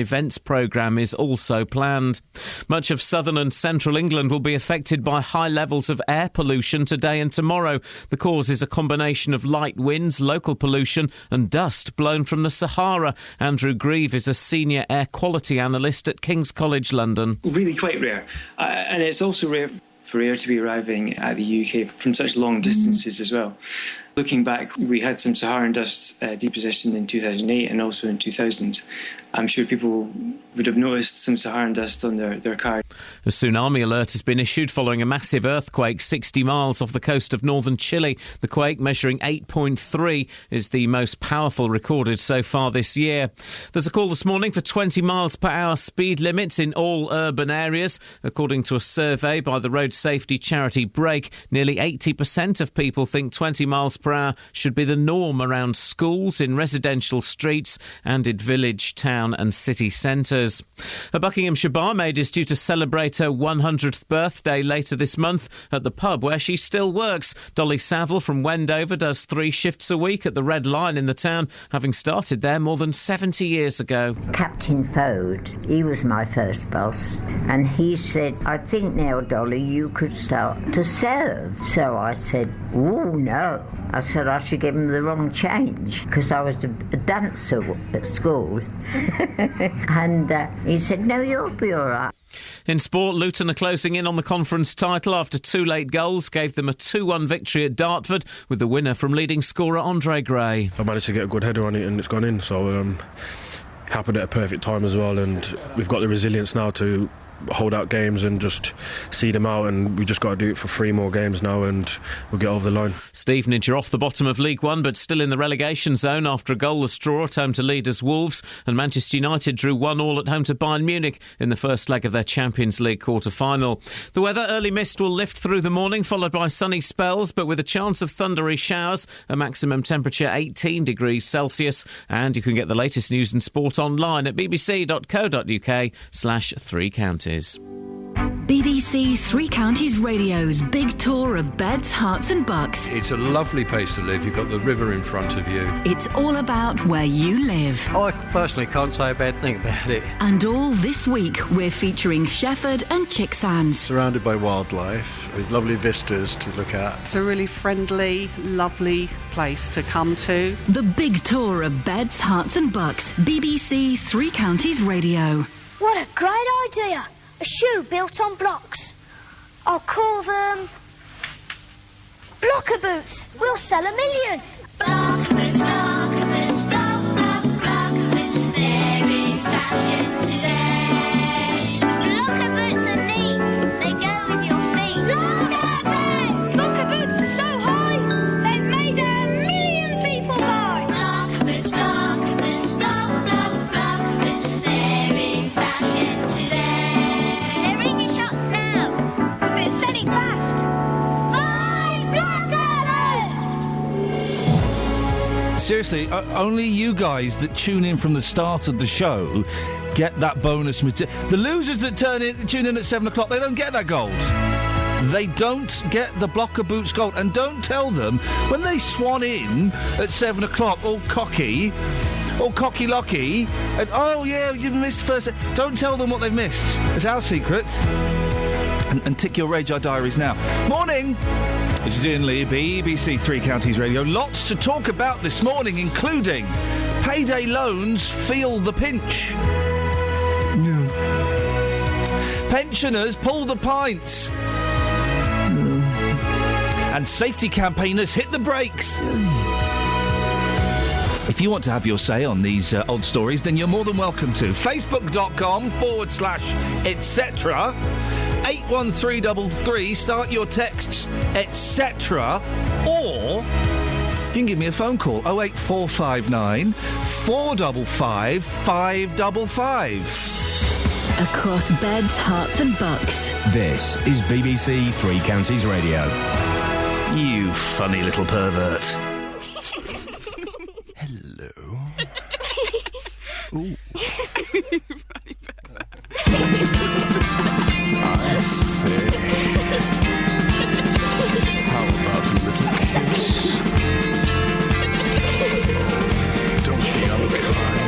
Events programme is also planned. Much of southern and central England will be affected by high levels of air pollution today and tomorrow. The cause is a combination of light winds, local pollution and dust blown from the Sahara. Andrew Grieve is a senior air quality analyst at King's College London. Really quite rare. And it's also rare for air to be arriving at the UK from such long distances as well. Looking back, we had some Saharan dust deposition in 2008 and also in 2000. I'm sure people would have noticed some Saharan dust on their car. A tsunami alert has been issued following a massive earthquake 60 miles off the coast of northern Chile. The quake, measuring 8.3, is the most powerful recorded so far this year. There's a call this morning for 20 miles per hour speed limits in all urban areas. According to a survey by the road safety charity Break, nearly 80% of people think 20 miles per hour should be the norm around schools, in residential streets and in village, town and city centres. A Buckinghamshire barmaid is due to celebrate her 100th birthday later this month at the pub where she still works. Dolly Saville from Wendover does 3 shifts a week at the Red Lion in the town, having started there more than 70 years ago. Captain Fode, he was my first boss, and he said, "I think now, Dolly, you could start to serve." So I said, "Oh, no." I said I should give him the wrong change because I was a dancer at school. And he said, "No, you'll be all right." In sport, Luton are closing in on the conference title after 2 late goals gave them a 2-1 victory at Dartford, with the winner from leading scorer Andre Gray. I managed to get a good header on it and it's gone in, so happened at a perfect time as well, and we've got the resilience now to hold out games and just see them out, and we just got to do it for 3 more games now and we'll get over the line. Stevenage are off the bottom of League One but still in the relegation zone after a goalless draw at home to leaders Wolves, and Manchester United drew 1-1 at home to Bayern Munich in the first leg of their Champions League quarter-final. The weather: early mist will lift through the morning, followed by sunny spells but with a chance of thundery showers, a maximum temperature 18 degrees Celsius, and you can get the latest news and sport online at bbc.co.uk/3 counties. BBC Three Counties Radio's big tour of beds, hearts and bucks. It's a lovely place to live. You've got the river in front of you. It's all about where you live. I personally can't say a bad thing about it. And all this week we're featuring Shefford and Chicksands. Surrounded by wildlife, with lovely vistas to look at. It's a really friendly, lovely place to come to. The big tour of beds, hearts and bucks. BBC Three Counties Radio. What a great idea! A shoe built on blocks. I'll call them Blocker Boots. We'll sell 1 million. Blocker Boots, Blocker Boots, Blocker Boots, they're in fashion today. Blocker Boots are neat. They go with your feet. Blocker Boots are so high. They've made 1 million people buy. Blocker Boots, Blocker Boots, Blocker Boots, they're in fashion today. Fast. Buy Blocker Boots! Seriously, only you guys that tune in from the start of the show get that bonus material. The losers that tune in at 7 o'clock, they don't get that gold. They don't get the Blocker Boots gold. And don't tell them when they swan in at 7 o'clock, all cocky locky, and oh yeah, you missed first. Don't tell them what they've missed. It's our secret. And tick your Radar Diaries now. Morning! This is Iain Lee, BBC Three Counties Radio. Lots to talk about this morning, including payday loans feel the pinch. Yeah. Pensioners pull the pints. And safety campaigners hit the brakes. If you want to have your say on these odd stories, then you're more than welcome to. Facebook.com/etc. 81333. Start your texts, etc. Or you can give me a phone call. 08459 455 555. Across beds, hearts and bucks. This is BBC Three Counties Radio. You funny little pervert. Hello. Ooh. I say, how about a little kiss? Don't be unkind.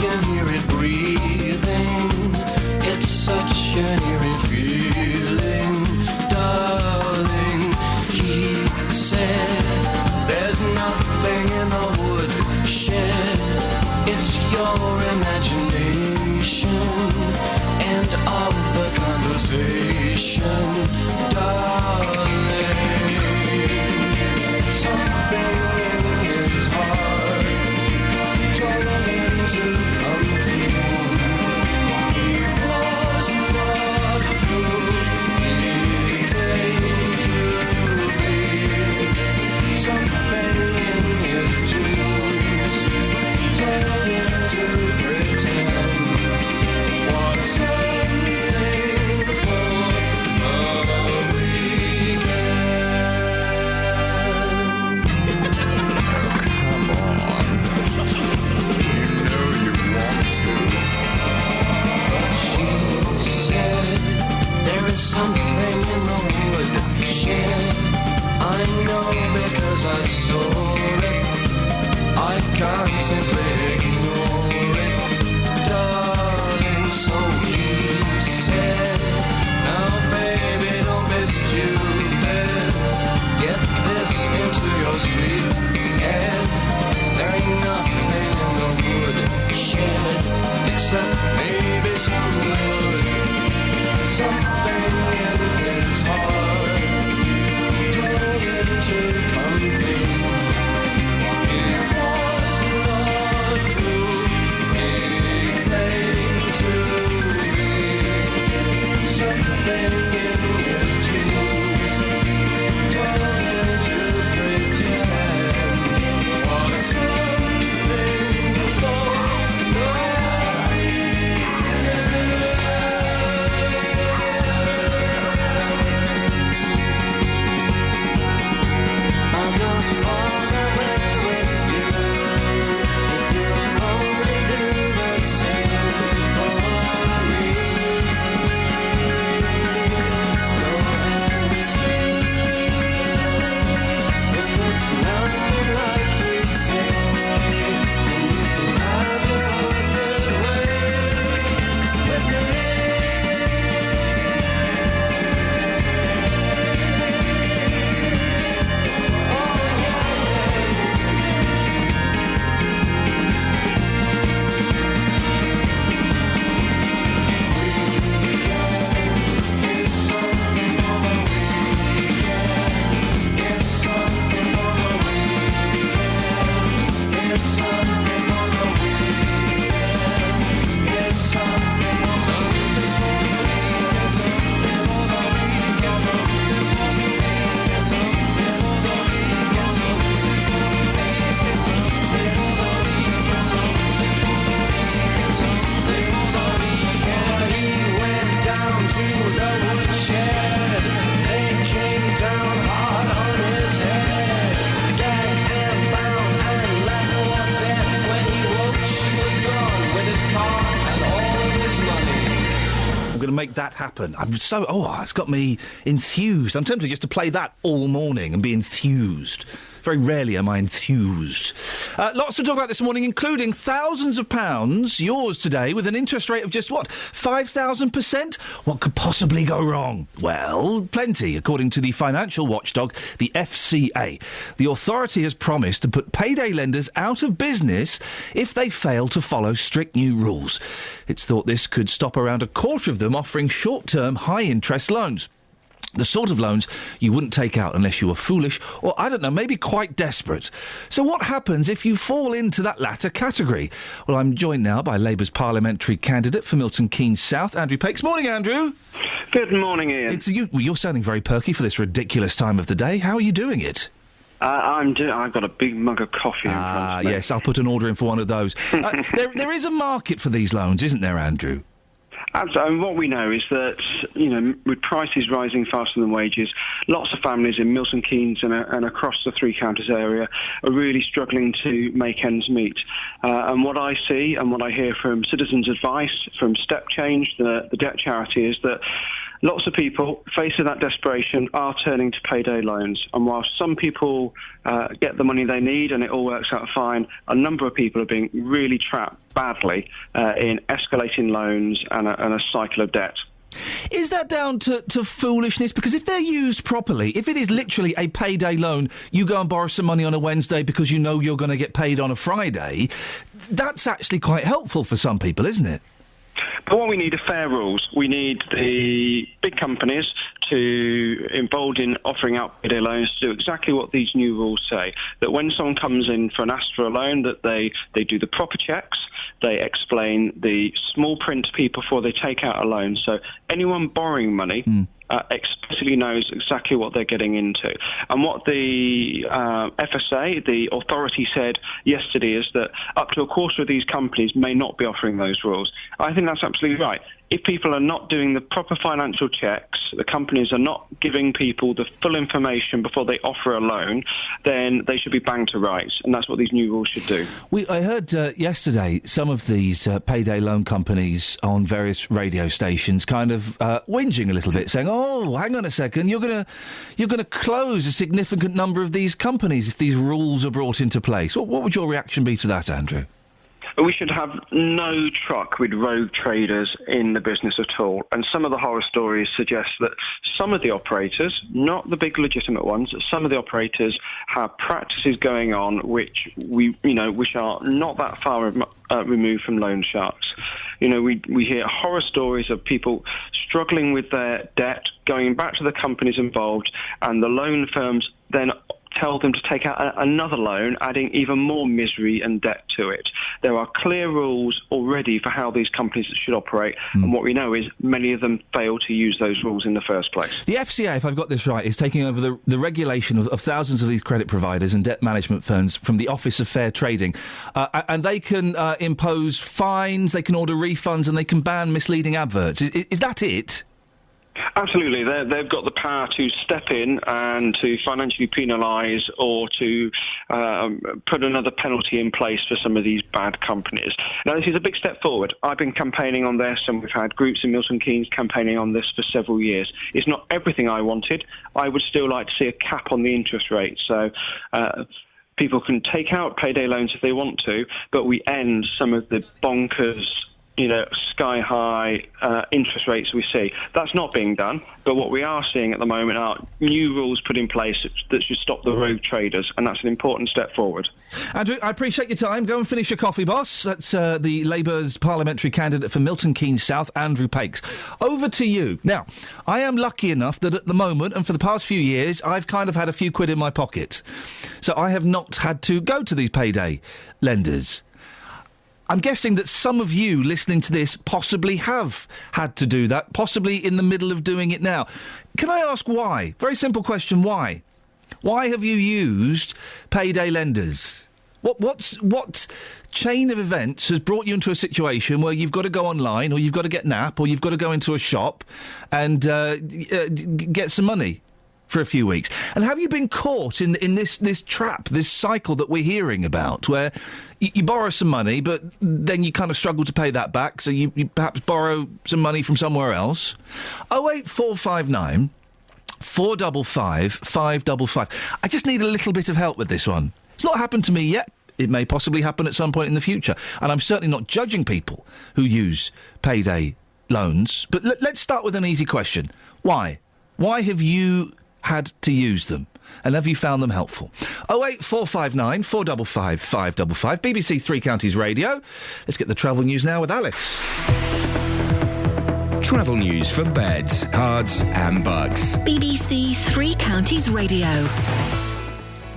can hear it breathing. It's such an eerie feeling, darling. He said, there's nothing in the woodshed. It's your imagination and of the conversation, darling. Something in his heart told him to come clean. He was not who he claimed to be. Something in his dreams told him to pretend it was something for a weekend. Come on. You know you want to. But she said, there is something in the woodshed. I know because I saw it. I can't simply ignore it, darling. So he said, now baby, don't be stupid. Get this into your sweet head. There ain't nothing in the woodshed except maybe some good. Something in his heart told him to come clean. He was not who he claimed to be. Something in his dreams told him to pretend for something for the I'll go all the way with you if you only do the same for me. Go and see if it's nothing like you say, and you can have your own good way with me. It's something for the weekend. It's something for the weekend. It's something for the weekend. It's something for the He went down to the woodshed. They came down hard on his head, gagged and bound and left for dead. When he woke, she was gone with his car and all of his money. I'm going to make that happen. I'm so... it's got me enthused. I'm tempted just to play that all morning and be enthused. Very rarely am I enthused. Lots to talk about this morning, including thousands of pounds, yours today, with an interest rate of just, 5,000%? What could possibly go wrong? Well, plenty, according to the financial watchdog, the FCA. The authority has promised to put payday lenders out of business if they fail to follow strict new rules. It's thought this could stop around a quarter of them offering short-term, high-interest loans. The sort of loans you wouldn't take out unless you were foolish or, I don't know, maybe quite desperate. So what happens if you fall into that latter category? Well, I'm joined now by Labour's parliamentary candidate for Milton Keynes South, Andrew Pakes. Morning, Andrew. Good morning, Ian. You're sounding very perky for this ridiculous time of the day. How are you doing it? I've got a big mug of coffee in front of me. Yes, I'll put an order in for one of those. There is a market for these loans, isn't there, Andrew? Absolutely. And what we know is that, with prices rising faster than wages, lots of families in Milton Keynes and across the Three Counties area are really struggling to make ends meet. And what I see and what I hear from Citizens Advice, from Step Change, the debt charity, is that lots of people, facing that desperation, are turning to payday loans. And while some people get the money they need and it all works out fine, a number of people are being really trapped badly in escalating loans and a cycle of debt. Is that down to foolishness? Because if they're used properly, if it is literally a payday loan, you go and borrow some money on a Wednesday because you know you're going to get paid on a Friday, that's actually quite helpful for some people, isn't it? But what we need are fair rules. We need the big companies to involved in offering out payday loans to do exactly what these new rules say. That when someone comes in for a loan, that they do the proper checks, they explain the small print to people before they take out a loan. So anyone borrowing money explicitly knows exactly what they're getting into. And what the FSA, the authority, said yesterday is that up to a quarter of these companies may not be offering those rules. I think that's absolutely right. If people are not doing the proper financial checks, the companies are not giving people the full information before they offer a loan, then they should be banged to rights, and that's what these new rules should do. I heard yesterday some of these payday loan companies on various radio stations kind of whinging a little bit, saying, "Oh, hang on a second, you're gonna close a significant number of these companies if these rules are brought into place." What would your reaction be to that, Andrew? We should have no truck with rogue traders in the business at all. And some of the horror stories suggest that some of the operators, not the big legitimate ones, some of the operators have practices going on which which are not that far removed from loan sharks. We hear horror stories of people struggling with their debt, going back to the companies involved, and the loan firms then tell them to take out another loan, adding even more misery and debt to it. There are clear rules already for how these companies should operate, and what we know is many of them fail to use those rules in the first place. The FCA, if I've got this right, is taking over the regulation of thousands of these credit providers and debt management firms from the Office of Fair Trading, and they can impose fines, they can order refunds, and they can ban misleading adverts. Is that it? Absolutely. They've got the power to step in and to financially penalise or to put another penalty in place for some of these bad companies. Now, this is a big step forward. I've been campaigning on this, and we've had groups in Milton Keynes campaigning on this for several years. It's not everything I wanted. I would still like to see a cap on the interest rate. So people can take out payday loans if they want to, but we end some of the bonkers sky-high interest rates we see. That's not being done, but what we are seeing at the moment are new rules put in place that should stop the rogue traders, and that's an important step forward. Andrew, I appreciate your time. Go and finish your coffee, boss. That's the Labour's parliamentary candidate for Milton Keynes South, Andrew Pakes. Over to you. Now, I am lucky enough that at the moment, and for the past few years, I've kind of had a few quid in my pocket. So I have not had to go to these payday lenders. I'm guessing that some of you listening to this possibly have had to do that, possibly in the middle of doing it now. Can I ask why? Very simple question, why? Why have you used payday lenders? What chain of events has brought you into a situation where you've got to go online, or you've got to get an app, or you've got to go into a shop and get some money for a few weeks? And have you been caught in this trap, this cycle that we're hearing about, where you borrow some money, but then you kind of struggle to pay that back, so you perhaps borrow some money from somewhere else? 08459 455 555. I just need a little bit of help with this one. It's not happened to me yet. It may possibly happen at some point in the future. And I'm certainly not judging people who use payday loans. But let's start with an easy question. Why? Why have you had to use them? And have you found them helpful? 08459 455 555. BBC Three Counties Radio. Let's get the travel news now with Alice. Travel news for beds, cards and bugs. BBC Three Counties Radio.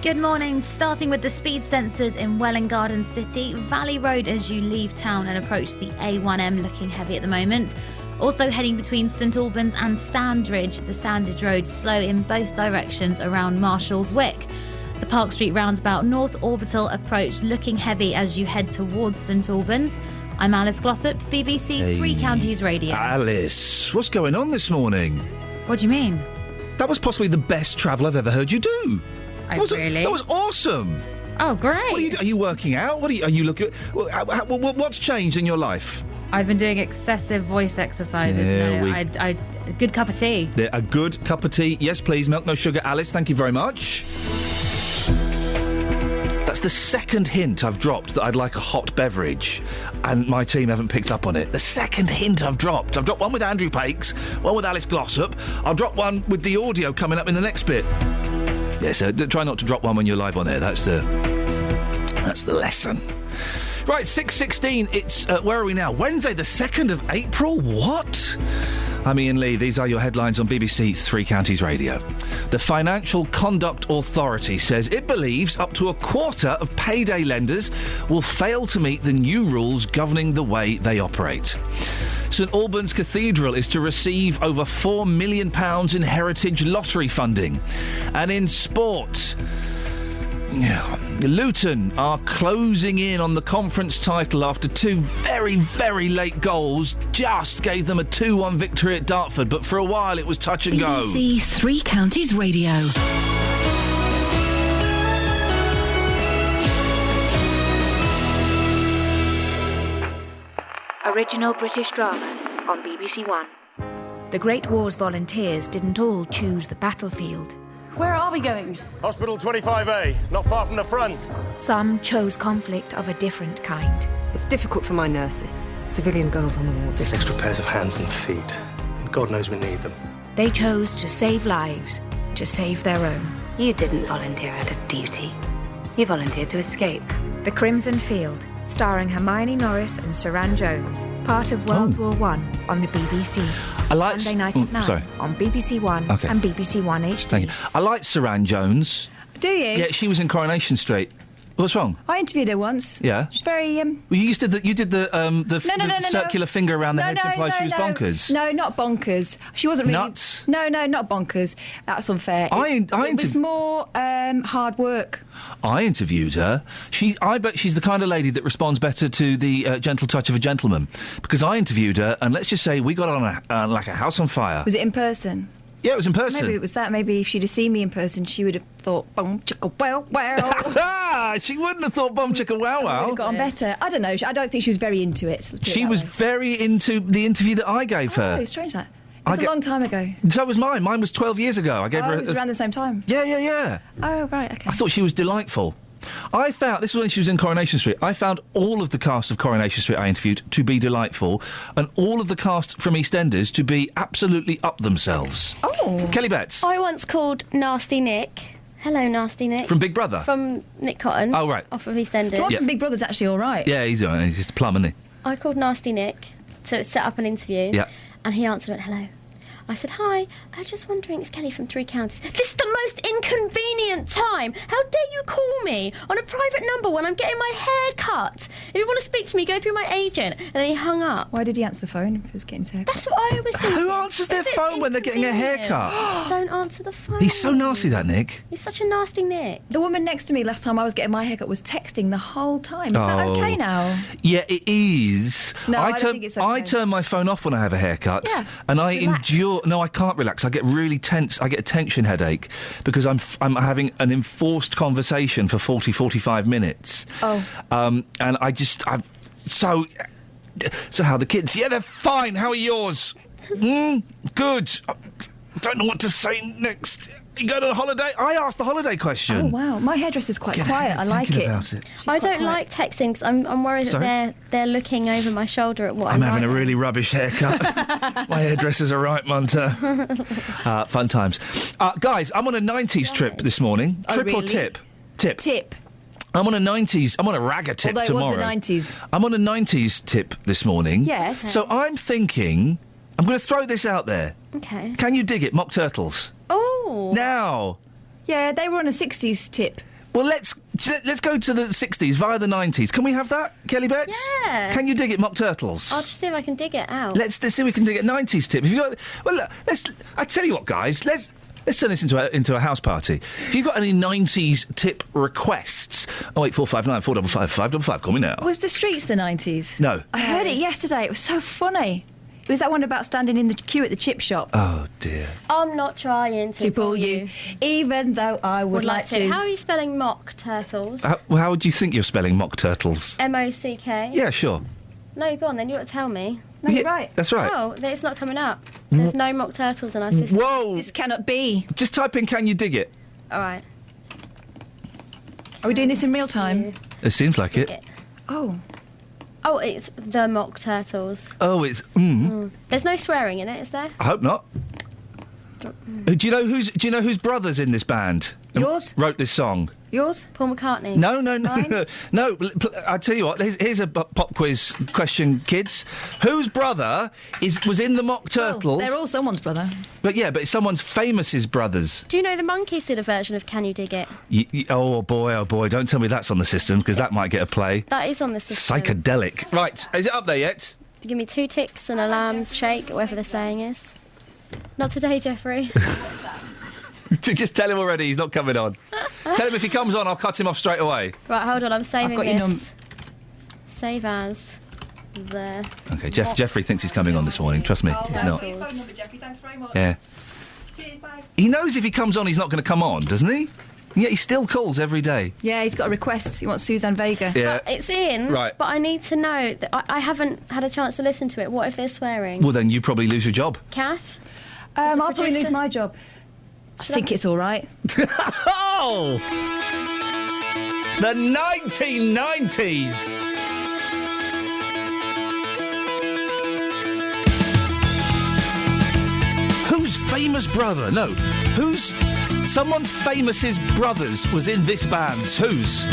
Good morning. Starting with the speed sensors in Welwyn Garden City. Valley Road as you leave town and approach the A1M looking heavy at the moment. Also heading between St Albans and Sandridge. The Sandridge Road slow in both directions around Marshall's Wick. The Park Street roundabout North Orbital approach looking heavy as you head towards St Albans. I'm Alice Glossop, BBC Three Counties Radio. Alice, what's going on this morning? What do you mean? That was possibly the best travel I've ever heard you do. Really? That was awesome. Oh, great. Are you working out? Are you looking? What's changed in your life? I've been doing excessive voice exercises. There we- I good cup of tea. A good cup of tea. Yes, please. Milk, no sugar. Alice, thank you very much. That's the second hint I've dropped that I'd like a hot beverage, and my team haven't picked up on it. The second hint I've dropped. I've dropped one with Andrew Pakes, one with Alice Glossop. I'll drop one with the audio coming up in the next bit. Yeah, so try not to drop one when you're live on air. That's the lesson. Right, 6:16. It's where are we now? Wednesday, the 2nd of April. What? I'm Iain Lee. These are your headlines on BBC Three Counties Radio. The Financial Conduct Authority says it believes up to a quarter of payday lenders will fail to meet the new rules governing the way they operate. St Albans Cathedral is to receive over £4 million in heritage lottery funding. And in sport, Luton are closing in on the conference title after two very, very late goals. Just gave them a 2-1 victory at Dartford, but for a while it was touch and go. BBC Three Counties Radio. Original British drama on BBC One. The Great War's volunteers didn't all choose the battlefield. Where are we going? Hospital 25A, not far from the front. Some chose conflict of a different kind. It's difficult for my nurses. Civilian girls on the wards. There's extra pairs of hands and feet. And God knows we need them. They chose to save lives, to save their own. You didn't volunteer out of duty. You volunteered to escape. The Crimson Field, starring Hermione Norris and Saran Jones, part of World War I on the BBC. I like Sunday night at 9 on BBC One and BBC One HD. Thank you. I like Saran Jones. Do you? Yeah, she was in Coronation Street. What's wrong? I interviewed her once. Yeah. She's very Well, you did the No, circular finger around the head to imply she was bonkers. No, not bonkers. She wasn't really nuts. No, not bonkers. That's unfair. It was more hard work. I interviewed her. I bet she's the kind of lady that responds better to the gentle touch of a gentleman, because I interviewed her, and let's just say we got on like a house on fire. Was it in person? Yeah, it was in person. Maybe it was that. Maybe if she'd have seen me in person, she would have thought, boom, chicka, wow, wow. She wouldn't have thought, boom, chicka, wow, wow. Would have got on better. I don't know. I don't think she was very into it. She was very into the interview that I gave her. Oh, it's strange that. It was a long time ago. So was mine. Mine was 12 years ago. I gave her. It was around the same time. Yeah. Oh, right, okay. I thought she was delightful. I found, this was when she was in Coronation Street, I found all of the cast of Coronation Street I interviewed to be delightful, and all of the cast from EastEnders to be absolutely up themselves. Oh. Kelly Betts. I once called Nasty Nick. Hello, Nasty Nick. From Big Brother? From Nick Cotton. Oh, right. Off of EastEnders. The one from Big Brother's actually all right. Yeah, he's all right. He's just a plum, isn't he? I called Nasty Nick to set up an interview. Yeah. And he answered, hello. I said, hi, I'm just wondering, it's Kelly from Three Counties. This is the most inconvenient time. How dare you call me on a private number when I'm getting my hair cut? If you want to speak to me, go through my agent. And then he hung up. Why did he answer the phone if he was getting his hair cut? That's what I always think. Who answers their phone when they're getting a haircut? Don't answer the phone. He's so nasty, that Nick. He's such a nasty Nick. The woman next to me last time I was getting my haircut was texting the whole time. Is that okay now? Yeah, it is. No, I don't think it's okay. I turn my phone off when I have a haircut. Yeah, and I endure... No, I can't relax. I get really tense. I get a tension headache because I'm having an enforced conversation for 45 minutes. Oh. And So how are the kids? Yeah, they're fine. How are yours? Good. I don't know what to say next. You go to a holiday? I asked the holiday question. Oh, wow. My hairdresser's quite quiet. I like it. About it. I don't like texting because I'm worried that they're looking over my shoulder at what I'm having writing. a really rubbish haircut. My hairdressers are right, Munter. Fun times. Guys, I'm on a 90s trip this morning. Oh, Trip or really? tip? Tip. Tip. I'm on a ragger tip Although tomorrow. it was the 90s. I'm on a 90s tip this morning. Yes. So I'm thinking... I'm going to throw this out there. Okay. Can you dig it? Mock Turtles. Oh. Now. Yeah, they were on a 60s tip. Well, let's go to the 60s via the 90s. Can we have that, Kelly Betts? Yeah. Can you dig it, Mock Turtles? I'll just see if I can dig it out. Let's see if we can dig it. 90s tip. If you got, well, look, I tell you what, guys. Let's turn this into a house party. If you've got any 90s tip requests, 08459 455 555. Call me now. Was the Streets the 90s? No. I heard it yesterday. It was so funny. It was that one about standing in the queue at the chip shop. Oh, dear. I'm not trying to pull you, even though I would like to. How are you spelling mock turtles? How would you think you're spelling Mock Turtles? M-O-C-K? Yeah, sure. No, go on then. You got to tell me. No, you're right. That's right. Oh, then it's not coming up. There's no mock turtles in our system. Whoa! This cannot be. Just type in "Can you dig it?" All right. Are we doing this in real time? It seems like it. Oh. Oh, it's the mock turtles. Oh, it's. There's no swearing in it, is there? I hope not. Do you know whose brother's in this band? Yours? Wrote this song. Yours? Paul McCartney. No. Mine? No, I tell you what. Here's a pop quiz question, kids. Whose brother was in the Mock Turtles? Well, they're all someone's brother. But yeah, but it's someone's famous's brothers. Do you know the Monkees did a version of Can You Dig It? Oh boy! Don't tell me that's on the system because that might get a play. That is on the system. Psychedelic. Right, is it up there yet? Give me 2 ticks and a lamb's shake, whatever the saying is. Not today, Jeffrey. Just tell him already he's not coming on. Tell him if he comes on, I'll cut him off straight away. Right, hold on, I'm saving I've got your this. Save as. There. Okay, Jeffrey thinks he's coming on this morning. Trust me, he's not. Phone number, Jeffrey. Thanks very much. Yeah. Cheers, bye. He knows if he comes on, he's not going to come on, doesn't he? Yeah, he still calls every day. Yeah, he's got a request. He wants Suzanne Vega. Yeah. It's in, Right. but I need to know that I haven't had a chance to listen to it. What if they're swearing? Well, then you probably lose your job. Kath? I'll probably lose my job. I think it's all right. Oh! The 1990s! Whose famous brother? No. Whose... Someone's famous's brothers was in this band. Whose?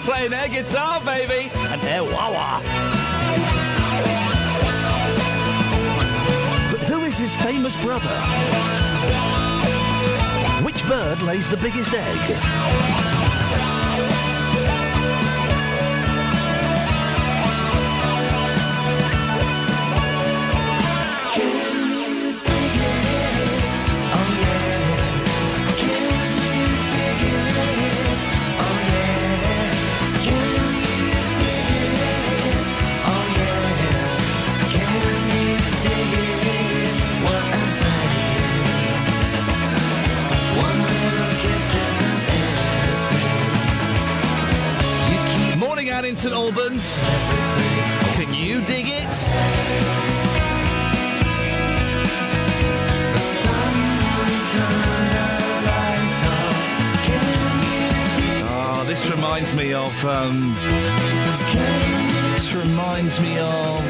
Playing air guitar, baby, and air wah-wah. But who is his famous brother? Which bird lays the biggest egg? Out in St Albans. Can you dig it? this reminds me of. This reminds me of.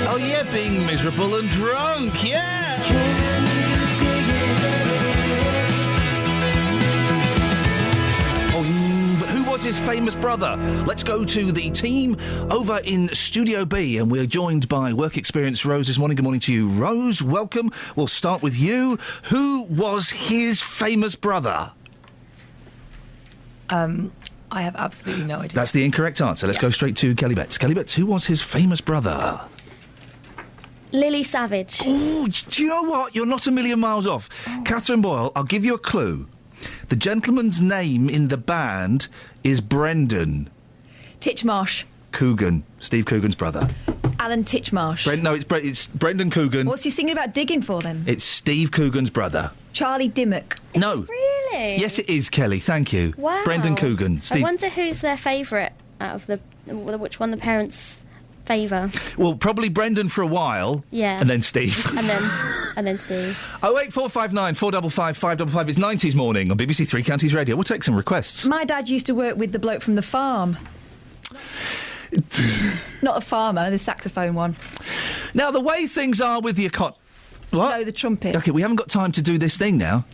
Oh yeah, being miserable and drunk. Yeah. But who was his famous brother? Let's go to the team over in Studio B, and we're joined by work experience Rose this morning. Good morning to you, Rose. Welcome. We'll start with you. Who was his famous brother? I have absolutely no idea. That's the incorrect answer. Let's go straight to Kelly Betts. Kelly Betts, who was his famous brother? Lily Savage. Oh, do you know what? You're not a million miles off. Catherine Boyle, I'll give you a clue. The gentleman's name in the band is Brendan. Titchmarsh. Coogan. Steve Coogan's brother. Alan Titchmarsh. It's Brendan Coogan. What's he singing about digging for then? It's Steve Coogan's brother. Charlie Dimmock. No. Really? Yes, it is, Kelly. Thank you. Wow. Brendan Coogan. I wonder who's their favourite out of which one the parents favour. Well, probably Brendan for a while. Yeah. And then Steve. and then Steve. 08459 455 555. It's 90s morning on BBC Three Counties Radio. We'll take some requests. My dad used to work with the bloke from the farm. Not a farmer, the saxophone one. Now, the way things are with the What? No, the trumpet. OK, we haven't got time to do this thing now.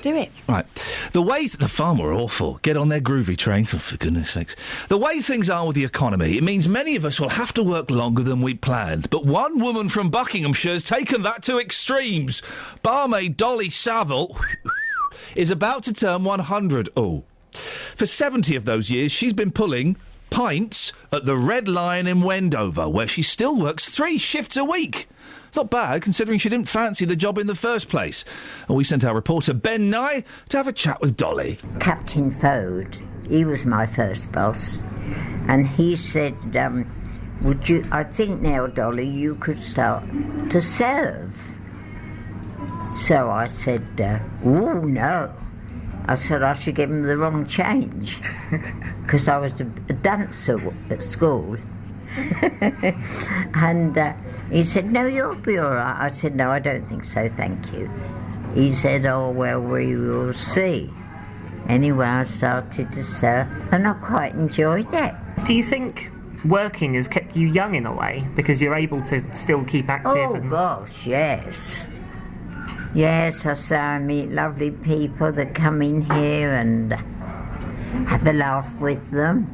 Do it. Right. The way... the farmer are awful. Get on their groovy train, for goodness sakes. The way things are with the economy, it means many of us will have to work longer than we planned. But one woman from Buckinghamshire has taken that to extremes. Barmaid Dolly Saville is about to turn 100. Oh. For 70 of those years, she's been pulling pints at the Red Lion in Wendover, where she still works 3 shifts a week. It's not bad, considering she didn't fancy the job in the first place. And we sent our reporter Ben Nye to have a chat with Dolly. Captain Fode, he was my first boss, and he said, would you... I think now, Dolly, you could start to serve. So I said, oh, no. I said I should give him the wrong change, because I was a dancer at school. And he said, no, you'll be all right. I said, no, I don't think so, thank you. He said, oh, well, we will see. Anyway, I started to surf, and I quite enjoyed it. Do you think working has kept you young in a way, because you're able to still keep active? Oh, gosh, yes. Yes, I say I meet lovely people that come in here and have a laugh with them.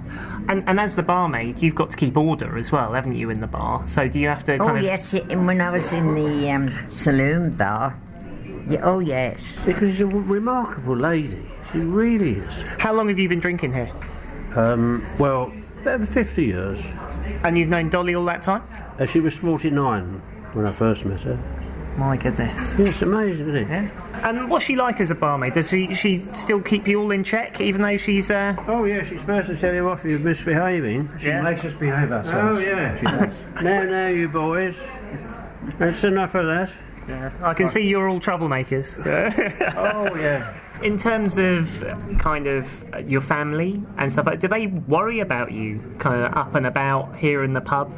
And as the barmaid, you've got to keep order as well, haven't you, in the bar? So do you have to kind of... yes, when I was in the saloon bar. Yeah, oh, yes. Because she's a remarkable lady. She really is. How long have you been drinking here? Well, over 50 years. And you've known Dolly all that time? She was 49 when I first met her. My goodness. Yeah, it's amazing, isn't it? Yeah. And what's she like as a barmaid? Does she still keep you all in check, even though she's... Oh, yeah, she's first to tell you off if you're misbehaving. She makes us behave ourselves. Oh, yeah. She does. Now, you boys. That's enough of that. Yeah. I can see you're all troublemakers. Oh, yeah. In terms of kind of your family and stuff, do they worry about you kind of up and about here in the pub?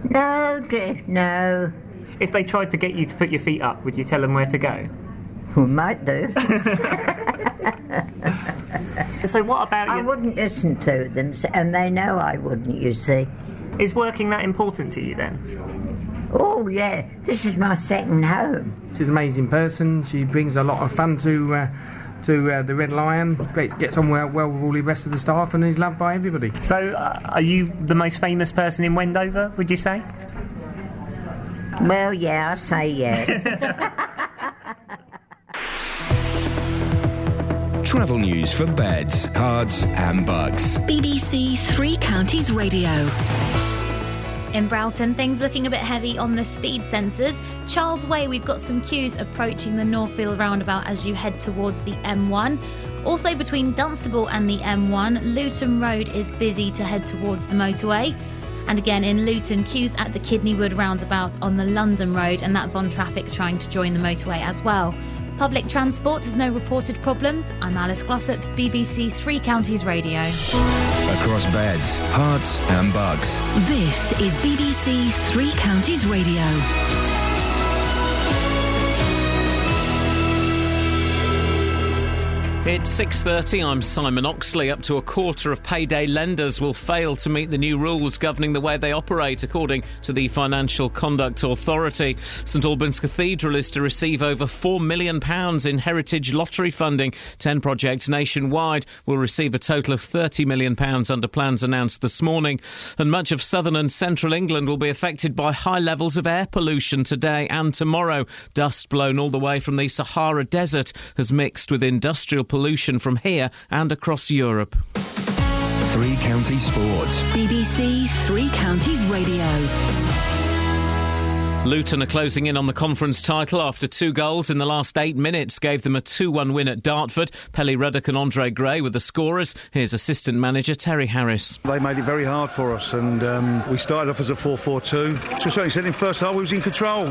No, no. If they tried to get you to put your feet up, would you tell them where to go? We might do. So what about I wouldn't listen to them, and they know I wouldn't, you see. Is working that important to you then? Oh, yeah. This is my second home. She's an amazing person. She brings a lot of fun to the Red Lion. Gets on well with all the rest of the staff and is loved by everybody. So are you the most famous person in Wendover, would you say? Well, yeah, I say yes. Travel news for beds, cards and bugs. BBC Three Counties Radio. In Broughton, things looking a bit heavy on the speed sensors. Charles Way, we've got some queues approaching the Northfield roundabout as you head towards the M1. Also between Dunstable and the M1, Luton Road is busy to head towards the motorway. And again in Luton, queues at the Kidneywood roundabout on the London Road, and that's on traffic trying to join the motorway as well. Public transport has no reported problems. I'm Alice Glossop, BBC Three Counties Radio. Across beds, hearts and bugs. This is BBC Three Counties Radio. It's 6:30. I'm Simon Oxley. Up to a quarter of payday lenders will fail to meet the new rules governing the way they operate, according to the Financial Conduct Authority. St Albans Cathedral is to receive over £4 million in heritage lottery funding. 10 projects nationwide will receive a total of £30 million under plans announced this morning. And much of southern and central England will be affected by high levels of air pollution today and tomorrow. Dust blown all the way from the Sahara Desert has mixed with industrial pollution from here and across Europe. Three Counties Sports. BBC Three Counties Radio. Luton are closing in on the conference title after 2 goals in the last 8 minutes gave them a 2-1 win at Dartford. Pelly Ruddock and Andre Gray were the scorers. Here's assistant manager Terry Harris. They made it very hard for us, and we started off as a 4-4-2. To a certain extent, in the first half we was in control,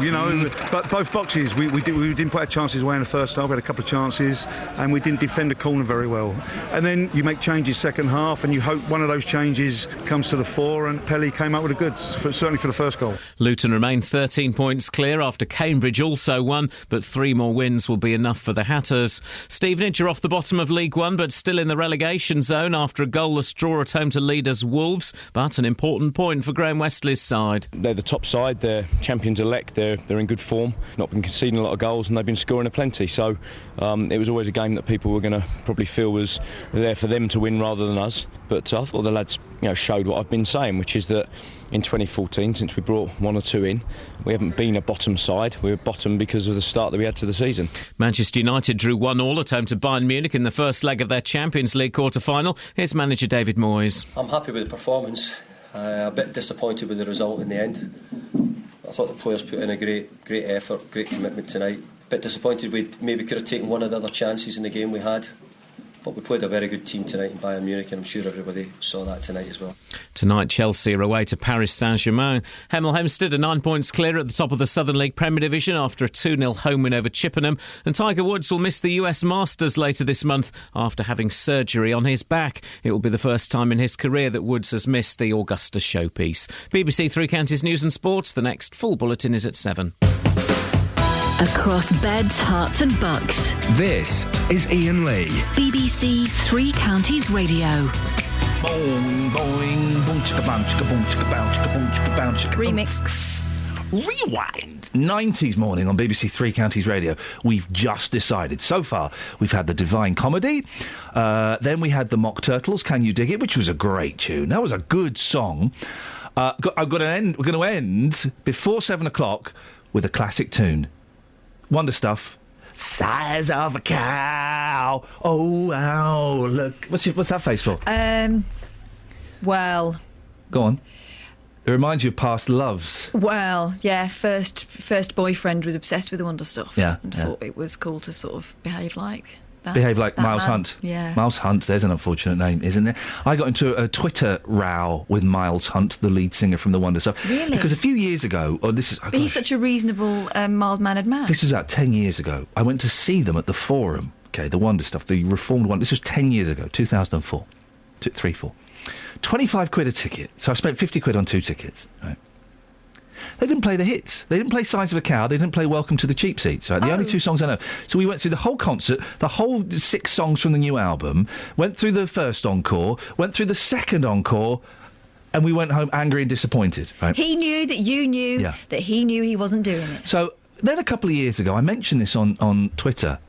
but both boxes we didn't put our chances away in the first half. We had a couple of chances and we didn't defend the corner very well. And then you make changes second half and you hope one of those changes comes to the fore, and Pelly came up with the goods, certainly for the first goal. Luton remain 13 points clear after Cambridge also won, but 3 more wins will be enough for the Hatters. Stevenage are off the bottom of League One, but still in the relegation zone after a goalless draw at home to leaders Wolves, but an important point for Graham Westley's side. They're the top side, they're champions-elect, they're in good form, not been conceding a lot of goals and they've been scoring a plenty, so it was always a game that people were going to probably feel was there for them to win rather than us, but I thought the lads showed what I've been saying, which is that in 2014, since we brought 1 or 2 in, we haven't been a bottom side. We were bottom because of the start that we had to the season. Manchester United drew 1-1 at home to Bayern Munich in the first leg of their Champions League quarter-final. Here's manager David Moyes. I'm happy with the performance. A bit disappointed with the result in the end. I thought the players put in a great effort, great commitment tonight. A bit disappointed we maybe could have taken one of the other chances in the game we had. But we played a very good team tonight in Bayern Munich, and I'm sure everybody saw that tonight as well. Tonight, Chelsea are away to Paris Saint-Germain. Hemel Hempstead are 9 points clear at the top of the Southern League Premier Division after a 2-0 home win over Chippenham. And Tiger Woods will miss the US Masters later this month after having surgery on his back. It will be the first time in his career that Woods has missed the Augusta showpiece. BBC Three Counties News and Sports. The next full bulletin is at 7. Across beds, hearts and bucks. This is Iain Lee. BBC Three Counties Radio. Boing, boing, boom, chicka, boom, chicka, boom, chicka, boom, chicka, boom, chicka, boom, chicka, boom. Remix. Rewind. 90s morning on BBC Three Counties Radio. We've just decided. So far, we've had the Divine Comedy. Then we had the Mock Turtles, Can You Dig It, which was a great tune. That was a good song. We're going to end before 7 o'clock with a classic tune. Wonder Stuff. Size of a cow. Oh, wow. Look. What's that face for? Well. Go on. It reminds you of past loves. Well, yeah. First boyfriend was obsessed with the Wonder Stuff. Yeah. And thought it was cool to sort of behave like that. Behave like Miles man. Hunt. Yeah. Miles Hunt, there's an unfortunate name, isn't there? I got into a Twitter row with Miles Hunt, the lead singer from The Wonder Stuff. Really? Because a few years ago, But he's such a reasonable, mild-mannered man. This is about 10 years ago. I went to see them at the Forum, okay, The Wonder Stuff, the reformed one. This was 10 years ago, 2004. 4. 25 quid a ticket. So I spent 50 quid on 2 tickets, right? They didn't play the hits. They didn't play Size of a Cow. They didn't play Welcome to the Cheap Seats. Right? The only 2 songs I know. So we went through the whole concert, the whole 6 songs from the new album, went through the first encore, went through the second encore, and we went home angry and disappointed. Right? He knew that you knew that he knew he wasn't doing it. So then a couple of years ago, I mentioned this on Twitter,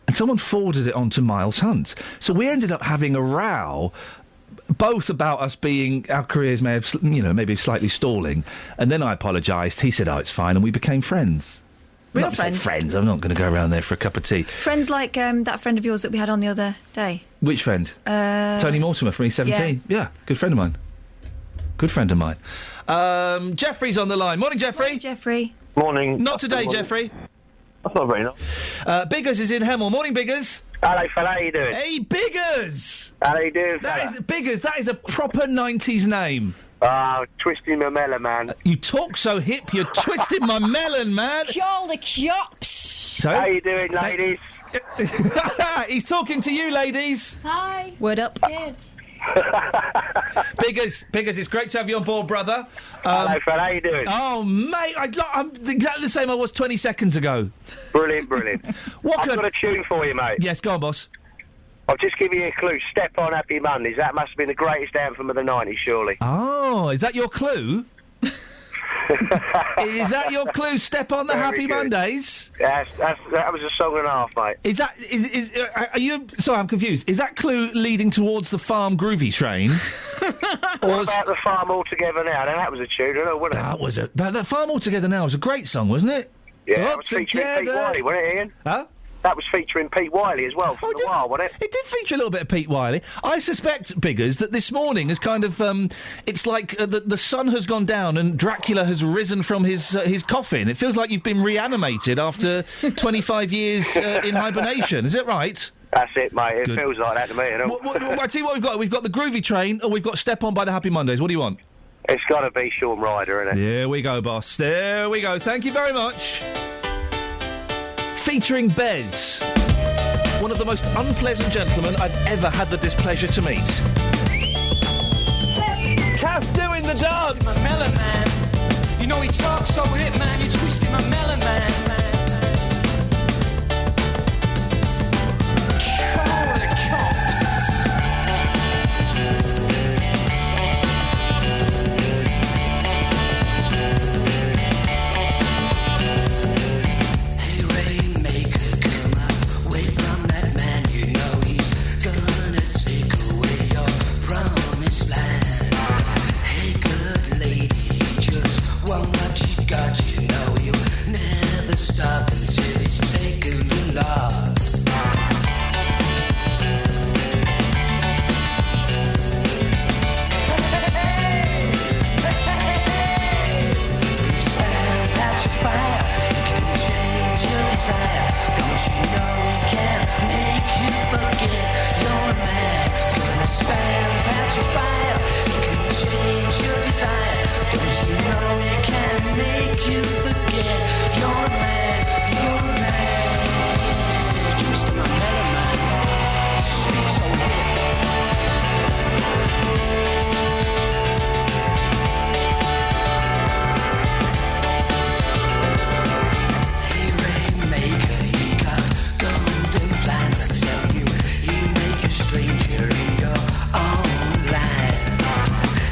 and someone forwarded it on to Miles Hunt. So we ended up having a row, both about us being, our careers may have, maybe slightly stalling, and then I apologised. He said, "Oh, it's fine," and we became friends. Real not friends? Friends. I'm not going to go around there for a cup of tea. Friends like that friend of yours that we had on the other day. Which friend? Tony Mortimer from E17. Yeah, good friend of mine. Good friend of mine. Jeffrey's on the line. Morning, Jeffrey. Morning, Jeffrey. Morning. Not today, Morning. Jeffrey. That's not very nice. Biggers is in Hemel. Morning, Biggers. Hello, fella, how you doing? Hey, Biggers! How you doing, fella? That is Biggers. That is a proper 90s name. Twisting my melon, man. You talk so hip, you're twisting my melon, man. Call the cops. So, how you doing, ladies? He's talking to you, ladies. Hi. Word up. Good. Biggers, it's great to have you on board, brother. Hello, fella, how you doing? Oh, mate, I'm exactly the same I was 20 seconds ago. Brilliant. I've got a tune for you, mate. Yes, go on, boss. I'll just give you a clue. Step on Happy Mondays. That must have been the greatest anthem of the 90s, surely. Oh, is that your clue? Is that your clue? Step on the Very Happy good. Mondays. That was a song and a half, mate. Is that? Are you? Sorry, I'm confused. Is that clue leading towards the Farm Groovy Train? What about the Farm All Together Now? Now that was a tune, wasn't it? That was that Farm All Together Now was a great song, wasn't it? Yeah, that was featuring Pete Wiley, wasn't it, Ian? Huh? That was featuring Pete Wiley as well from the Wild, wasn't it? It did feature a little bit of Pete Wiley. I suspect, Biggers, that this morning is kind of, it's like the sun has gone down and Dracula has risen from his coffin. It feels like you've been reanimated after 25 years in hibernation. Is it right? That's it, mate. It Good. feels like that to me. I tell you what we've got. We've got the Groovy Train, or we've got Step On by the Happy Mondays. What do you want? It's got to be Shaun Ryder, isn't it? There we go, boss. There we go. Thank you very much. Featuring Bez, one of the most unpleasant gentlemen I've ever had the displeasure to meet. Kath doing the dance! My melon man. You know he talks so hit, man. You twisted my melon man. Call the cops. Stop until it's taken the loss. Stand at your fire, you can change your desire. Don't you know it can make you forget you're a man? Gonna stand at your fire, you can change your desire. Don't you know it can make you forget you're a man? You're a man. Twist my melon man. Speak so Hey, Rainmaker, you got golden plan. I tell you, you make a stranger in your own land.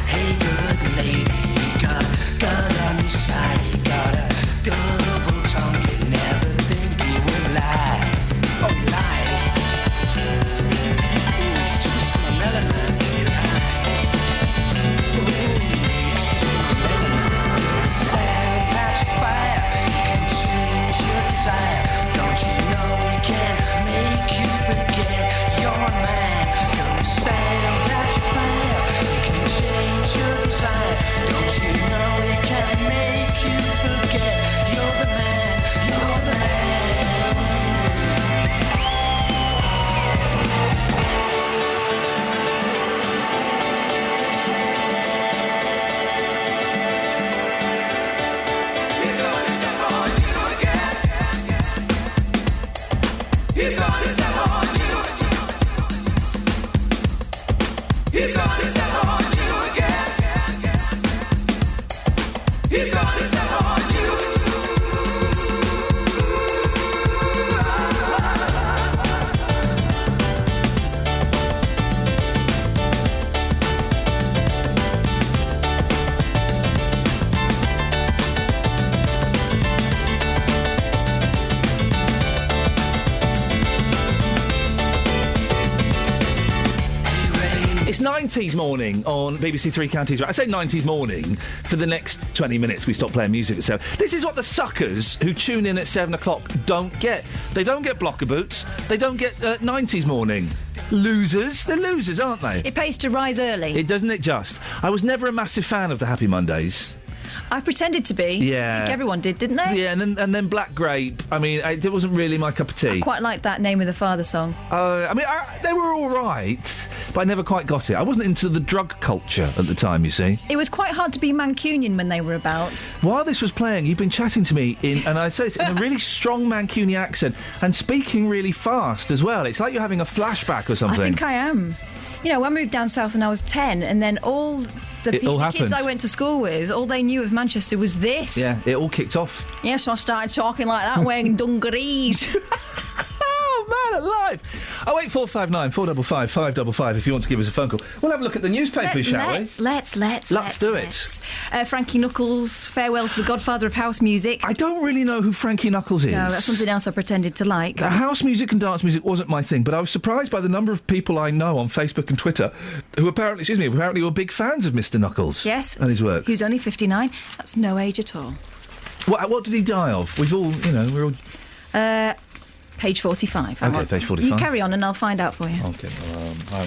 Hey, good lady, you got God on your side. You got a double tongue, you never think you would lie. Oh, you lied. Ooh, it's just my melon man. You lied. Ooh, it's just my melon man. You can stand at your fire. You can change your desire. Don't you know it can make you forget you're a man? Gonna stand at your fire. You can change your desire. Don't you know it can make you forget you're the man? You're the man. It's 90s morning on BBC Three Counties. I say 90s morning. For the next 20 minutes, we stop playing music at 7. This is what the suckers who tune in at 7 o'clock don't get. They don't get blocker boots. They don't get 90s morning. Losers. They're losers, aren't they? It pays to rise early. It doesn't it just? I was never a massive fan of the Happy Mondays. I pretended to be. Yeah. I think everyone did, didn't they? Yeah, and then Black Grape. I mean, it wasn't really my cup of tea. I quite liked that Name of the Father song. They were all right, but I never quite got it. I wasn't into the drug culture at the time, you see. It was quite hard to be Mancunian when they were about. While this was playing, you've been chatting to me and I say this in a really strong Mancunian accent and speaking really fast as well. It's like you're having a flashback or something. I think I am. You know, I moved down south when I was 10, and then all the kids I went to school with, all they knew of Manchester was this. Yeah, it all kicked off. Yeah, so I started talking like that, wearing dungarees. Oh, man, Live. 08459 455 555 if you want to give us a phone call. We'll have a look at the newspapers, shall we? Let's do it. Frankie Knuckles, farewell to the godfather of house music. I don't really know who Frankie Knuckles is. No, that's something else I pretended to like. House music and dance music wasn't my thing, but I was surprised by the number of people I know on Facebook and Twitter who apparently were big fans of Mr. Knuckles. Yes. And his work. He was only 59. That's no age at all. What did he die of? We've all, we're all... Page 45. Okay, page 45. You carry on and I'll find out for you. Okay,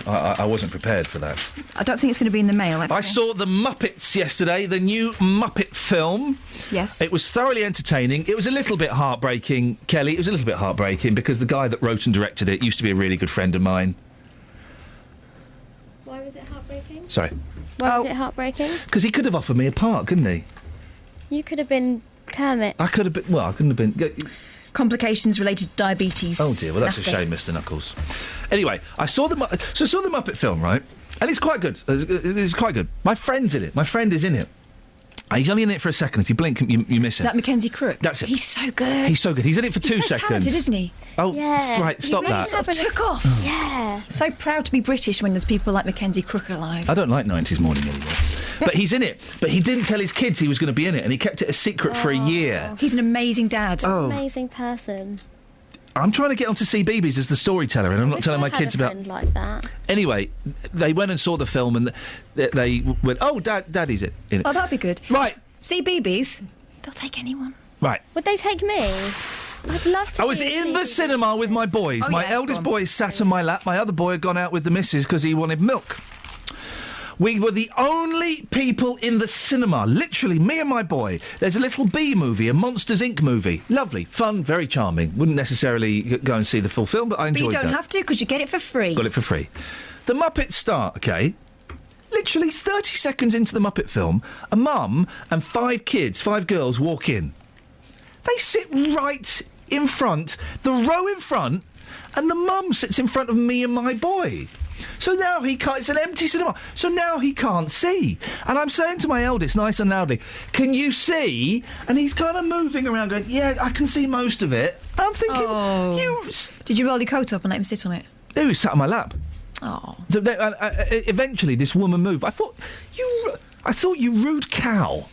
I wasn't prepared for that. I don't think it's going to be in the mail. I saw The Muppets yesterday, the new Muppet film. Yes. It was thoroughly entertaining. It was a little bit heartbreaking, Kelly. It was a little bit heartbreaking because the guy that wrote and directed it used to be a really good friend of mine. Why was it heartbreaking? Sorry. Why was it heartbreaking? Because he could have offered me a part, couldn't he? You could have been Kermit. I could have been... Well, I couldn't have been... Complications related to diabetes. Oh dear, well that's a shame, Mr. Knuckles. Anyway, I saw the Muppet film, right? And it's quite good. It's quite good. My friend's in it. My friend is in it. He's only in it for a second. If you blink, you miss Is it. that Mackenzie Crook? That's it. He's so good. He's so good. He's in it for 2 He's so seconds. talented, isn't he? Oh, yeah. right, stop he really that. Sort of took off. Oh. Yeah. So proud to be British when there's people like Mackenzie Crook alive. I don't like 90s morning anymore. But he's in it. But he didn't tell his kids he was going to be in it, and he kept it a secret for a year. He's an amazing dad. Amazing person. I'm trying to get on to CBeebies as the storyteller, and I'm not telling my kids about... like that. Anyway, they went and saw the film, and they went, "Oh, Daddy's in it." Oh, that'd be good. Right. CBeebies, they'll take anyone. Right. Would they take me? I'd love to. I was in the cinema with my boys. Oh, my yeah, eldest boy sat on my lap. My other boy had gone out with the missus because he wanted milk. We were the only people in the cinema, literally, me and my boy. There's a little B movie, a Monsters, Inc. movie. Lovely, fun, very charming. Wouldn't necessarily go and see the full film, but I enjoyed that. But you don't have to, because you get it for free. Got it for free. The Muppets start, OK? Literally 30 seconds into the Muppet film, a mum and 5 kids, 5 girls, walk in. They sit right in front, the row in front, and the mum sits in front of me and my boy. So now he can't... It's an empty cinema. So now he can't see. And I'm saying to my eldest, nice and loudly, "Can you see?" And he's kind of moving around going, "Yeah, I can see most of it." And I'm thinking, Did you roll your coat up and let him sit on it? He was sat on my lap. Oh. So eventually this woman moved. I thought, you rude cow.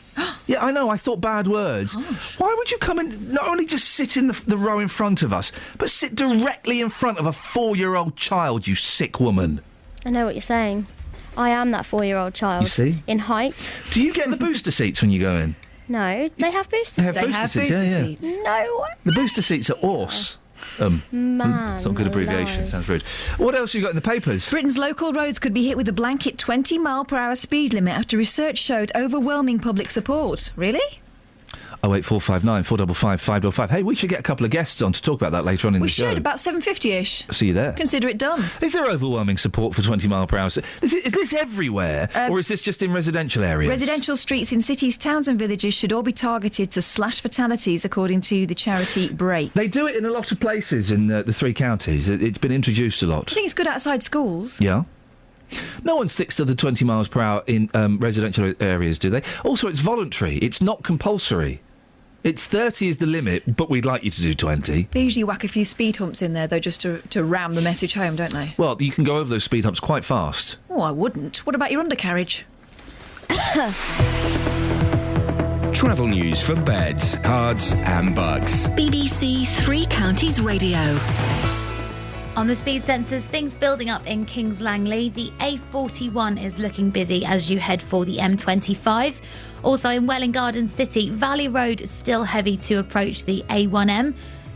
Yeah, I know, I thought bad words. Gosh. Why would you come and not only just sit in the row in front of us, but sit directly in front of a 4-year-old child, you sick woman? I know what you're saying. I am that 4-year-old child. You see? In height. Do you get the booster seats when you go in? No, they have booster They have booster seats, yeah. No way. The booster seats are awesome. Man, it's not a good abbreviation, alive. sounds rude. What else have you got in the papers? Britain's local roads could be hit with a blanket 20-mile-per-hour speed limit after research showed overwhelming public support. Really? 08459 455 555. Hey, we should get a couple of guests on to talk about that later on in We the show. should, about 7:50ish. See you there. Consider it done. Is there overwhelming support for 20 mile per hour? Is this everywhere, or is this just in residential areas? Residential streets in cities, towns and villages should all be targeted to slash fatalities, according to the charity Break. They do it in a lot of places in the 3 counties. It's been introduced a lot. I think it's good outside schools. Yeah. No one sticks to the 20 miles per hour in residential areas, do they? Also, it's voluntary. It's not compulsory. It's 30 is the limit, but we'd like you to do 20. They usually whack a few speed humps in there, though, just to ram the message home, don't they? Well, you can go over those speed humps quite fast. Oh, I wouldn't. What about your undercarriage? Travel news for beds, cards and bugs. BBC 3 Counties Radio. On the speed sensors, things building up in Kings Langley. The A41 is looking busy as you head for the M25. Also in Welwyn Garden City, Valley Road is still heavy to approach the A1M.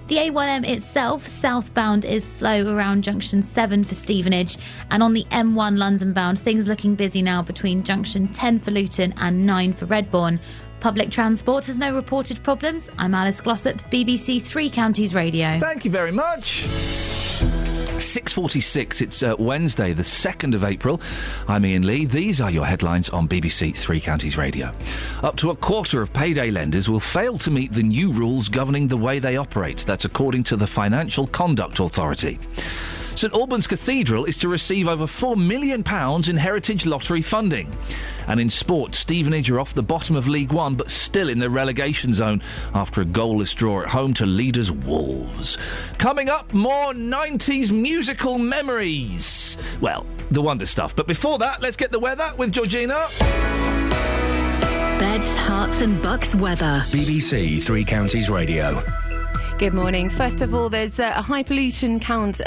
The A1M itself, southbound, is slow around junction 7 for Stevenage. And on the M1 London bound, things looking busy now between junction 10 for Luton and 9 for Redbourne. Public transport has no reported problems. I'm Alice Glossop, BBC 3 Counties Radio. Thank you very much. 6:46, it's Wednesday, the 2nd of April. I'm Iain Lee. These are your headlines on BBC 3 Counties Radio. Up to a quarter of payday lenders will fail to meet the new rules governing the way they operate. That's according to the Financial Conduct Authority. St Albans Cathedral is to receive over £4 million in Heritage Lottery funding. And in sport, Stevenage are off the bottom of League One, but still in the relegation zone after a goalless draw at home to leaders Wolves. Coming up, more 90s musical memories. Well, the Wonder stuff. But before that, let's get the weather with Georgina. Beds, Hearts and Bucks weather. BBC Three Counties Radio. Good morning. First of all, there's a high pollution count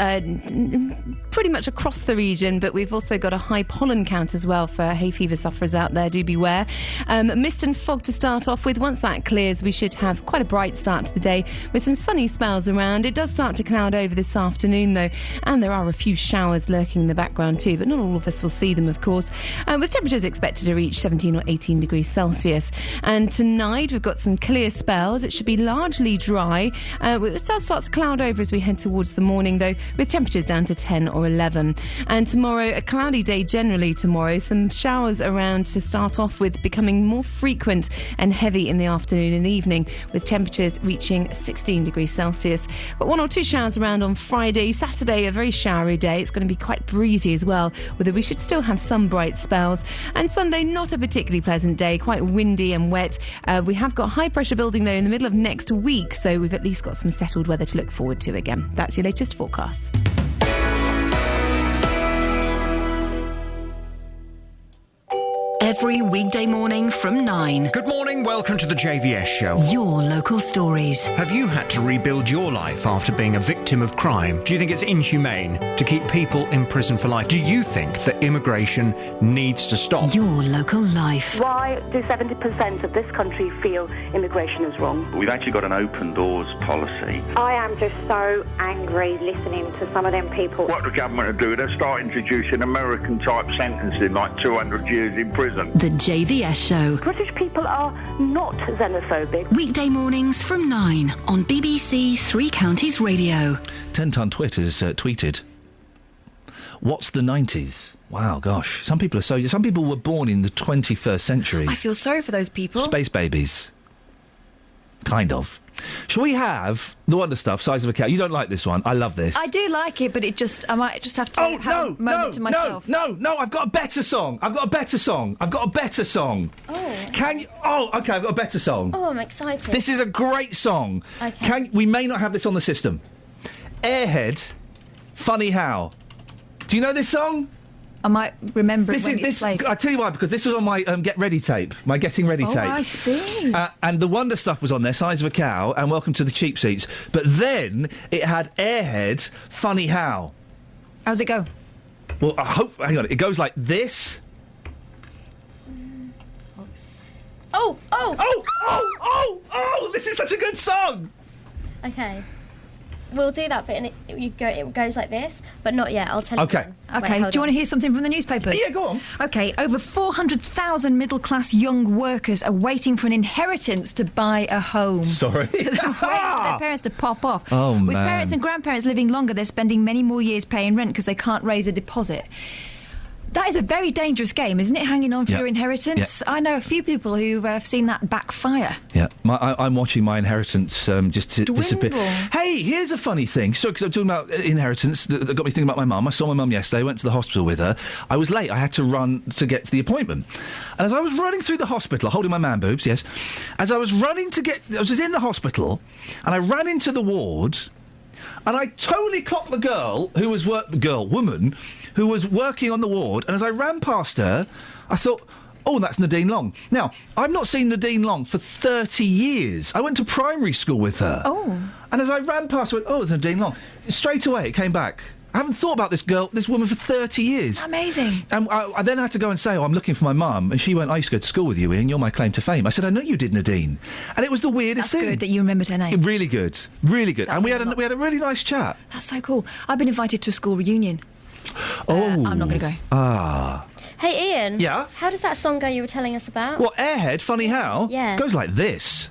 pretty much across the region, but we've also got a high pollen count as well for hay fever sufferers out there. Do beware. Mist and fog to start off with. Once that clears, we should have quite a bright start to the day with some sunny spells around. It does start to cloud over this afternoon, though, and there are a few showers lurking in the background too, but not all of us will see them, of course, with temperatures expected to reach 17 or 18 degrees Celsius. And tonight, we've got some clear spells. It should be largely dry. It does start to cloud over as we head towards the morning, though, with temperatures down to 10 or 11. And tomorrow, a cloudy day generally tomorrow. Some showers around to start off with, becoming more frequent and heavy in the afternoon and evening, with temperatures reaching 16 degrees Celsius. But 1 or 2 showers around on Friday. Saturday, a very showery day. It's going to be quite breezy as well, although we should still have some bright spells. And Sunday, not a particularly pleasant day, quite windy and wet. We have got high pressure building, though, in the middle of next week, so we've at least got some settled weather to look forward to again. That's your latest forecast. Every weekday morning from 9. Good morning, welcome to the JVS show. Your local stories. Have you had to rebuild your life after being a victim of crime? Do you think it's inhumane to keep people in prison for life? Do you think that immigration needs to stop? Your local life. Why do 70% of this country feel immigration is wrong? We've actually got an open doors policy. I am just so angry listening to some of them people. What the government are doing, they'll start introducing American-type sentencing, like 200 years in prison. The JVS show. British people are not xenophobic. Weekday mornings from 9 on BBC Three Counties Radio. 10 Ton Twitter's tweeted, "What's the 90s?" Wow, gosh. Some people were born in the 21st century. I feel sorry for those people. Space babies. Kind of. Shall we have the Wonder stuff, size of a cow? You don't like this one. I love this. I do like it, but I might just have to have a moment to myself. No, I've got a better song. Oh. Can you... Oh, OK, I've got a better song. Oh, I'm excited. This is a great song. Okay. We may not have this on the system. Airhead, Funny How. Do you know this song? I might remember it when it's played. I tell you why, because this was on my Getting Ready tape. Oh, I see. And the Wonder stuff was on there, Size of a Cow, and Welcome to the Cheap Seats. But then it had Airhead, Funny How. How's it go? Well, hang on, it goes like this. Oh! This is such a good song! Okay. We'll do that bit, and it goes like this, but not yet. I'll tell you. Okay. Okay. Do you want to hear something from the newspapers? Yeah, go on. Okay. Over 400,000 middle-class young workers are waiting for an inheritance to buy a home. Sorry. So they're waiting for their parents to pop off. Oh, man. With parents and grandparents living longer, they're spending many more years paying rent because they can't raise a deposit. That is a very dangerous game, isn't it, hanging on for your inheritance? Yeah. I know a few people who have seen that backfire. Yeah, I'm watching my inheritance just disappear. Hey, here's a funny thing. So, because I'm talking about inheritance, that got me thinking about my mum. I saw my mum yesterday, went to the hospital with her. I was late. I had to run to get to the appointment. And as I was running through the hospital, holding my man boobs, yes, as I was running I was in the hospital, and I ran into the ward, and I totally clocked the woman who was working on the ward, and as I ran past her, I thought, oh, that's Nadine Long. Now, I've not seen Nadine Long for 30 years. I went to primary school with her. Oh. And as I ran past her, I went, oh, it's Nadine Long. Straight away, it came back. I haven't thought about this woman for 30 years. Amazing. And I then had to go and say, I'm looking for my mum. And she went, I used to go to school with you, Iain. You're my claim to fame. I said, I know you did, Nadine. And it was the weirdest thing. That's good that you remembered her name. Really good. Really good. And we had a really nice chat. That's so cool. I've been invited to a school reunion. I'm not going to go. Ah. Hey, Iain. Yeah? How does that song go you were telling us about? What, Airhead, Funny How? Yeah. Goes like this.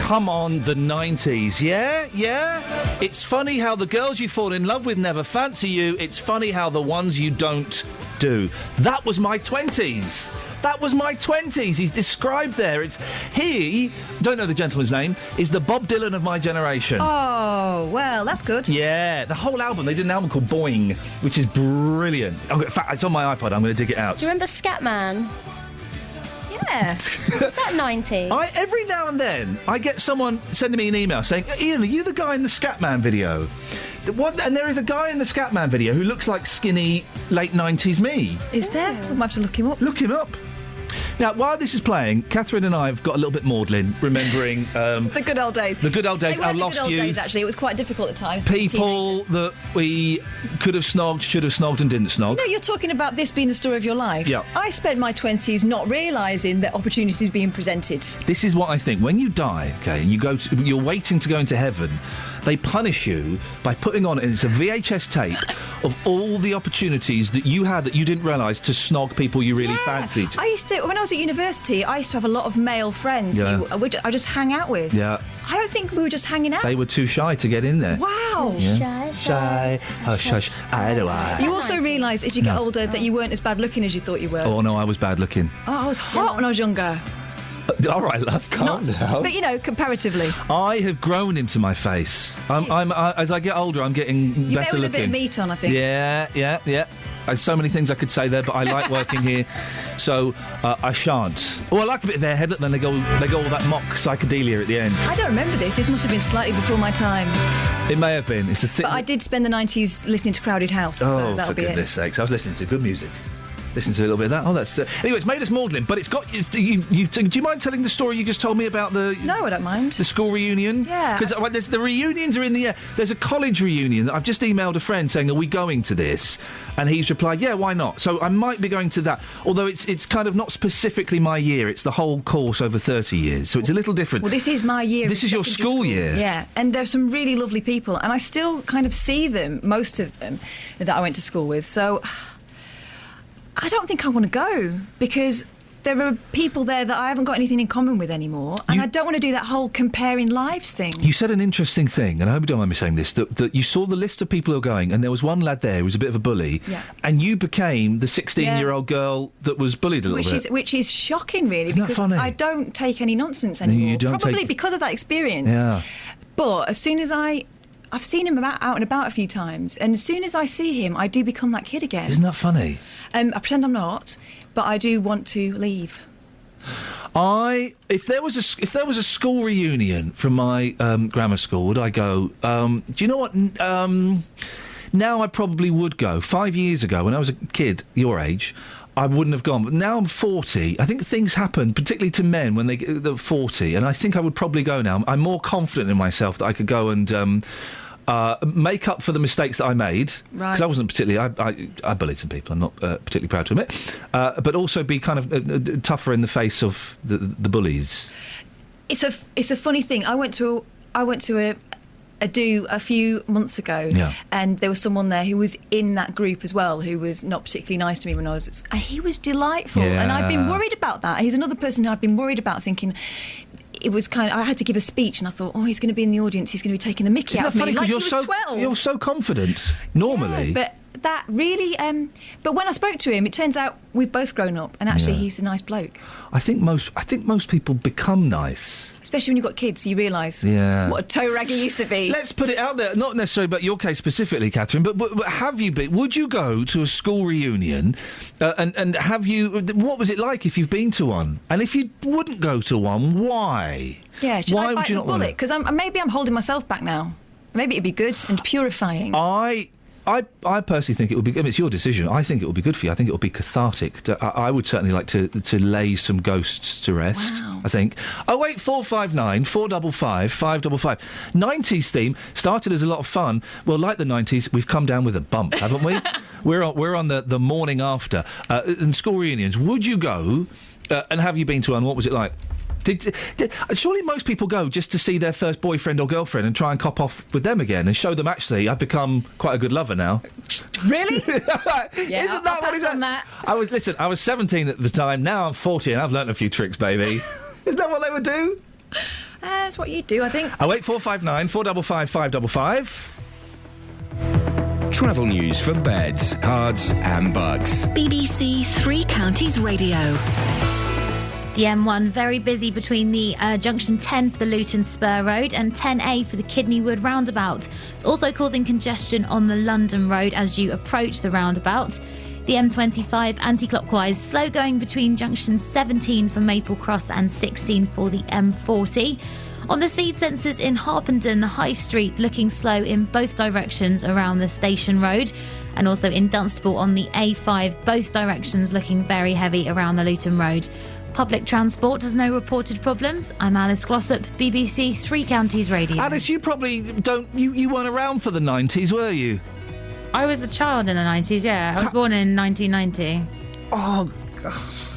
come on, the 90s, yeah? It's funny how the girls you fall in love with never fancy you. It's funny how the ones you don't do. That was my 20s. That was my 20s. He's described there. He, don't know the gentleman's name, is the Bob Dylan of my generation. Oh, well, that's good. Yeah, the whole album. They did an album called Boing, which is brilliant. In fact, it's on my iPod. I'm going to dig it out. Do you remember Scatman? Yeah. Is that 90s? Every now and then, I get someone sending me an email saying, Ian, are you the guy in the Scatman video? And there is a guy in the Scatman video who looks like skinny late 90s me. Is there? I might have to look him up. Look him up. Now, while this is playing, Catherine and I have got a little bit maudlin, remembering... the good old days. The good old days, our lost youth. Good old days, actually. It was quite difficult at times. People that we could have snogged, should have snogged and didn't snog. No, you're talking about this being the story of your life. Yeah. I spent my 20s not realising that opportunities were being presented. This is what I think. When you die, okay, and you're waiting to go into heaven, they punish you by putting on, and it's a VHS tape of all the opportunities that you had that you didn't realise to snog people you really fancied. I used to, when I was at university, I used to have a lot of male friends who I just hang out with. Yeah. I don't think we were just hanging out. They were too shy to get in there. Wow. Yeah. Shy. Hush, hush. I do I. You also realise as you get older that you weren't as bad looking as you thought you were. Oh, no, I was bad looking. Oh, I was hot when I was younger. All right, love, calm down. But, you know, comparatively. I have grown into my face. As I get older, I'm getting better looking. You better with a bit of meat on, I think. Yeah. There's so many things I could say there, but I like working here, so I shan't. Oh, I like a bit of their head, then they go all that mock psychedelia at the end. I don't remember this. This must have been slightly before my time. It may have been. It's a thing. But I did spend the 90s listening to Crowded House, so that'll be it. Oh, for goodness sakes. I was listening to good music. Listen to a little bit of that. Oh, that's... anyway, it's made us maudlin, but it's got... do you mind telling the story you just told me about the... No, I don't mind. The school reunion? Yeah. Because the reunions are in the air. There's a college reunion that I've just emailed a friend saying, are we going to this? And he's replied, yeah, why not? So I might be going to that. Although it's kind of not specifically my year. It's the whole course over 30 years. So it's a little different. Well, this is my year. This is your school year. Yeah. And there's some really lovely people. And I still kind of see them, most of them, that I went to school with. So... I don't think I want to go because there are people there that I haven't got anything in common with anymore, and I don't want to do that whole comparing lives thing. You said an interesting thing, and I hope you don't mind me saying this, that you saw the list of people who are going, and there was one lad there who was a bit of a bully, and you became the 16-year-old girl that was bullied a little bit. Which is shocking, really, Isn't that because funny? I don't take any nonsense anymore. You don't Probably because of that experience. Yeah. But as soon as I've seen him out and about a few times, and as soon as I see him, I do become that kid again. Isn't that funny? I pretend I'm not, but I do want to leave. If there was a school reunion from my grammar school, would I go? Do you know what? Now I probably would go. 5 years ago, when I was a kid, your age, I wouldn't have gone. But now I'm 40. I think things happen, particularly to men when they're 40, and I think I would probably go now. I'm more confident in myself that I could go and make up for the mistakes that I made. Right. Because I wasn't particularly... I bullied some people, I'm not particularly proud to admit. But also be kind of tougher in the face of the bullies. It's a funny thing. I went to a do a few months ago, and there was someone there who was in that group as well, who was not particularly nice to me when I was... He was delightful, and I've been worried about that. He's another person who I've been worried about, thinking... It was kind of... I had to give a speech, and I thought, he's going to be in the audience, he's going to be taking the mickey out of me, like he was 12. You're so confident, normally. Yeah, but that really... but when I spoke to him, it turns out we've both grown up, and actually he's a nice bloke. I think most people become nice. Especially when you've got kids, you realise what a toe rag he used to be. Let's put it out there, not necessarily about your case specifically, Catherine, but have you been... Would you go to a school reunion, and have you... What was it like if you've been to one? And if you wouldn't go to one, why? Yeah, should I bite the bullet? Because maybe I'm holding myself back now. Maybe it'd be good and purifying. I personally think it would be... I mean, it's your decision. I think it would be good for you. I think it would be cathartic. I would certainly like to lay some ghosts to rest, I think. 08459 455 555. 90s theme started as a lot of fun. Well, like the 90s, we've come down with a bump, haven't we? We're on the morning after. And school reunions. Would you go, and have you been to one? What was it like? Surely most people go just to see their first boyfriend or girlfriend and try and cop off with them again and show them, actually, I've become quite a good lover now. Really? Yeah, Isn't that what on that? I was 17 at the time, now I'm 40 and I've learnt a few tricks, baby. Isn't that what they would do? That's what you do, I think. 08459 455 555. Travel news for beds, cards and bugs. BBC Three Counties Radio. The M1 very busy between the junction 10 for the Luton Spur Road and 10A for the Kidneywood roundabout. It's also causing congestion on the London Road as you approach the roundabout. The M25 anti-clockwise slow going between junction 17 for Maple Cross and 16 for the M40. On the speed sensors in Harpenden, the High Street looking slow in both directions around the Station Road, and also in Dunstable on the A5, both directions looking very heavy around the Luton Road. Public transport has no reported problems. I'm Alice Glossop, BBC Three Counties Radio. Alice, you probably you weren't around for the 90s, were you? I was a child in the 90s, yeah. I was born in 1990. Oh, gosh.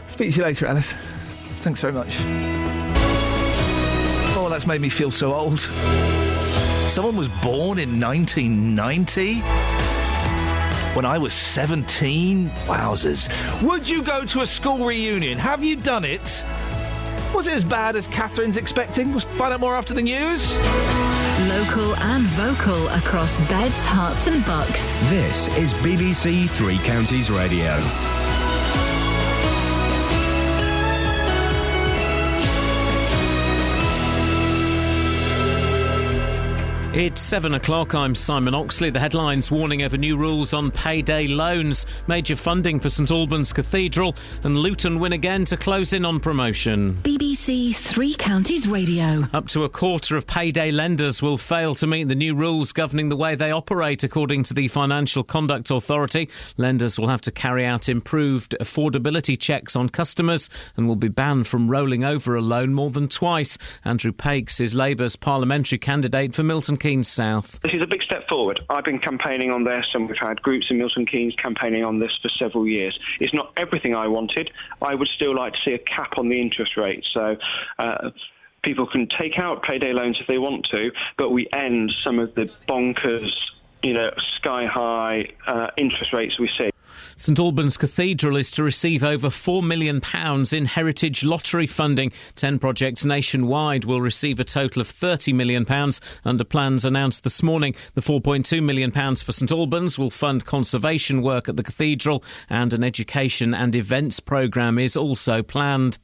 Speak to you later, Alice. Thanks very much. Oh, that's made me feel so old. Someone was born in 1990? When I was 17? Wowzers. Would you go to a school reunion? Have you done it? Was it as bad as Catherine's expecting? We'll find out more after the news. Local and vocal across beds, hearts and bucks. This is BBC Three Counties Radio. It's 7 o'clock. I'm Simon Oxley. The headlines warning over new rules on payday loans, major funding for St Albans Cathedral, and Luton win again to close in on promotion. BBC Three Counties Radio. Up to a quarter of payday lenders will fail to meet the new rules governing the way they operate, according to the Financial Conduct Authority. Lenders will have to carry out improved affordability checks on customers and will be banned from rolling over a loan more than twice. Andrew Pakes is Labour's parliamentary candidate for Milton Keynes South. This is a big step forward. I've been campaigning on this, and we've had groups in Milton Keynes campaigning on this for several years. It's not everything I wanted. I would still like to see a cap on the interest rate. So people can take out payday loans if they want to, but we end some of the bonkers, sky-high interest rates we see. St Albans Cathedral is to receive over £4 million in heritage lottery funding. 10 projects nationwide will receive a total of £30 million under plans announced this morning. The £4.2 million for St Albans will fund conservation work at the cathedral, and an education and events programme is also planned.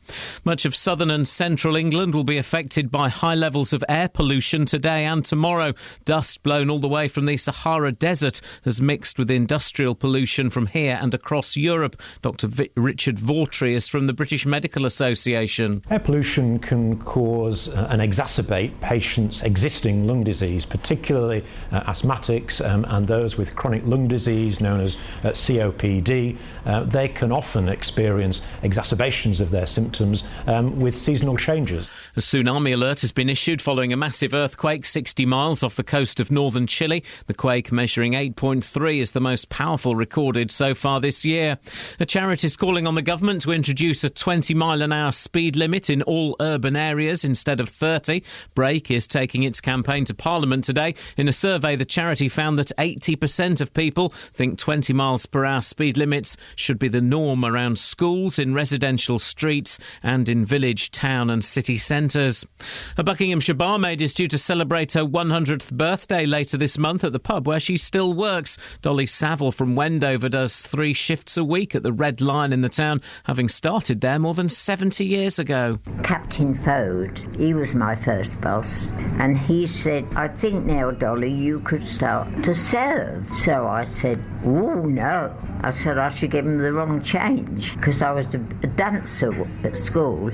Much of southern and central England will be affected by high levels of air pollution today and tomorrow. Dust blown all the way from the Sahara Desert has mixed with industrial pollution from here and across Europe. Dr. Richard Vaughtry is from the British Medical Association. Air pollution can cause and exacerbate patients' existing lung disease, particularly asthmatics and those with chronic lung disease known as COPD. They can often experience exacerbations of their symptoms with seasonal changes. A tsunami alert has been issued following a massive earthquake 60 miles off the coast of northern Chile. The quake, measuring 8.3, is the most powerful recorded so far this year. A charity is calling on the government to introduce a 20-mile-an-hour speed limit in all urban areas instead of 30. Break is taking its campaign to Parliament today. In a survey, the charity found that 80% of people think 20 miles per hour speed limits should be the norm around schools, in residential streets and in village, town and city centres. A Buckinghamshire barmaid is due to celebrate her 100th birthday later this month at the pub where she still works. Dolly Saville from Wendover does 3 shifts a week at the Red Lion in the town, having started there more than 70 years ago. Captain Fode, he was my first boss, and he said, "I think now, Dolly, you could start to serve." So I said, "Oh, no." I said I should give him the wrong change because I was a dancer at school.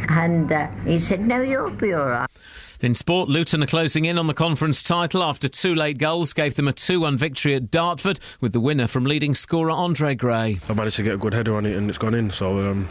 And he said, "No, you'll be all right." In sport, Luton are closing in on the conference title after 2 late goals gave them a 2-1 victory at Dartford, with the winner from leading scorer Andre Gray. I managed to get a good header on it and it's gone in, so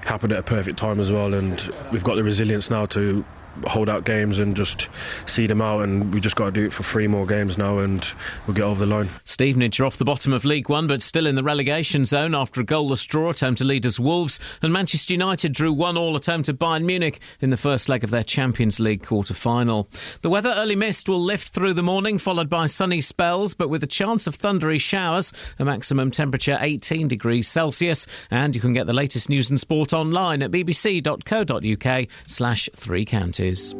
happened at a perfect time as well, and we've got the resilience now to hold out games and just see them out, and we just got to do it for 3 more games now and we'll get over the line. Stevenage are off the bottom of League One but still in the relegation zone after a goalless draw at home to leaders Wolves, and Manchester United drew 1-1 at home to Bayern Munich in the first leg of their Champions League quarter-final. The weather, early mist will lift through the morning, followed by sunny spells but with a chance of thundery showers, a maximum temperature 18 degrees Celsius, and you can get the latest news and sport online at bbc.co.uk/3 counties.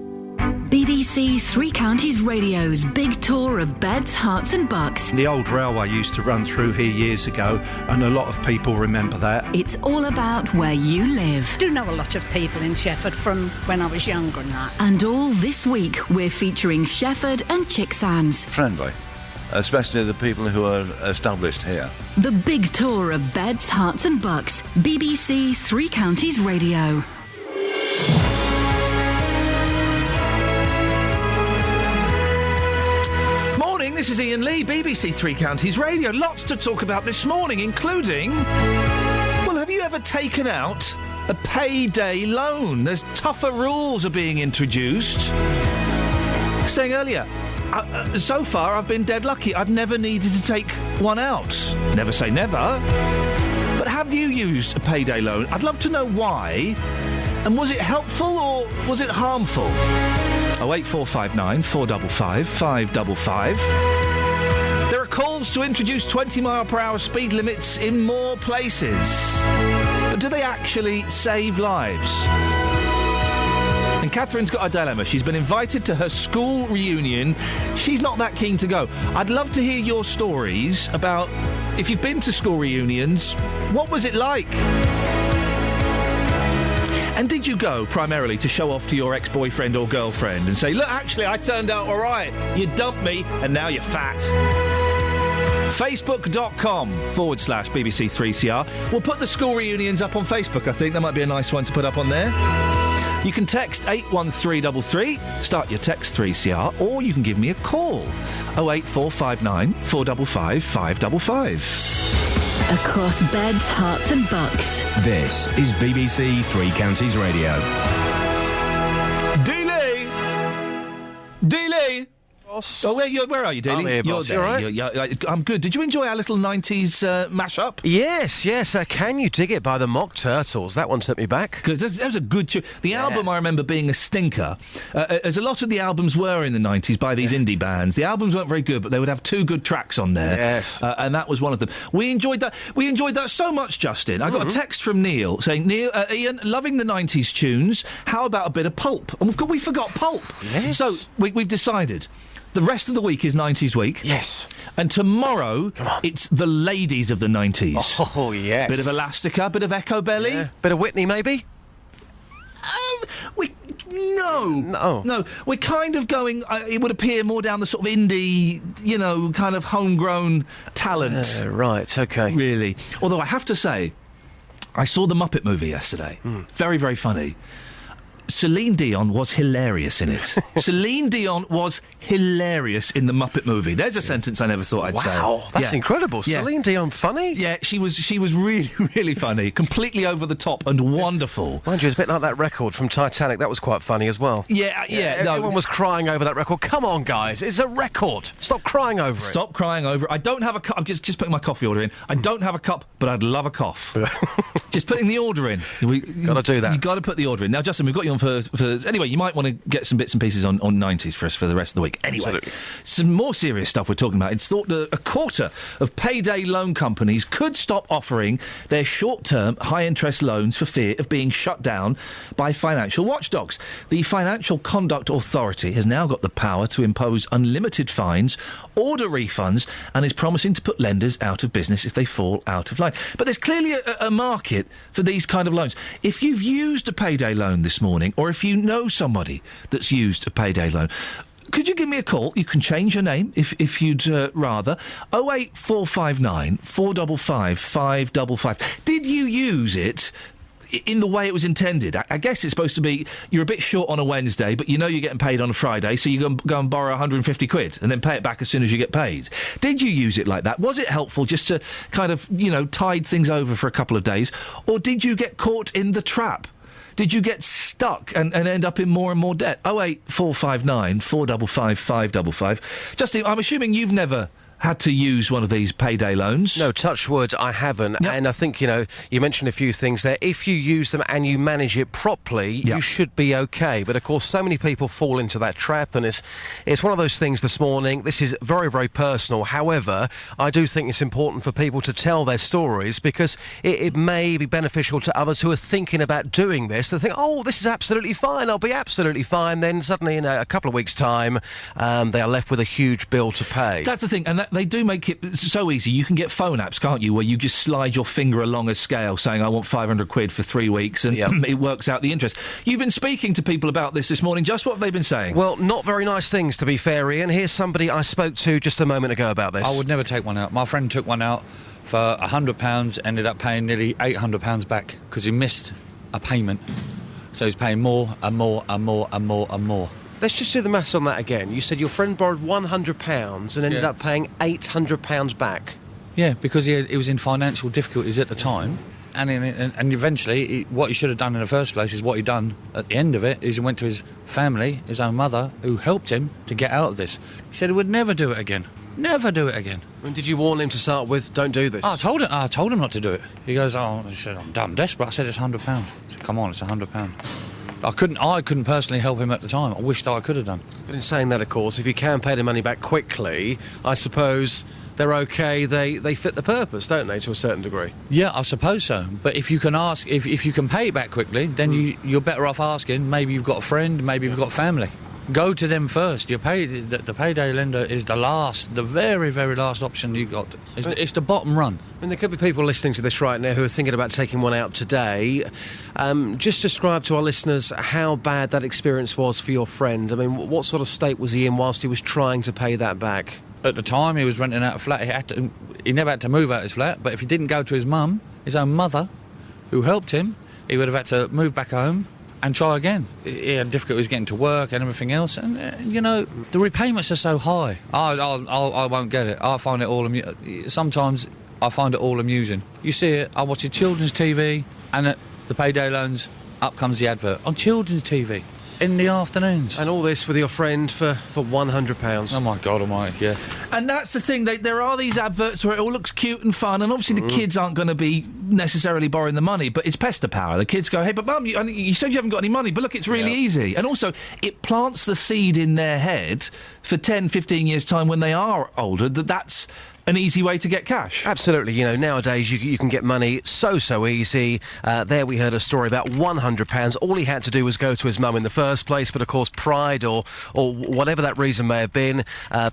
BBC Three Counties Radio's big tour of beds, hearts and bucks. The old railway used to run through here years ago, and a lot of people remember that. It's all about where you live. I do know a lot of people in Shefford from when I was younger and that. And all this week, we're featuring Shefford and Chicksands. Friendly, especially the people who are established here. The big tour of beds, hearts and bucks. BBC Three Counties Radio. This is Iain Lee, BBC Three Counties Radio. Lots to talk about this morning, including... Well, have you ever taken out a payday loan? There's tougher rules are being introduced. Saying earlier, so far I've been dead lucky. I've never needed to take one out. Never say never. But have you used a payday loan? I'd love to know why. And was it helpful or was it harmful? 08459 455 555. There are calls to introduce 20-mile-per-hour speed limits in more places. But do they actually save lives? And Catherine's got a dilemma. She's been invited to her school reunion. She's not that keen to go. I'd love to hear your stories about if you've been to school reunions, what was it like? And did you go primarily to show off to your ex-boyfriend or girlfriend and say, look, actually, I turned out all right. You dumped me and now you're fat. Facebook.com/BBC3CR. We'll put the school reunions up on Facebook, I think. That might be a nice one to put up on there. You can text 81333, start your text 3CR, or you can give me a call. 08459 455 555. Across beds, hearts and bucks. This is BBC Three Counties Radio. Dealey! Dealey! Boss. Oh, where are you, Dealey? I'm here, boss. You're You there. all right? I'm good. Did you enjoy our little 90s mashup? Yes. Can You Dig It by the Mock Turtles. That one took me back. Because that was a good tune. The album, I remember being a stinker, as a lot of the albums were in the 90s by these indie bands. The albums weren't very good, but they would have 2 good tracks on there. Yes. And that was one of them. We enjoyed that. We enjoyed that so much, Justin. I got a text from Neil saying, Neil, Iain, loving the 90s tunes. How about a bit of Pulp? And we forgot Pulp. Yes. So we've decided. The rest of the week is 90s week. Yes. And tomorrow, it's the ladies of the 90s. Oh, yes. Bit of Elastica, bit of Echo Belly. Yeah. Bit of Whitney, maybe? No. We're kind of going, it would appear, more down the sort of indie, kind of homegrown talent. Right, OK. Really. Although I have to say, I saw the Muppet movie yesterday. Very, very funny. Celine Dion was hilarious in it. Celine Dion was hilarious in the Muppet movie. There's a sentence I never thought I'd say. Wow, that's incredible. Celine Dion funny? Yeah, she was really, really funny. Completely over the top and wonderful. Mind you, it's a bit like that record from Titanic. That was quite funny as well. Yeah. Everyone was crying over that record. Come on, guys. It's a record. Stop crying over it. Stop crying over it. I don't have a cup. I'm just putting my coffee order in. I don't have a cup, but I'd love a cough. Just putting the order in. Got to do that. You've got to put the order in. Now, Justin, we've got you on for anyway, you might want to get some bits and pieces on 90s for us for the rest of the week. Anyway, Absolutely. Some more serious stuff we're talking about. It's thought that a quarter of payday loan companies could stop offering their short-term, high-interest loans for fear of being shut down by financial watchdogs. The Financial Conduct Authority has now got the power to impose unlimited fines, order refunds, and is promising to put lenders out of business if they fall out of line. But there's clearly a market for these kind of loans. If you've used a payday loan this morning, or if you know somebody that's used a payday loan, could you give me a call? You can change your name if you'd rather. 08459 455 555. Did you use it in the way it was intended? I guess it's supposed to be you're a bit short on a Wednesday, but you know you're getting paid on a Friday, so you go and borrow 150 quid and then pay it back as soon as you get paid. Did you use it like that? Was it helpful just to kind of, tide things over for a couple of days? Or did you get caught in the trap? did you get stuck and end up in more and more debt? 08459 455 555. Justin, I'm assuming you've never had to use one of these payday loans. No, touch wood, I haven't. Yep. And I think, you mentioned a few things there. If you use them and you manage it properly, you should be okay. But, of course, so many people fall into that trap, and it's one of those things this morning. This is very, very personal. However, I do think it's important for people to tell their stories, because it may be beneficial to others who are thinking about doing this. They think, oh, this is absolutely fine, I'll be absolutely fine. Then suddenly, in a couple of weeks' time, they are left with a huge bill to pay. That's the thing, and they do make it so easy. You can get phone apps, can't you, where you just slide your finger along a scale saying, I want 500 quid for 3 weeks, and it works out the interest. You've been speaking to people about this morning. Just what have they been saying? Well, not very nice things, to be fair, Ian. Here's somebody I spoke to just a moment ago about this. I would never take one out. My friend took one out for £100, ended up paying nearly £800 back because he missed a payment. So he's paying more and more and more and more and more. Let's just do the maths on that again. You said your friend borrowed £100 and ended up paying £800 back. Yeah, because he was in financial difficulties at the time. And eventually, what he should have done in the first place is what he done at the end of it, is he went to his family, his own mother, who helped him to get out of this. He said he would never do it again. Never do it again. And did you warn him to start with, don't do this? I told him not to do it. He goes, he said, I'm desperate. I said, it's £100. I said, come on, it's £100. I couldn't personally help him at the time. I wished I could have done. But in saying that, of course, if you can pay the money back quickly, I suppose they're okay. They fit the purpose, don't they, to a certain degree? Yeah, I suppose so. But if you can ask, if you can pay it back quickly, then you're better off asking. Maybe you've got a friend, maybe you've got family. Go to them first. The payday lender is the very, very last option you've got. It's the bottom run. I mean, there could be people listening to this right now who are thinking about taking one out today. Just describe to our listeners how bad that experience was for your friend. I mean, what sort of state was he in whilst he was trying to pay that back? At the time, he was renting out a flat. He never had to move out his flat, but if he didn't go to his mum, his own mother, who helped him, he would have had to move back home and try again. He had difficulties getting to work and everything else, and the repayments are so high. I won't get it. I find it all sometimes I find it all amusing. You see it. I watch children's TV, and at the payday loans, up comes the advert on children's TV in the afternoons. And all this with your friend for £100. Oh my God almighty, yeah. And that's the thing, there are these adverts where it all looks cute and fun, and obviously the kids aren't going to be necessarily borrowing the money, but it's pester power. The kids go, hey, but Mum, you said you haven't got any money, but look, it's really easy. And also, it plants the seed in their head for 10, 15 years' time when they are older, that's an easy way to get cash. Absolutely. Nowadays you can get money so easy. There we heard a story about £100. All he had to do was go to his mum in the first place, but of course pride or whatever that reason may have been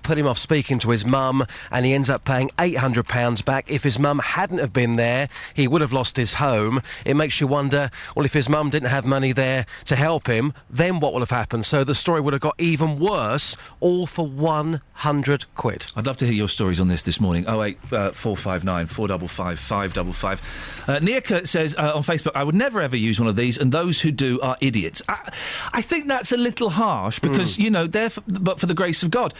put him off speaking to his mum, and he ends up paying £800 back. If his mum hadn't have been there, he would have lost his home. It makes you wonder, well, if his mum didn't have money there to help him, then what would have happened? So the story would have got even worse, all for £100. I'd love to hear your stories on this morning. 08459 455 555. Nia says on Facebook, I would never ever use one of these, and those who do are idiots. I think that's a little harsh because, but for the grace of God.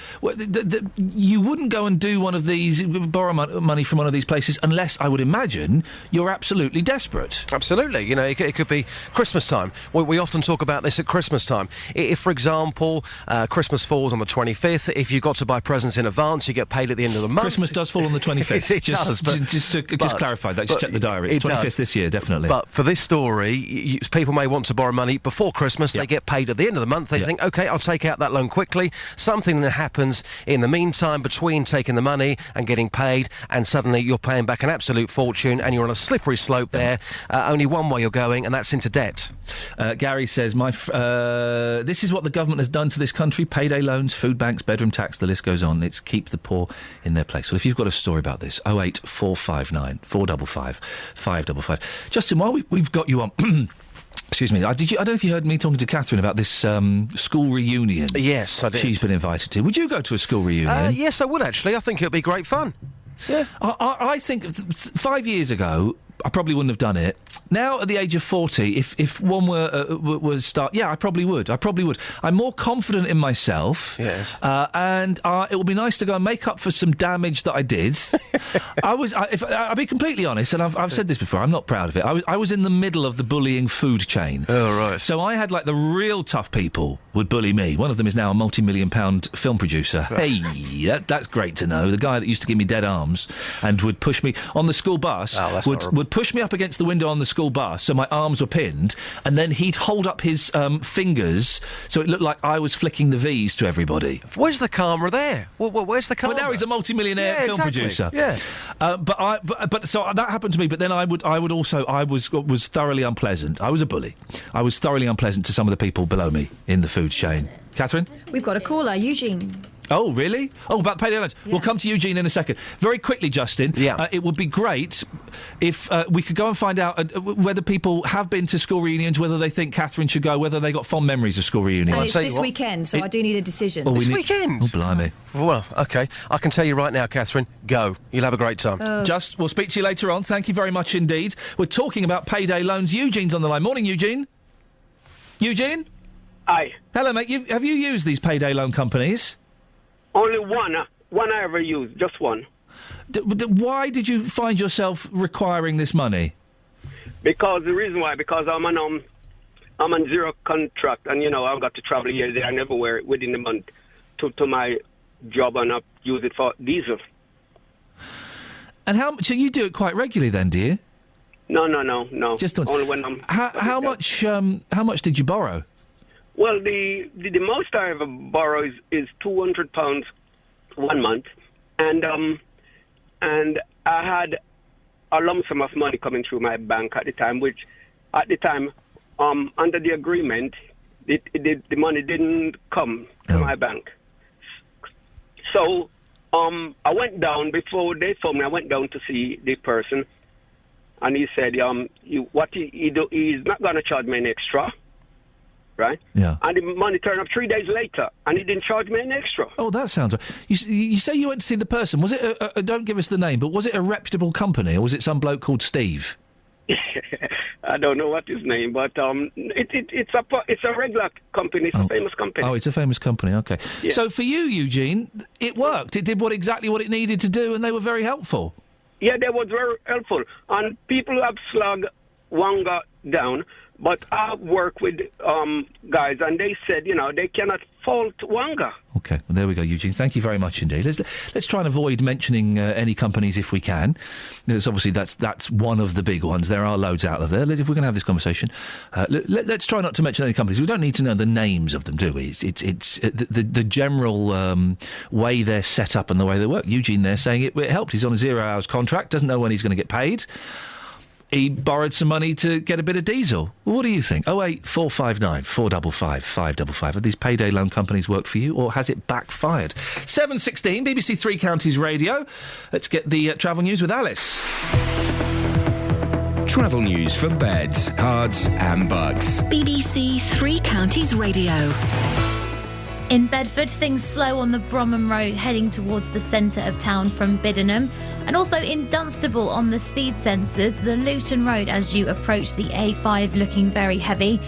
You wouldn't go and do one of these, borrow money from one of these places unless, I would imagine, you're absolutely desperate. Absolutely. It could be Christmas time. We often talk about this at Christmas time. If, for example, Christmas falls on the 25th, if you've got to buy presents in advance, you get paid at the end of the month. Christmas does fall on the 25th. It does, but just clarify that. Just check the diary. It's 25th this year, definitely. But for this story, people may want to borrow money before Christmas. They get paid at the end of the month. They think, OK, I'll take out that loan quickly. Something that happens in the meantime between taking the money and getting paid, and suddenly you're paying back an absolute fortune, and you're on a slippery slope there. Only one way you're going, and that's into debt. Gary says, this is what the government has done to this country. Payday loans, food banks, bedroom tax, the list goes on. It's keep the poor in their place. Well, if you've got a story about this, 08459 455 555. Justin, while we've got you on... Excuse me. I don't know if you heard me talking to Catherine about this school reunion. Yes, I did. She's been invited to. Would you go to a school reunion? Yes, I would, actually. I think it would be great fun. Yeah. I think 5 years ago, I probably wouldn't have done it. Now, at the age of 40, if one was start, yeah, I probably would. I'm more confident in myself. Yes. And it would be nice to go and make up for some damage that I did. I'll be completely honest, and I've said this before. I'm not proud of it. I was in the middle of the bullying food chain. Oh, right. So I had, like, the real tough people would bully me. One of them is now a multi-million-pound film producer. Right. Hey, that's great to know. The guy that used to give me dead arms and would push me on the school bus, would push me up against the window on the school bus so my arms were pinned, and then he'd hold up his fingers so it looked like I was flicking the V's to everybody. Where's the karma there? Where's the karma? Well, now he's a multi-millionaire film producer. Yeah. But so that happened to me. But then I was thoroughly unpleasant. I was a bully. I was thoroughly unpleasant to some of the people below me in the food chain. Catherine? We've got a caller, Eugene. Oh, really? Oh, about payday loans. Yeah. We'll come to Eugene in a second. Very quickly, Justin. Yeah. It would be great if we could go and find out whether people have been to school reunions, whether they think Catherine should go, whether they got fond memories of school reunions. And it's this weekend, so I do need a decision. This weekend? Oh, blimey. Well, OK. I can tell you right now, Catherine, go. You'll have a great time. We'll speak to you later on. Thank you very much indeed. We're talking about payday loans. Eugene's on the line. Morning, Eugene. Eugene? Hi. Hello, mate. Have you used these payday loan companies? Only one I ever used, just one. Why did you find yourself requiring this money? Because I'm on zero contract, and I've got to travel here, there, and everywhere within the month to my job, and I use it for diesel. And so you do it quite regularly, then, do you? No. Just once. Only when I'm. How much did you borrow? Well, the most I ever borrow is £200 1 month, and I had a lump sum of money coming through my bank at the time, which at the time, under the agreement, the money didn't come to my bank. So I went down before they phoned me. I went down to see the person, and he said, he's not going to charge me any extra. Right? Yeah. And the money turned up 3 days later, and he didn't charge me an extra. Oh, that sounds right. You say you went to see the person. Was it don't give us the name, but was it a reputable company, or was it some bloke called Steve? I don't know what his name, but it's a regular company. It's a famous company. Oh, it's a famous company. Okay. Yeah. So for you, Eugene, it worked. It did exactly what it needed to do, and they were very helpful. Yeah, they were very helpful, and people have slugged Wanga down. But I work with guys, and they said, they cannot fault Wanga. OK, well, there we go, Eugene. Thank you very much indeed. Let's try and avoid mentioning any companies if we can. Because obviously that's one of the big ones. There are loads out there. If we're going to have this conversation, let's try not to mention any companies. We don't need to know the names of them, do we? It's the general way they're set up and the way they work. Eugene there saying it helped. He's on a 0 hours contract, doesn't know when he's going to get paid. He borrowed some money to get a bit of diesel. What do you think? 08459 455 555. Have these payday loan companies worked for you, or has it backfired? 7:16, BBC Three Counties Radio. Let's get the travel news with Alice. Travel news for beds, cards and bugs. BBC Three Counties Radio. In Bedford, things slow on the Bromham Road heading towards the centre of town from Biddenham. And also in Dunstable on the speed sensors, the Luton Road as you approach the A5 looking very heavy.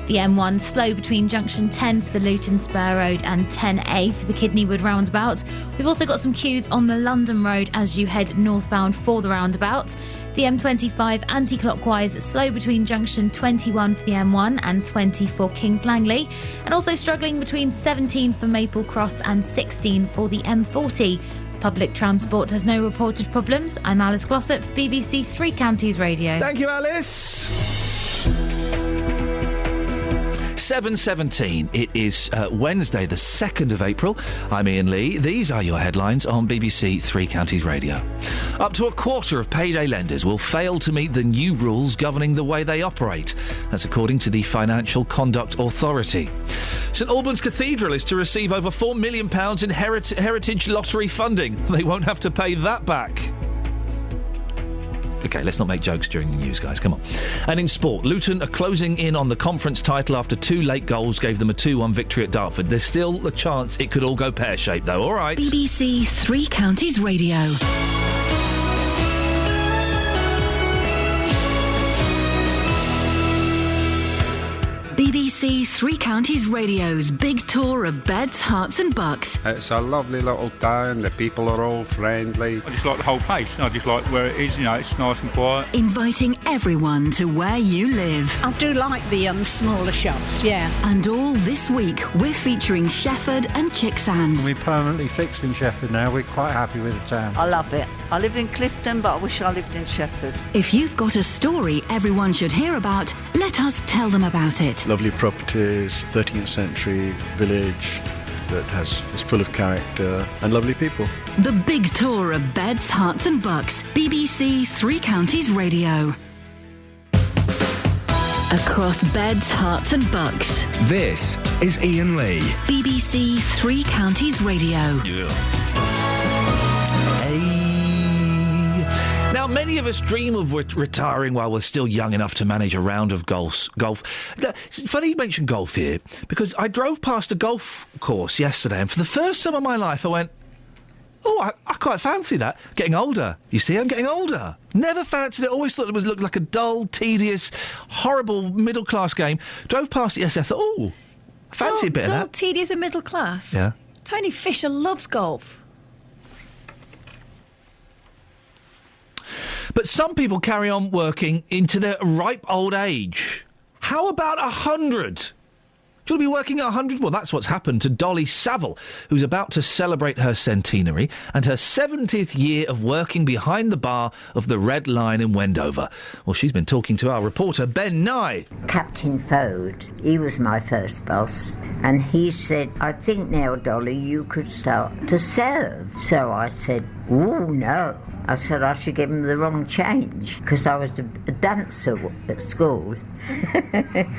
The M1 slow between junction 10 for the Luton Spur Road and 10A for the Kidneywood roundabout. We've also got some queues on the London Road as you head northbound for the roundabout. The M25 anti-clockwise slow between junction 21 for the M1 and 20 for Kings Langley, and also struggling between 17 for Maple Cross and 16 for the M40. Public transport has no reported problems. I'm Alice Glossop, BBC Three Counties Radio. Thank you, Alice. 7:17. It is Wednesday, the 2nd of April. I'm Iain Lee. These are your headlines on BBC Three Counties Radio. Up to a quarter of payday lenders will fail to meet the new rules governing the way they operate. That's according to the Financial Conduct Authority. St Albans Cathedral is to receive over £4 million in heritage lottery funding. They won't have to pay that back. OK, let's not make jokes during the news, guys. Come on. And in sport, Luton are closing in on the conference title after 2 late goals gave them a 2-1 victory at Dartford. There's still a chance it could all go pear-shaped, though. All right. BBC Three Counties Radio. BBC Three Counties Radio's big tour of beds, hearts and bucks. It's a lovely little town. The people are all friendly. I just like the whole place. I just like where it is, it's nice and quiet. Inviting everyone to where you live. I do like the smaller shops, yeah. And all this week, we're featuring Shefford and Chicksands. We're permanently fixed in Shefford now. We're quite happy with the town. I love it. I live in Clifton, but I wish I lived in Shefford. If you've got a story everyone should hear about, let us tell them about it. Lovely properties, 13th century village that is full of character and lovely people. The big tour of beds, hearts and bucks. BBC Three Counties Radio. Across beds, hearts and bucks. This is Iain Lee. BBC Three Counties Radio. Yeah. Now, many of us dream of retiring while we're still young enough to manage a round of golf. It's funny you mentioned golf here, because I drove past a golf course yesterday, and for the first time in my life I went, oh, I quite fancy that. Getting older. You see, I'm getting older. Never fancied it. Always thought it looked like a dull, tedious, horrible middle-class game. Drove past it yesterday, I thought, oh, I fancy a bit of that. Dull, tedious and middle class? Yeah. Tony Fisher loves golf. But some people carry on working into their ripe old age. How about 100? Do you want to be working at 100? Well, that's what's happened to Dolly Saville, who's about to celebrate her centenary and her 70th year of working behind the bar of the Red Lion in Wendover. Well, she's been talking to our reporter, Ben Nye. Captain Fode, he was my first boss, and he said, I think now, Dolly, you could start to serve. So I said, oh, no. I said I should give him the wrong change, because I was a dancer at school.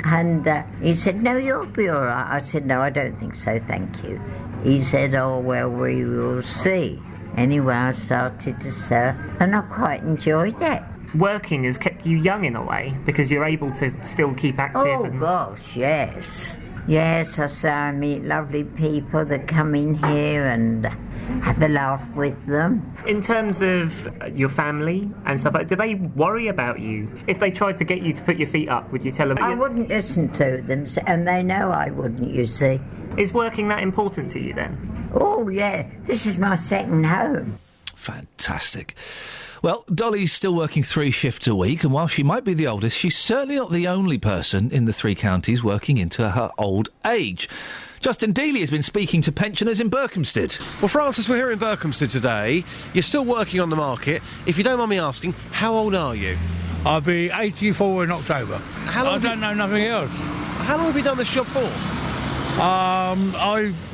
And he said, no, you'll be all right. I said, no, I don't think so, thank you. He said, oh, well, we will see. Anyway, I started to serve, and I quite enjoyed it. Working has kept you young in a way, because you're able to still keep active. Oh, gosh, yes. Yes, I say I meet lovely people that come in here and have a laugh with them. In terms of your family and stuff, do they worry about you? If they tried to get you to put your feet up, would you tell them? I wouldn't listen to them, and they know I wouldn't, you see. Is working that important to you then? Oh, yeah. This is my second home. Fantastic. Well, Dolly's still working 3 shifts a week, and while she might be the oldest, she's certainly not the only person in the Three Counties working into her old age. Justin Dealey has been speaking to pensioners in Berkhamsted. Well, Francis, we're here in Berkhamsted today. You're still working on the market. If you don't mind me asking, how old are you? I'll be 84 in October. I don't know nothing else. How long have you done this job for?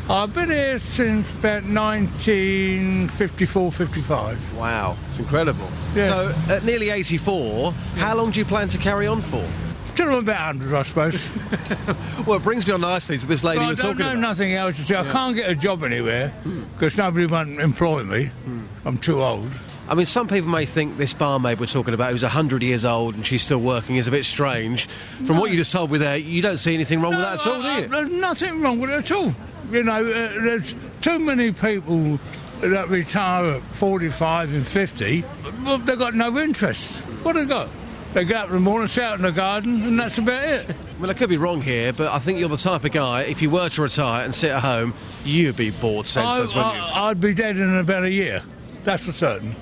I've been here since about 1954, 55. Wow, it's incredible. Yeah. So, at nearly 84, how long do you plan to carry on for? Till about 100, I suppose. Well, it brings me on nicely to this lady you were talking about. I don't know nothing else to say. I can't get a job anywhere because nobody won't employ me. I'm too old. I mean, some people may think this barmaid we're talking about, who's 100 years old and she's still working, is a bit strange. From what you just told me there, you don't see anything wrong with that at all, do you? There's nothing wrong with it at all. You know, there's too many people that retire at 45 and 50, but they've got no interest. What have they got? They get up in the morning, sit out in the garden, and that's about it. Well, I could be wrong here, but I think you're the type of guy, if you were to retire and sit at home, you'd be bored senseless, wouldn't you? I'd be dead in about a year. That's for certain.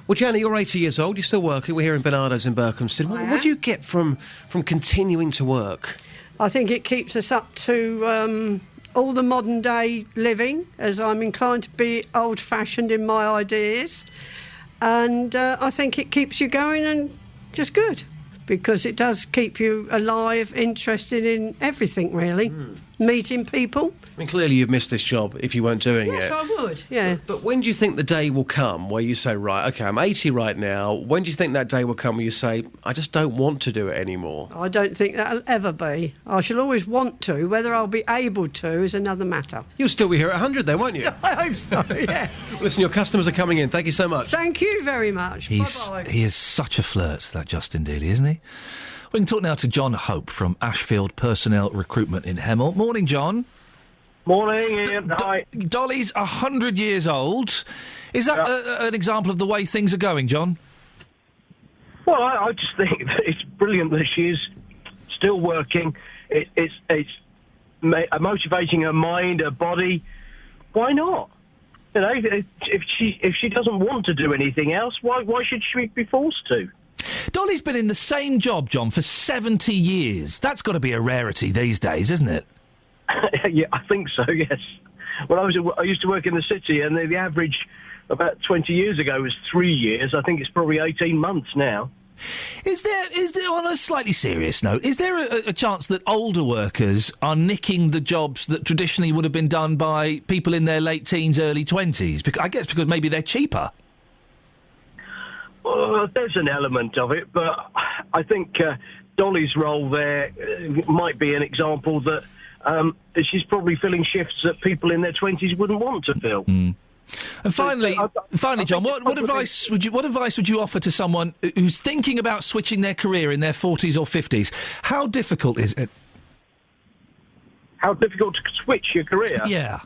Well, Janet, you're 80 years old. You're still working. We're here in Bernardo's in Berkhamsted. What do you get from continuing to work? I think it keeps us up to all the modern day living, as I'm inclined to be old-fashioned in my ideas. And I think it keeps you going and just good, because it does keep you alive, interested in everything, really. Meeting people. I mean, clearly you've missed this job if you weren't doing it. Yes, I would, yeah. But when do you think the day will come where you say, right, OK, I'm 80 right now, when do you think that day will come where you say, I just don't want to do it anymore? I don't think that'll ever be. I shall always want to. Whether I'll be able to is another matter. You'll still be here at 100 then, won't you? I hope so, yeah. Listen, your customers are coming in. Thank you so much. Thank you very much. Bye-bye. He is such a flirt, that Justin Dealey, isn't he? We can talk now to John Hope from Ashfield Personnel Recruitment in Hemel. Morning, John. Morning, Ian. Hi. Dolly's 100 years old. Is that an example of the way things are going, John? Well, I just think that it's brilliant that she's still working. it's motivating her mind, her body. Why not? You know, if she doesn't want to do anything else, why should she be forced to? Dolly's been in the same job, John, for 70 years. That's got to be a rarity these days, isn't it? Yeah, I think so, yes. When I used to work in the city, and the average about 20 years ago was 3 years. I think it's probably 18 months now. Is there, on a slightly serious note, is there a chance that older workers are nicking the jobs that traditionally would have been done by people in their late teens, early 20s? I guess because maybe they're cheaper. There's an element of it, but I think Dolly's role there might be an example that she's probably filling shifts that people in their 20s wouldn't want to fill. Mm. And finally, John, what advice would you offer to someone who's thinking about switching their career in their 40s or 50s? How difficult is it? How difficult to switch your career? Yeah.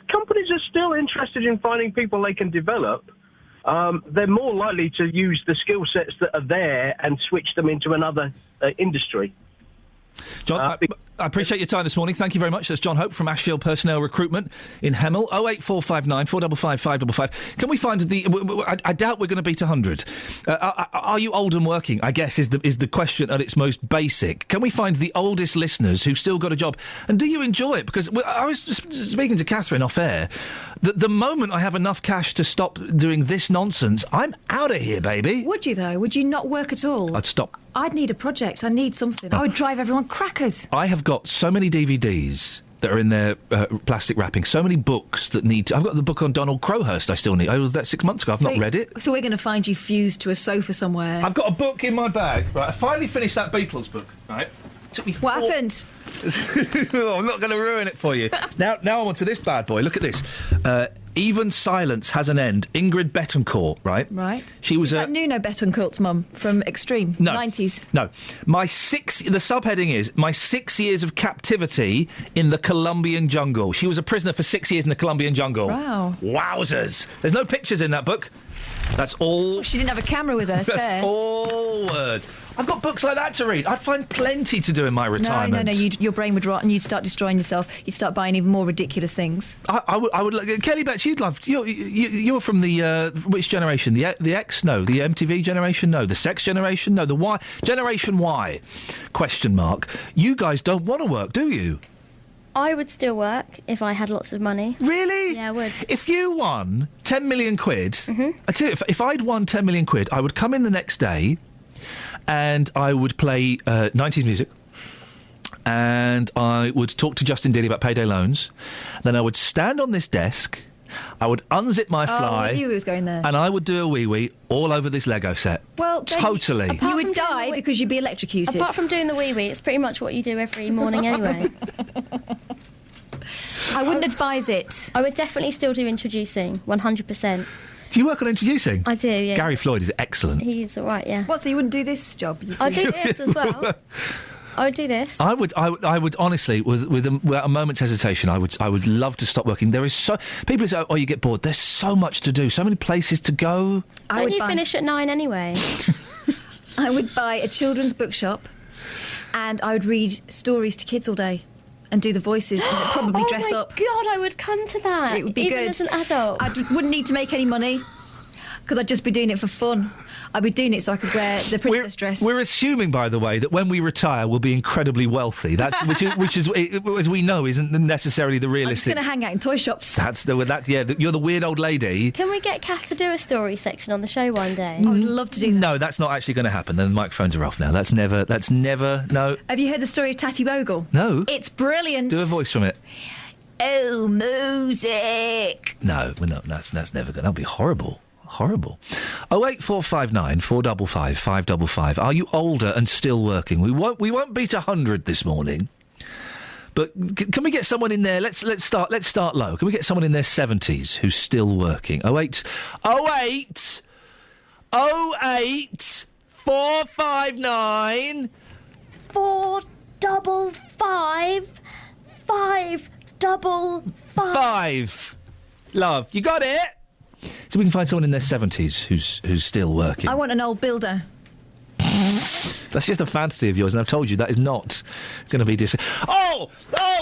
Companies are still interested in finding people they can develop. They're more likely to use the skill sets that are there and switch them into another industry. John, I appreciate your time this morning. Thank you very much. That's John Hope from Ashfield Personnel Recruitment in Hemel. 08459 455 555. Can we find I doubt we're going to beat 100. Are you old and working? I guess is the question at its most basic. Can we find the oldest listeners who've still got a job? And do you enjoy it? Because I was speaking to Catherine off air. The moment I have enough cash to stop doing this nonsense, I'm out of here, baby. Would you, though? Would you not work at all? I'd stop. I'd need a project. I need something. I would drive everyone crackers. I have got so many DVDs that are in their plastic wrapping, so many books that need I've got the book on Donald Crowhurst I still need. I was that 6 months ago. I've not read it. So we're going to find you fused to a sofa somewhere. I've got a book in my bag. Right, I finally finished that Beatles book. Right. Took me What happened? I'm not going to ruin it for you. Now I'm onto this bad boy. Look at this. Even silence has an end. Ingrid Betancourt, right? Right. She was that Nuno Betancourt's mum from Extreme? No. 90s? No. The subheading is My 6 Years of Captivity in the Colombian Jungle. She was a prisoner for 6 years in the Colombian jungle. Wow. Wowzers. There's no pictures in that book. That's all... She didn't have a camera with her, That's fair. all words. I've got books like that to read. I'd find plenty to do in my retirement. No. Your brain would rot and you'd start destroying yourself. You'd start buying even more ridiculous things. I would. Kelly Betts, you'd love. You're from the which generation? The X? No. The MTV generation? No. The Sex generation? No. The Y generation? Y? Question mark. You guys don't want to work, do you? I would still work if I had lots of money. Really? Yeah, I would. If you won 10 million quid, I tell you, if I'd won 10 million quid, I would come in the next day and I would play 90s music and I would talk to Justin Dealey about payday loans. Then I would stand on this desk, I would unzip my fly, I knew he was going there. and I would do a wee-wee all over this Lego set. Well, totally. You would die because you'd be electrocuted. Apart from doing the wee-wee, it's pretty much what you do every morning anyway. I wouldn't advise it. I would definitely still do introducing, 100%. Do you work on introducing? I do, yeah. Gary Floyd is excellent. He's all right, yeah. What, so you wouldn't do this job? I'd do this as well. I would do this. I would honestly, without a moment's hesitation, I would love to stop working. There is people say, "Oh, you get bored." There's so much to do, so many places to go. Don't you finish at 9 anyway? I would buy a children's bookshop, and I would read stories to kids all day, and do the voices, and I'd probably dress up. Oh my God, I would come to that. It would be even good as an adult. I wouldn't need to make any money because I'd just be doing it for fun. I'd be doing it so I could wear the princess dress. We're assuming, by the way, that when we retire, we'll be incredibly wealthy. That's which is as we know, isn't necessarily the realistic. I'm just going to hang out in toy shops. You're the weird old lady. Can we get Cass to do a story section on the show one day? I would love to do that. No, that's not actually going to happen. The microphones are off now. That's never. No. Have you heard the story of Tatty Bogle? No. It's brilliant. Do a voice from it. Oh, music. No, we're not. That's never going. That'll be horrible. Horrible. 08459 455 555. Are you older and still working? We won't beat 100 this morning. But can we get someone in there? Let's start low. Can we get someone in their 70s who's still working? 08 459 455 555. Love, you got it? So we can find someone in their 70s who's still working. I want an old builder. That's just a fantasy of yours, and I've told you that is not going to be Oh,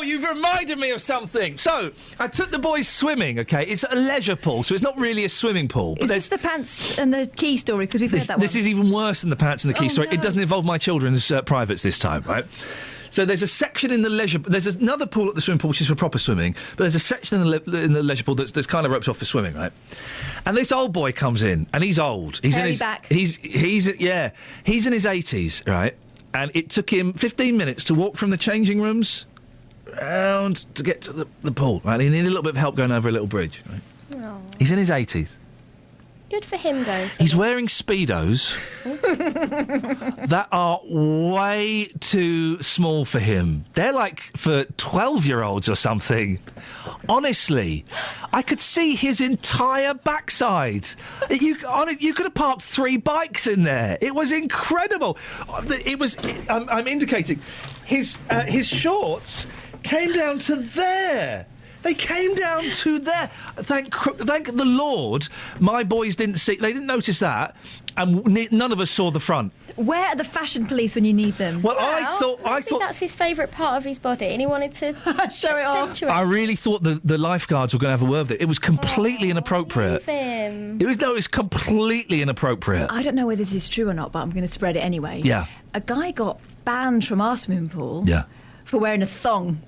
you've reminded me of something. So, I took the boys swimming, OK? It's a leisure pool, so it's not really a swimming pool. Is this the pants and the key story? Because we've heard that one. This is even worse than the pants and the key story. No. It doesn't involve my children's privates this time, right? So there's a section in the leisure... There's another pool at the swimming pool which is for proper swimming, but there's a section in the leisure pool that's kind of roped off for swimming, right? And this old boy comes in, and he's old. He's in his back. He's in his 80s, right? And it took him 15 minutes to walk from the changing rooms round to get to the pool, right? He needed a little bit of help going over a little bridge, right? Aww. He's in his 80s. Good for him, though. He's wearing Speedos that are way too small for him. They're like for 12-year-olds or something. Honestly, I could see his entire backside. You could have parked 3 bikes in there. It was incredible. I'm indicating his shorts came down to there. They came down to there. Thank the Lord, my boys didn't see. They didn't notice that, and none of us saw the front. Where are the fashion police when you need them? Well, I thought that's his favourite part of his body, and he wanted to show it off. I really thought the lifeguards were going to have a word with it. It was completely inappropriate. Leave him. It was completely inappropriate. I don't know whether this is true or not, but I'm going to spread it anyway. Yeah. A guy got banned from our swimming pool. Yeah. For wearing a thong.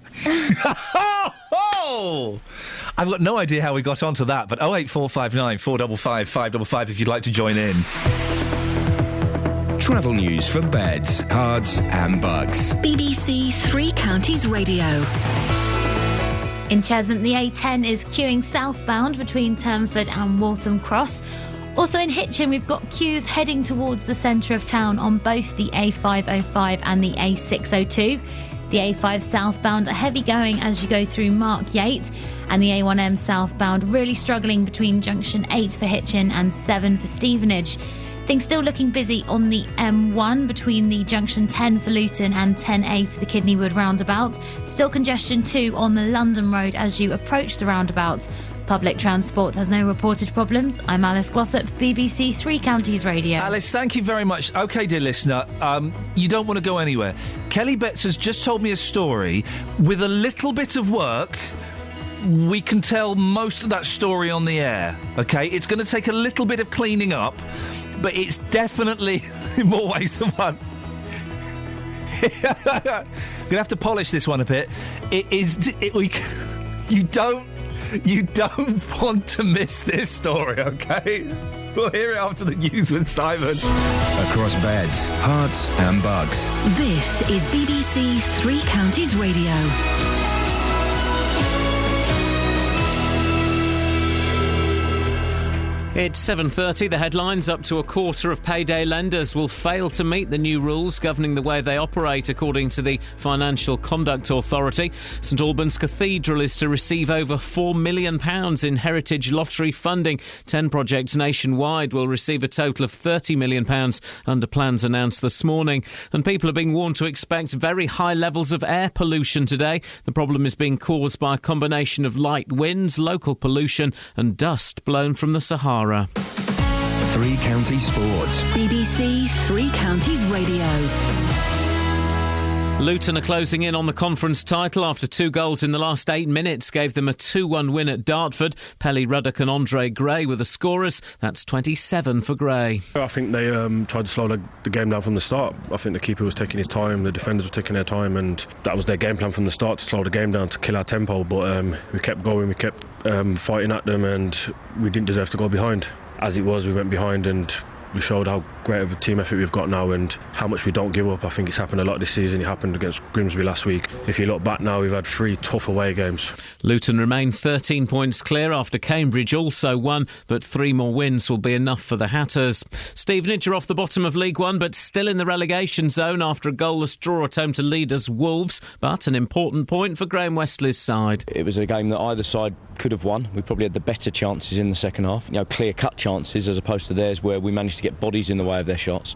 Oh! I've got no idea how we got onto that, but 08459 455 555 if you'd like to join in. Travel news for beds, cards and bugs. BBC Three Counties Radio. In Cheshunt, the A10 is queuing southbound between Turnford and Waltham Cross. Also in Hitchin, we've got queues heading towards the centre of town on both the A505 and the A602. The A5 southbound are heavy going as you go through Mark Yates, and the A1M southbound really struggling between junction 8 for Hitchin and 7 for Stevenage. Things still looking busy on the M1 between the junction 10 for Luton and 10A for the Kidneywood roundabout. Still congestion too on the London Road as you approach the roundabout. Public transport has no reported problems. I'm Alice Glossop, BBC Three Counties Radio. Alice, thank you very much. OK, dear listener, you don't want to go anywhere. Kelly Betts has just told me a story. With a little bit of work, we can tell most of that story on the air, OK? It's going to take a little bit of cleaning up, but it's definitely, in more ways than one... I'm going to have to polish this one a bit. You don't want to miss this story, OK? We'll hear it after the news with Simon. Across beds, hearts and bugs. This is BBC Three Counties Radio. It's 7:30. The headlines: up to a quarter of payday lenders will fail to meet the new rules governing the way they operate, according to the Financial Conduct Authority. St Albans Cathedral is to receive over £4 million in heritage lottery funding. 10 projects nationwide will receive a total of £30 million under plans announced this morning. And people are being warned to expect very high levels of air pollution today. The problem is being caused by a combination of light winds, local pollution and dust blown from the Sahara. Three Counties Sports. BBC Three Counties Radio. Luton are closing in on the conference title after 2 goals in the last 8 minutes gave them a 2-1 win at Dartford. Pelly Ruddock and Andre Gray were the scorers. That's 27 for Gray. I think they tried to slow the game down from the start. I think the keeper was taking his time, the defenders were taking their time, and that was their game plan from the start, to slow the game down, to kill our tempo. But we kept going, we kept fighting at them, and we didn't deserve to go behind. As it was, we went behind and we showed how great of a team effort we've got now and how much we don't give up. I think it's happened a lot this season. It happened against Grimsby last week. If you look back now, we've had 3 tough away games. Luton remain 13 points clear after Cambridge also won, but 3 more wins will be enough for the Hatters. Stevenage are off the bottom of League One, but still in the relegation zone after a goalless draw at home to leaders Wolves, but an important point for Graham Westley's side. It was a game that either side could have won. We probably had the better chances in the second half, clear-cut chances, as opposed to theirs where we managed to get bodies in the way away of their shots.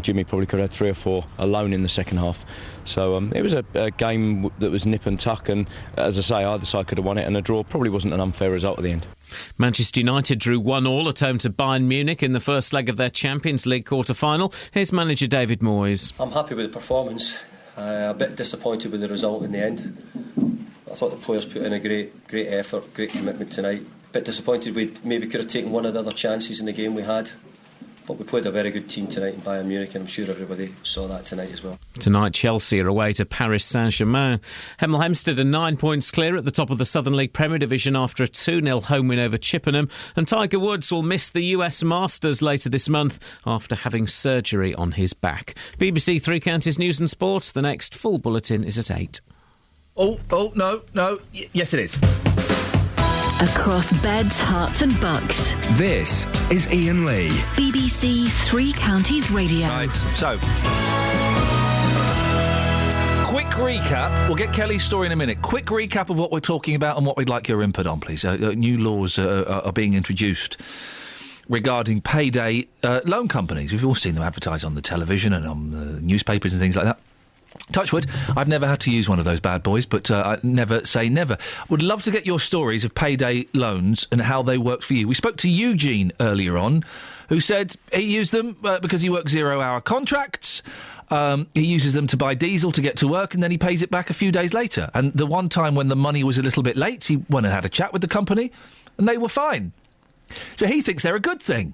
Jimmy probably could have had 3 or 4 alone in the second half. So it was a game that was nip and tuck, and as I say, either side could have won it, and a draw probably wasn't an unfair result at the end. Manchester United drew 1-1 at home to Bayern Munich in the first leg of their Champions League quarter-final. Here's manager David Moyes. I'm happy with the performance. A bit disappointed with the result in the end. I thought the players put in a great effort, great commitment tonight. A bit disappointed we maybe could have taken one of the other chances in the game we had. But we played a very good team tonight in Bayern Munich, and I'm sure everybody saw that tonight as well. Tonight, Chelsea are away to Paris Saint-Germain. Hemel Hempstead are 9 points clear at the top of the Southern League Premier Division after a 2-0 home win over Chippenham. And Tiger Woods will miss the US Masters later this month after having surgery on his back. BBC Three Counties News and Sport. The next full bulletin is at 8. No. Yes, it is. Across beds, hearts and bucks. This is Iain Lee. BBC Three Counties Radio. Right, so... quick recap. We'll get Kelly's story in a minute. Quick recap of what we're talking about and what we'd like your input on, please. New laws are being introduced regarding payday loan companies. We've all seen them advertise on the television and on the newspapers and things like that. Touchwood, I've never had to use one of those bad boys, but I never say never. Would love to get your stories of payday loans and how they worked for you. We spoke to Eugene earlier on, who said he used them because he works 0-hour contracts. He uses them to buy diesel to get to work, and then he pays it back a few days later. And the one time when the money was a little bit late, he went and had a chat with the company, and they were fine. So he thinks they're a good thing.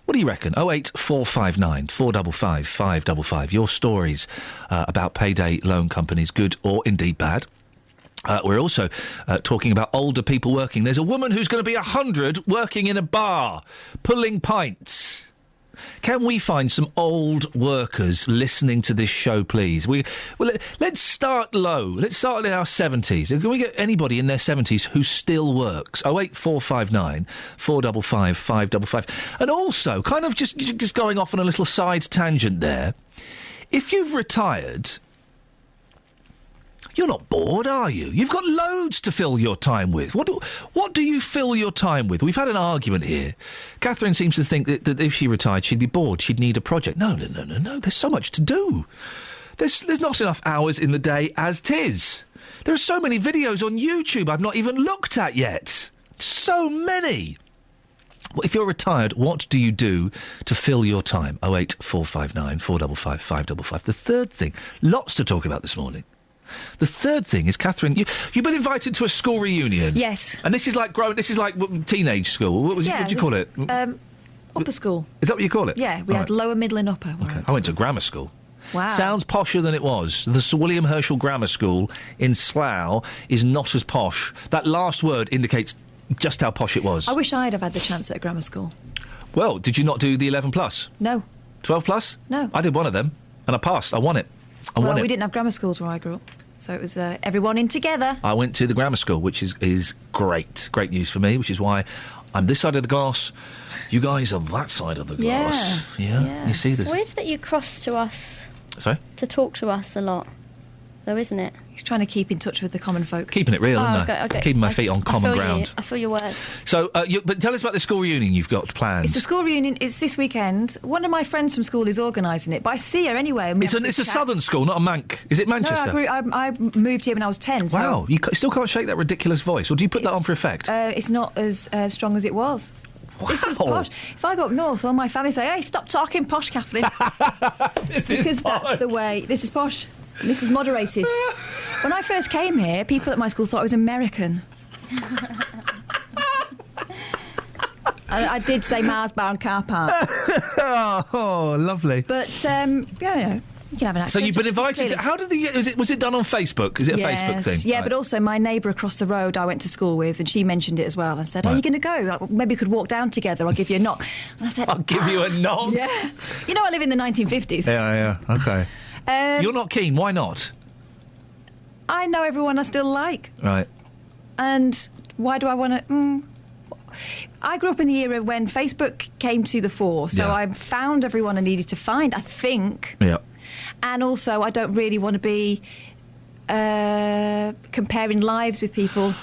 What do you reckon? 08459 455 555. Your stories about payday loan companies, good or indeed bad. We're also talking about older people working. There's a woman who's going to be 100 working in a bar, pulling pints. Can we find some old workers listening to this show, please? Let's start low. Let's start in our 70s. Can we get anybody in their 70s who still works? 08459 455 555. And also, kind of just going off on a little side tangent there, if you've retired... you're not bored, are you? You've got loads to fill your time with. What do you fill your time with? We've had an argument here. Catherine seems to think that if she retired, she'd be bored. She'd need a project. No. There's so much to do. There's not enough hours in the day as 'tis. There are so many videos on YouTube I've not even looked at yet. So many. Well, if you're retired, what do you do to fill your time? 08459 455 555. The third thing, lots to talk about this morning. The third thing is, Catherine, you've been invited to a school reunion. Yes. And this is like teenage school. What did you call it? Upper school. Is that what you call it? Yeah, we had lower, middle and upper. Okay. I went to grammar school. Wow. Sounds posher than it was. The Sir William Herschel Grammar School in Slough is not as posh. That last word indicates just how posh it was. I wish I'd have had the chance at a grammar school. Well, did you not do the 11 plus? No. 12 plus? No. I did one of them, and I passed. I won it. We didn't have grammar schools where I grew up. So it was everyone in together. I went to the grammar school, which is great. Great news for me, which is why I'm this side of the glass. You guys are that side of the glass. Yeah. You see this? It's weird that you cross to us. Sorry? To talk to us a lot, though, isn't it? He's trying to keep in touch with the common folk. Keeping it real, isn't I? Okay. Keeping my feet on common ground. I feel your words. So, but tell us about the school reunion you've got planned. It's a school reunion. It's this weekend. One of my friends from school is organising it, but I see her anyway. It's a southern school, not a Manc. Is it Manchester? No, I moved here when I was 10. Wow, you still can't shake that ridiculous voice, or do you put that on for effect? It's not as strong as it was. Wow. This is posh. If I go up north, all my family say, "Hey, stop talking posh, Kathleen," because that's the way. This is posh. This is moderated. When I first came here, people at my school thought I was American. I did say Marsbound car park. Oh, lovely. But you can have an accent. So you've been invited. How did was it done on Facebook? Is it a Facebook thing? Yeah, right. But also my neighbour across the road I went to school with, and she mentioned it as well. I said, "Are you going to go? Maybe we could walk down together. I'll give you a knock." And I said, "I'll give you a knock." Yeah. You know, I live in the 1950s. Yeah. Okay. You're not keen. Why not? I know everyone I still like. Right. And why do I want to... I grew up in the era when Facebook came to the fore, so I found everyone I needed to find, I think. Yeah. And also, I don't really want to be comparing lives with people.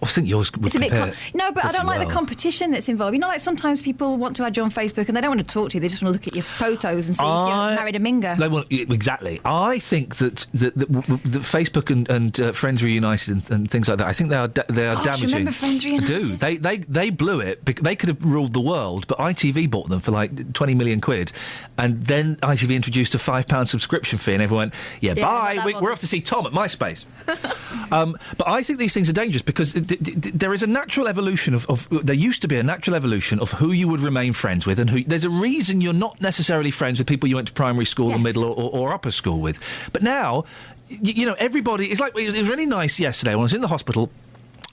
I think yours would It's a bit compare no, but I pretty don't like well. the competition that's involved. You know, like sometimes people want to add you on Facebook and they don't want to talk to you. They just want to look at your photos and see if you're married a minger. They want, exactly. I think that Facebook and Friends Reunited and things like that, I think they are Gosh, damaging. remember Friends Reunited? I do. They blew it. They could have ruled the world, but ITV bought them for like 20 million quid, and then ITV introduced a £5 subscription fee, and everyone went, yeah bye, we're off to see Tom at MySpace. But I think these things are dangerous because there is a natural evolution of there used to be a natural evolution of who you would remain friends with, and who there's a reason you're not necessarily friends with people you went to primary school or middle or upper school with. But now, you know, everybody, it's like, it was really nice yesterday when I was in the hospital.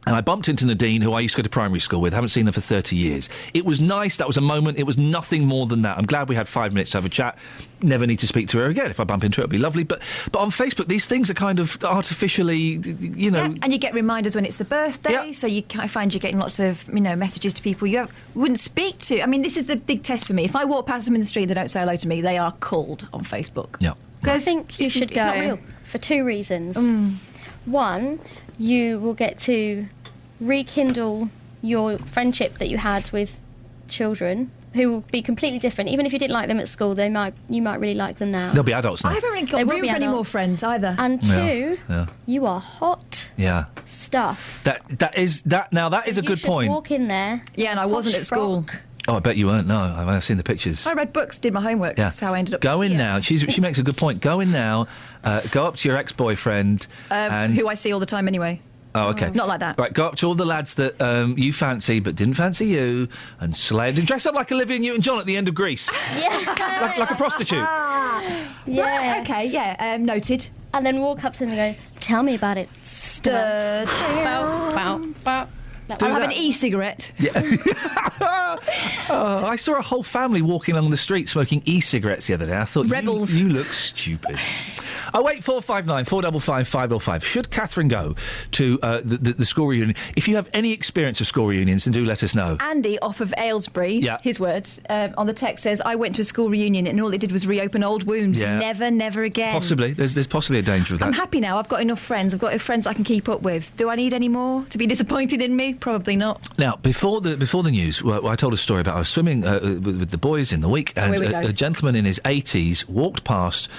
And I bumped into Nadine, who I used to go to primary school with. Haven't seen her for 30 years. It was nice. That was a moment. It was nothing more than that. I'm glad we had 5 minutes to have a chat. Never need to speak to her again. If I bump into her, it'll be lovely. But on Facebook, these things are kind of artificially, you know... Yeah, and you get reminders when it's the birthday, so I find you're getting lots of, you know, messages to people you wouldn't speak to. I mean, this is the big test for me. If I walk past them in the street and they don't say hello to me, they are cold on Facebook. Yeah. I think you should go for 2 reasons. One, you will get to rekindle your friendship that you had with children who will be completely different. Even if you didn't like them at school, you might really like them now. They'll be adults now. I haven't really got room for any more friends either. And 2, you are hot stuff. That is a good point. You should walk in there. Yeah, and I wasn't at school. Oh, I bet you weren't. No, I've seen the pictures. I read books, did my homework. Yeah. That's how I ended up. Go in now. She makes a good point. Go in now. Go up to your ex-boyfriend and who I see all the time anyway. Oh, okay. Not like that. Right, go up to all the lads that you fancy but didn't fancy you and slay and dress up like Olivia Newton-John at the end of Grease. Yeah. like a prostitute. Yeah. Right, okay, yeah, noted. And then walk up to them and go, tell me about it. Stud. Bow, bow, bow. I'll have an e-cigarette. Yeah. I saw a whole family walking along the street smoking e-cigarettes the other day. I thought, rebels. You look stupid. 08459 455 505. Should Catherine go to the school reunion? If you have any experience of school reunions, then do let us know. Andy, off of Aylesbury, his words, on the text says, I went to a school reunion and all it did was reopen old wounds. Yeah. Never again. Possibly. There's possibly a danger of that. I'm happy now. I've got enough friends. I've got friends I can keep up with. Do I need any more to be disappointed in me? Probably not. Now, before the news, I told a story about I was swimming with the boys in the week, and a gentleman in his 80s walked past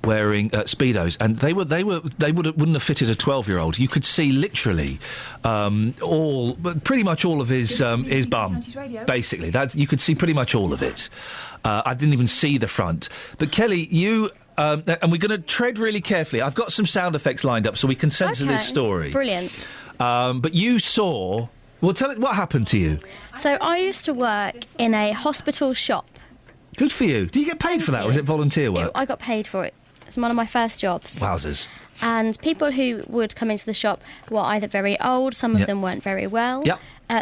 wearing Speedos, and they wouldn't have fitted a 12-year-old. You could see literally pretty much all of his bum, basically. You could see pretty much all of it. I didn't even see the front. But Kelly, you. And we're going to tread really carefully. I've got some sound effects lined up so we can censor this story. Brilliant. But you saw... Well, tell it what happened to you. So I used to work in a hospital shop. Good for you. Do you get paid for that, or is it volunteer work? I got paid for it. It's one of my first jobs. Wowzers. And people who would come into the shop were either very old, some of them weren't very well. Yep.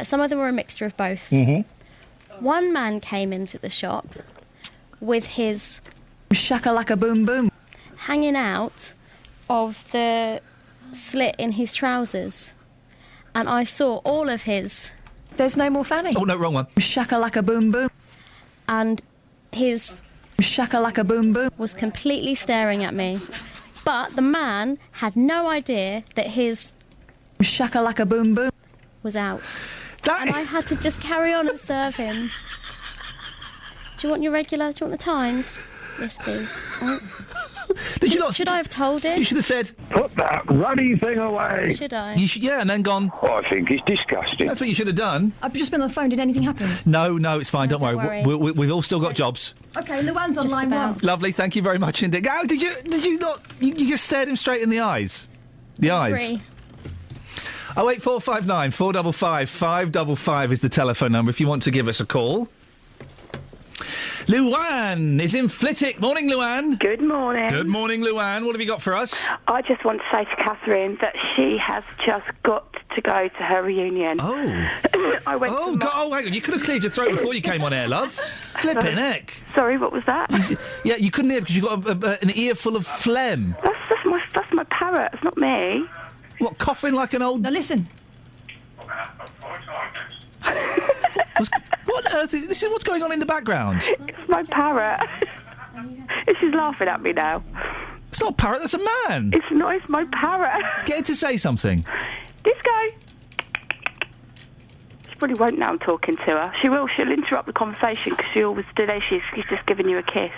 Some of them were a mixture of both. Mm-hmm. One man came into the shop with his... shakalaka boom boom hanging out of the slit in his trousers. And I saw all of his... There's no more fanny. Oh, no, wrong one. Shakalaka boom boom. And his... shakalaka boom boom. Was completely staring at me. But the man had no idea that his... shakalaka boom boom. Was out. And I had to just carry on and serve him. Do you want your regular... Do you want the Times? Yes, please. Should I have told him? You should have said, put that ruddy thing away. Should I? And then gone. Oh, I think it's disgusting. That's what you should have done. I've just been on the phone. Did anything happen? No, it's fine. Don't worry. We've all still got jobs. Okay, Luann's on line 1. Lovely. Thank you very much indeed. Oh, did you not? You just stared him straight in the eyes. The eyes. 08459 455 555 is the telephone number if you want to give us a call. Luann is in Flitwick. Morning, Luann. Good morning. Good morning, Luann. What have you got for us? I just want to say to Catherine that she has just got to go to her reunion. Oh. I went hang on. You could have cleared your throat before you came on air, love. Flipping heck. Sorry, what was that? You couldn't hear because you got an ear full of phlegm. That's my parrot. It's not me. What, coughing like an old... Now listen. What on earth is... This is what's going on in the background. It's my parrot. She's laughing at me now. It's not a parrot, that's a man. It's not, it's my parrot. Get her to say something. Disco. probably won't now I'm talking to her. She will. She'll interrupt the conversation because she always do. She's just giving you a kiss.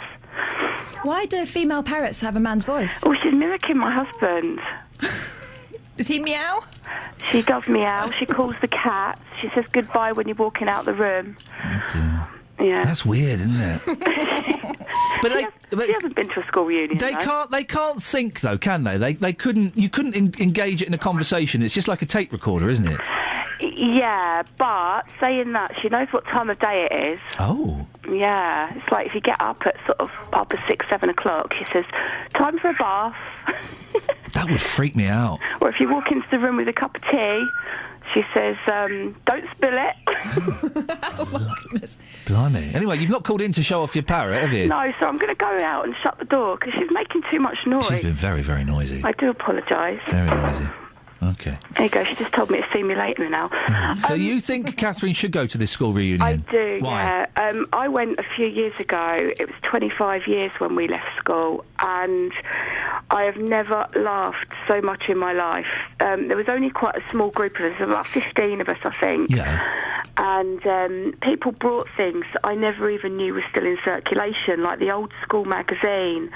Why do female parrots have a man's voice? Oh, she's mimicking my husband. Does he meow? She does meow. She calls the cat. She says goodbye when you're walking out the room. Oh, dear. Yeah. That's weird, isn't it? She hasn't been to a school reunion. They can't think though, can they? They couldn't. You couldn't engage it in a conversation. It's just like a tape recorder, isn't it? Yeah, but saying that, she knows what time of day it is. Oh. Yeah, it's like if you get up at sort of 6, 7 o'clock, she says, time for a bath. That would freak me out. Or if you walk into the room with a cup of tea, she says, don't spill it. Blimey. Anyway, you've not called in to show off your parrot, have you? No, so I'm going to go out and shut the door because she's making too much noise. She's been very, very noisy. I do apologise. Very noisy. Okay. There you go, she just told me to see me later now. So you think Catherine should go to this school reunion? I do, Why? yeah. I went a few years ago. It was 25 years when we left school, and I have never laughed so much in my life. There was only quite a small group of us, about 15 of us, I think. Yeah. And people brought things that I never even knew were still in circulation, like the old school magazine,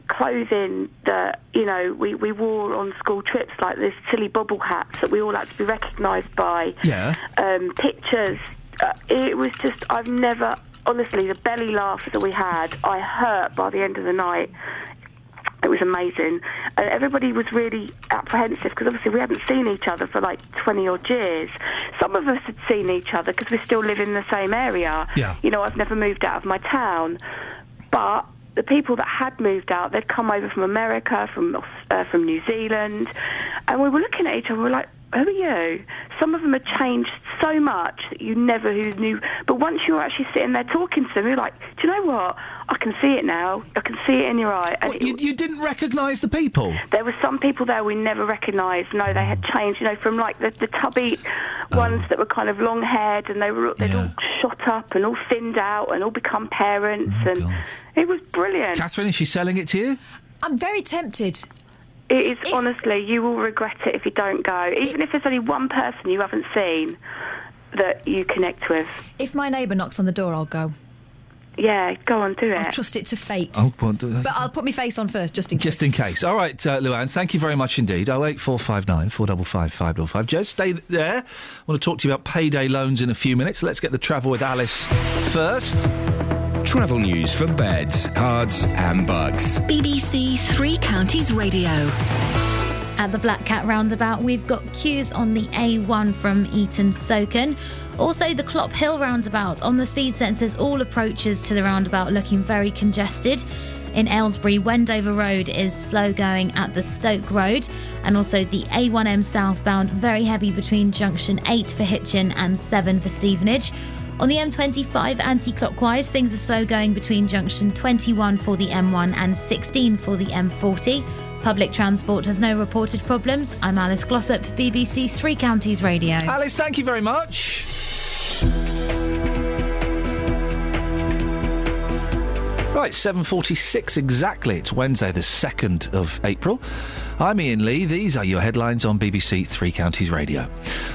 clothing that, you know, we wore on school trips, like this silly bobble hats that we all had to be recognised by. Yeah. Pictures. It was just, I've never, honestly, the belly laughs that we had, I hurt by the end of the night. It was amazing. And everybody was really apprehensive because obviously we hadn't seen each other for like 20 odd years. Some of us had seen each other because we still live in the same area. Yeah. You know, I've never moved out of my town. But the people that had moved out, they'd come over from America, from New Zealand, and we were looking at each other and we were like, who are you? Some of them had changed so much that you never knew. But once you were actually sitting there talking to them, you're like, do you know what? I can see it now. I can see it in your eye. And you didn't recognise the people? There were some people there we never recognised. No, they had changed, you know, from like the tubby ones that were kind of long-haired, and they'd all shot up and all thinned out and all become parents. God. It was brilliant. Catherine, is she selling it to you? I'm very tempted. It is, honestly, you will regret it if you don't go. Even if there's only one person you haven't seen that you connect with. If my neighbour knocks on the door, I'll go. Yeah, go on, do it. I'll trust it to fate. Oh, well, do that. But I'll put my face on first, just in case. Just in case. All right, Luann, thank you very much indeed. 08459 455 555. Jez, stay there. I want to talk to you about payday loans in a few minutes. Let's get the travel with Alice first. Travel news for beds, cards and bugs. BBC Three Counties Radio. At the Black Cat roundabout, we've got queues on the A1 from Eton Soken. Also, the Clop Hill roundabout. On the speed sensors, all approaches to the roundabout looking very congested. In Aylesbury, Wendover Road is slow going at the Stoke Road. And also the A1M southbound, very heavy between junction 8 for Hitchin and 7 for Stevenage. On the M25 anti-clockwise, things are slow going between junction 21 for the M1 and 16 for the M40. Public transport has no reported problems. I'm Alice Glossop, BBC Three Counties Radio. Alice, thank you very much. Right, 7:46 exactly. It's Wednesday, the 2nd of April. I'm Iain Lee. These are your headlines on BBC Three Counties Radio.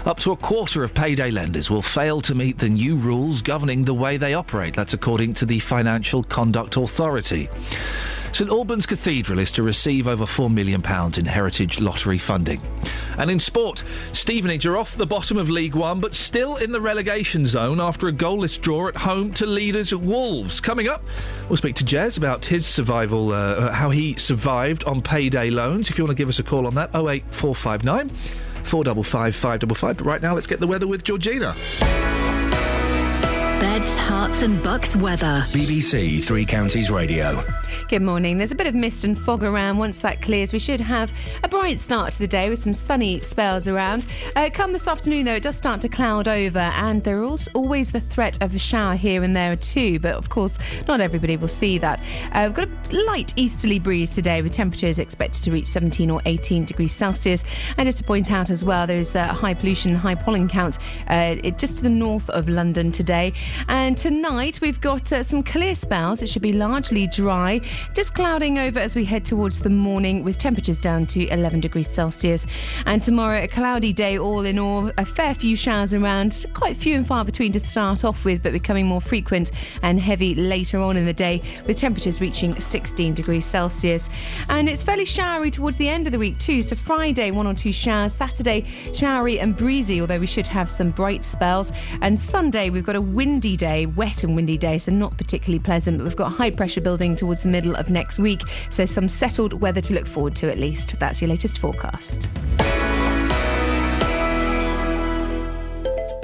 Up to a quarter of payday lenders will fail to meet the new rules governing the way they operate. That's according to the Financial Conduct Authority. St Albans Cathedral is to receive over £4 million in Heritage Lottery funding. And in sport, Stevenage are off the bottom of League One, but still in the relegation zone after a goalless draw at home to leaders Wolves. Coming up, we'll speak to Jez about his survival, how he survived on payday loans. If you want to give us a call on that, 08459 455 555. But right now, let's get the weather with Georgina. Beds, Herts and Bucks weather. BBC Three Counties Radio. Good morning. There's a bit of mist and fog around. Once that clears, we should have a bright start to the day with some sunny spells around. Come this afternoon, though, it does start to cloud over, and there is always the threat of a shower here and there too, but of course not everybody will see that. We've got a light easterly breeze today with temperatures expected to reach 17 or 18 degrees Celsius. And just to point out as well, there is a high pollution, high pollen count just to the north of London today. And tonight we've got some clear spells. It should be largely dry. today. Just clouding over as we head towards the morning with temperatures down to 11 degrees Celsius. And tomorrow, a cloudy day all in all. A fair few showers around, quite few and far between to start off with, but becoming more frequent and heavy later on in the day, with temperatures reaching 16 degrees Celsius. And it's fairly showery towards the end of the week too. So Friday, 1 or 2 showers. Saturday, showery and breezy, although we should have some bright spells. And Sunday, we've got a windy day, wet and windy day, so not particularly pleasant, but we've got high pressure building towards the middle of next week, so some settled weather to look forward to at least. That's your latest forecast.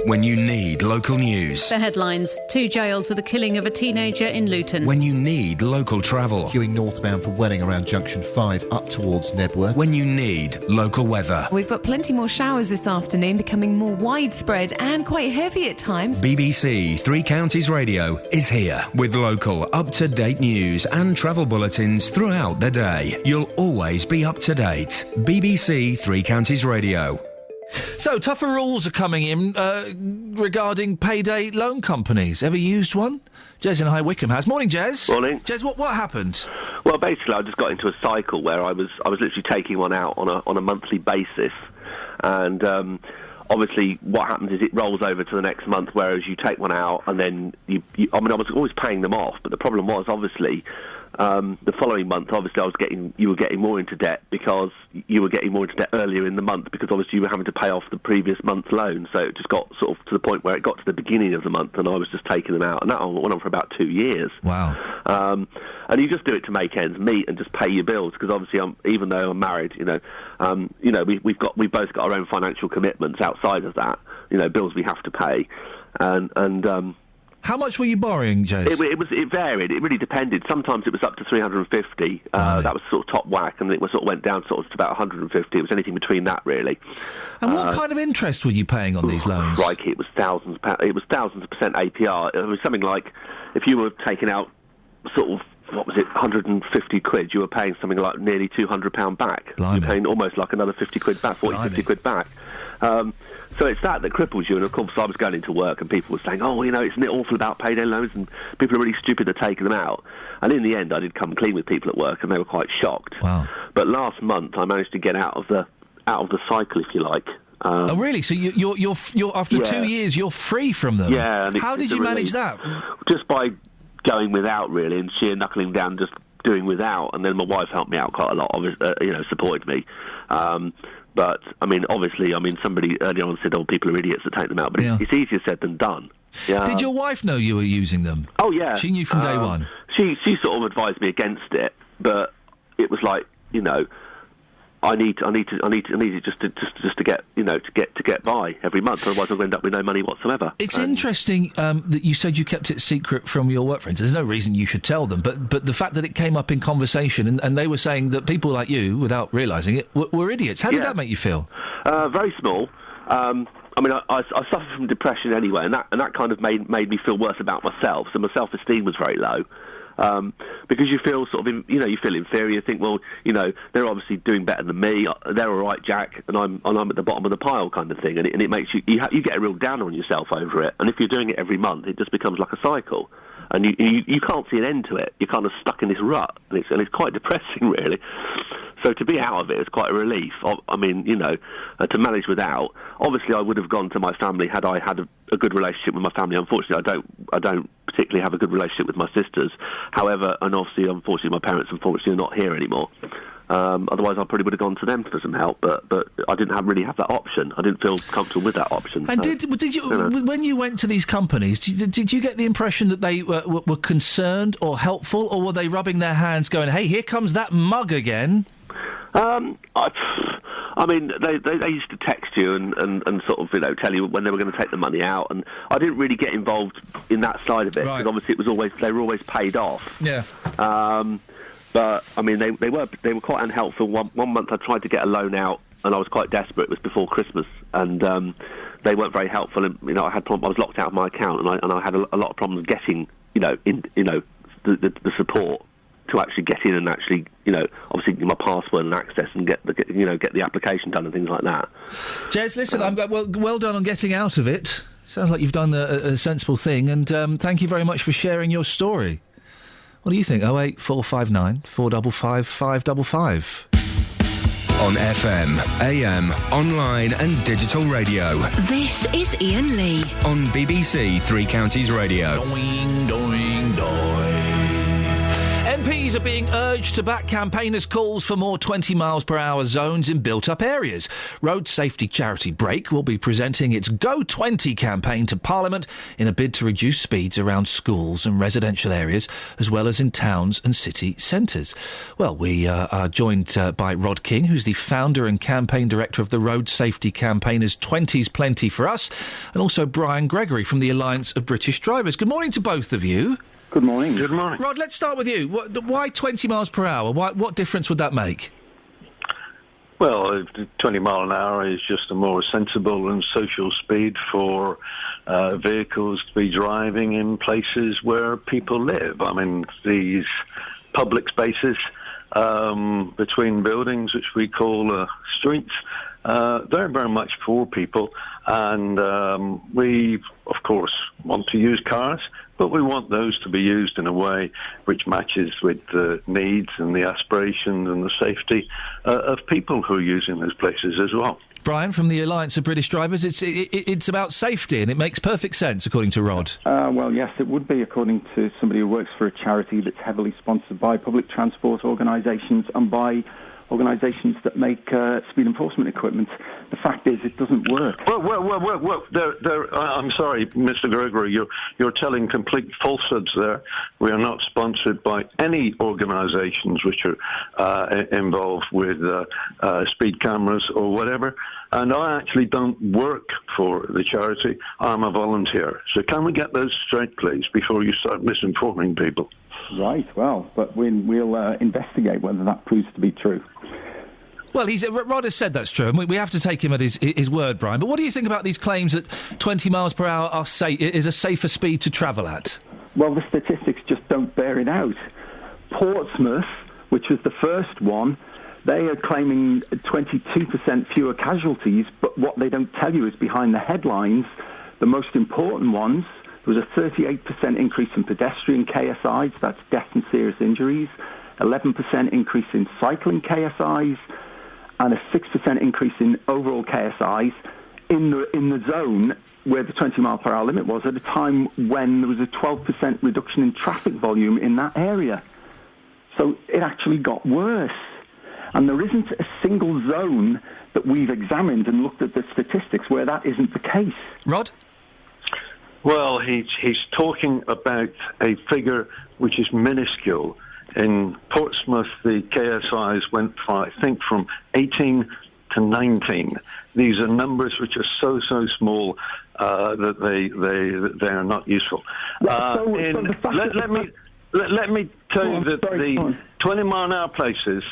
When you need local news. The headlines: 2 jailed for the killing of a teenager in Luton. When you need local travel. Queuing northbound for Welling around Junction 5 up towards Nebworth. When you need local weather. We've got plenty more showers this afternoon, becoming more widespread and quite heavy at times. BBC Three Counties Radio is here with local, up-to-date news and travel bulletins throughout the day. You'll always be up to date. BBC Three Counties Radio. So, tougher rules are coming in regarding payday loan companies. Ever used one? Jez in High Wycombe has. Morning, Jez. Morning. Jez, what happened? Well, basically, I just got into a cycle where I was literally taking one out on a monthly basis, and obviously, what happens is it rolls over to the next month. Whereas you take one out, and then I was always paying them off, but the problem was obviously. The following month, obviously, you were getting more into debt because you were getting more into debt earlier in the month because obviously you were having to pay off the previous month's loan. So it just got sort of to the point where it got to the beginning of the month and I was just taking them out. And that went on for about 2 years. Wow. And you just do it to make ends meet and just pay your bills because obviously, even though I'm married, we've both got our own financial commitments outside of that. Bills we have to pay, and. How much were you borrowing, Jez? It varied. It really depended. Sometimes it was up to 350. That was sort of top whack, and it sort of went down sort of to about 150. It was anything between that, really. And what kind of interest were you paying on these loans? Crikey, it was thousands of percent APR. It was something like if you were taking out sort of 150 quid, you were paying something like nearly £200 back. Blimey. You're paying almost like another 50 quid back, 50 quid back. So it's that cripples you, and of course I was going into work and people were saying, isn't it awful about payday loans, and people are really stupid at taking them out. And in the end I did come clean with people at work and they were quite shocked. Wow. But last month I managed to get out of the cycle, if you like. Oh really? So you're after 2 years you're free from them? Yeah. And how did you manage that? Just by going without, really, and sheer knuckling down, just doing without. And then my wife helped me out quite a lot, supported me. But, obviously, somebody earlier on said, people are idiots that take them out. But it's easier said than done. Yeah. Did your wife know you were using them? Oh, yeah. She knew from day one? She sort of advised me against it, but it was like, I need it just to get to get by every month. Otherwise, I'll end up with no money whatsoever. It's interesting that you said you kept it secret from your work friends. There's no reason you should tell them, but the fact that it came up in conversation and they were saying that people like you, without realising it, were idiots. How did that make you feel? Very small. I suffer from depression anyway, and that kind of made me feel worse about myself. So my self-esteem was very low. Because you feel sort of, you feel inferior. You think, well, they're obviously doing better than me. They're all right, Jack, and I'm at the bottom of the pile, kind of thing. And it makes you get a real downer on yourself over it. And if you're doing it every month, it just becomes like a cycle, and you can't see an end to it. You're kind of stuck in this rut, and it's quite depressing, really. So to be out of it is quite a relief. To manage without. Obviously, I would have gone to my family had I had a good relationship with my family. Unfortunately, I don't particularly have a good relationship with my sisters. However, and obviously, unfortunately, my parents are not here anymore. Otherwise, I probably would have gone to them for some help. But I didn't really have that option. I didn't feel comfortable with that option. And did you when you went to these companies, did you get the impression that they were concerned or helpful, or were they rubbing their hands, going, "Hey, here comes that mug again"? They used to text you and sort of, tell you when they were going to take the money out, and I didn't really get involved in that side of it, because obviously they were always paid off. Yeah. But, they were quite unhelpful. One month I tried to get a loan out, and I was quite desperate. It was before Christmas, and they weren't very helpful, and, I was locked out of my account, and I had a lot of problems getting, the support to actually get in and actually, obviously give my password and access and get the application done and things like that. Jez, listen, well done on getting out of it. Sounds like you've done a sensible thing, and thank you very much for sharing your story. What do you think? 08459 455 555. On FM, AM, online and digital radio. This is Iain Lee. On BBC Three Counties Radio. Doing, doing, doing. MPs are being urged to back campaigners' calls for more 20 miles per hour zones in built-up areas. Road safety charity Brake will be presenting its Go 20 campaign to Parliament in a bid to reduce speeds around schools and residential areas, as well as in towns and city centres. Well, we are joined by Rod King, who's the founder and campaign director of the road safety campaigners 20's Plenty for Us, and also Brian Gregory from the Alliance of British Drivers. Good morning to both of you. Good morning. Good morning. Rod, let's start with you. Why 20 miles per hour? What difference would that make? Well, 20 mile an hour is just a more sensible and social speed for vehicles to be driving in places where people live. I mean, these public spaces between buildings, which we call streets, they're very much for people. And we, of course, want to use cars, but we want those to be used in a way which matches with the needs and the aspirations and the safety of people who are using those places as well. Brian, from the Alliance of British Drivers, it's about safety, and it makes perfect sense, according to Rod. Well, yes, it would be, according to somebody who works for a charity that's heavily sponsored by public transport organisations and by organisations that make speed enforcement equipment. The fact is, it doesn't work. Well. I'm sorry, Mr. Gregory, you're telling complete falsehoods there. We are not sponsored by any organisations which are involved with speed cameras or whatever. And I actually don't work for the charity. I'm a volunteer. So can we get those straight, please, before you start misinforming people? Right, well, but we'll investigate whether that proves to be true. Well, Rod has said that's true, and we have to take him at his word, Brian. But what do you think about these claims that 20 miles per hour is a safer speed to travel at? Well, the statistics just don't bear it out. Portsmouth, which was the first one, they are claiming 22% fewer casualties, but what they don't tell you is behind the headlines, the most important ones, there was a 38% increase in pedestrian KSIs, that's death and serious injuries, 11% increase in cycling KSIs, and a 6% increase in overall KSIs in the zone where the 20 mile per hour limit was at a time when there was a 12% reduction in traffic volume in that area. So it actually got worse. And there isn't a single zone that we've examined and looked at the statistics where that isn't the case. Rod? Well, he's talking about a figure which is minuscule. In Portsmouth, the KSIs went, I think, from 18 to 19. These are numbers which are so small that they are not useful. Let me tell you that the 20 mile an hour places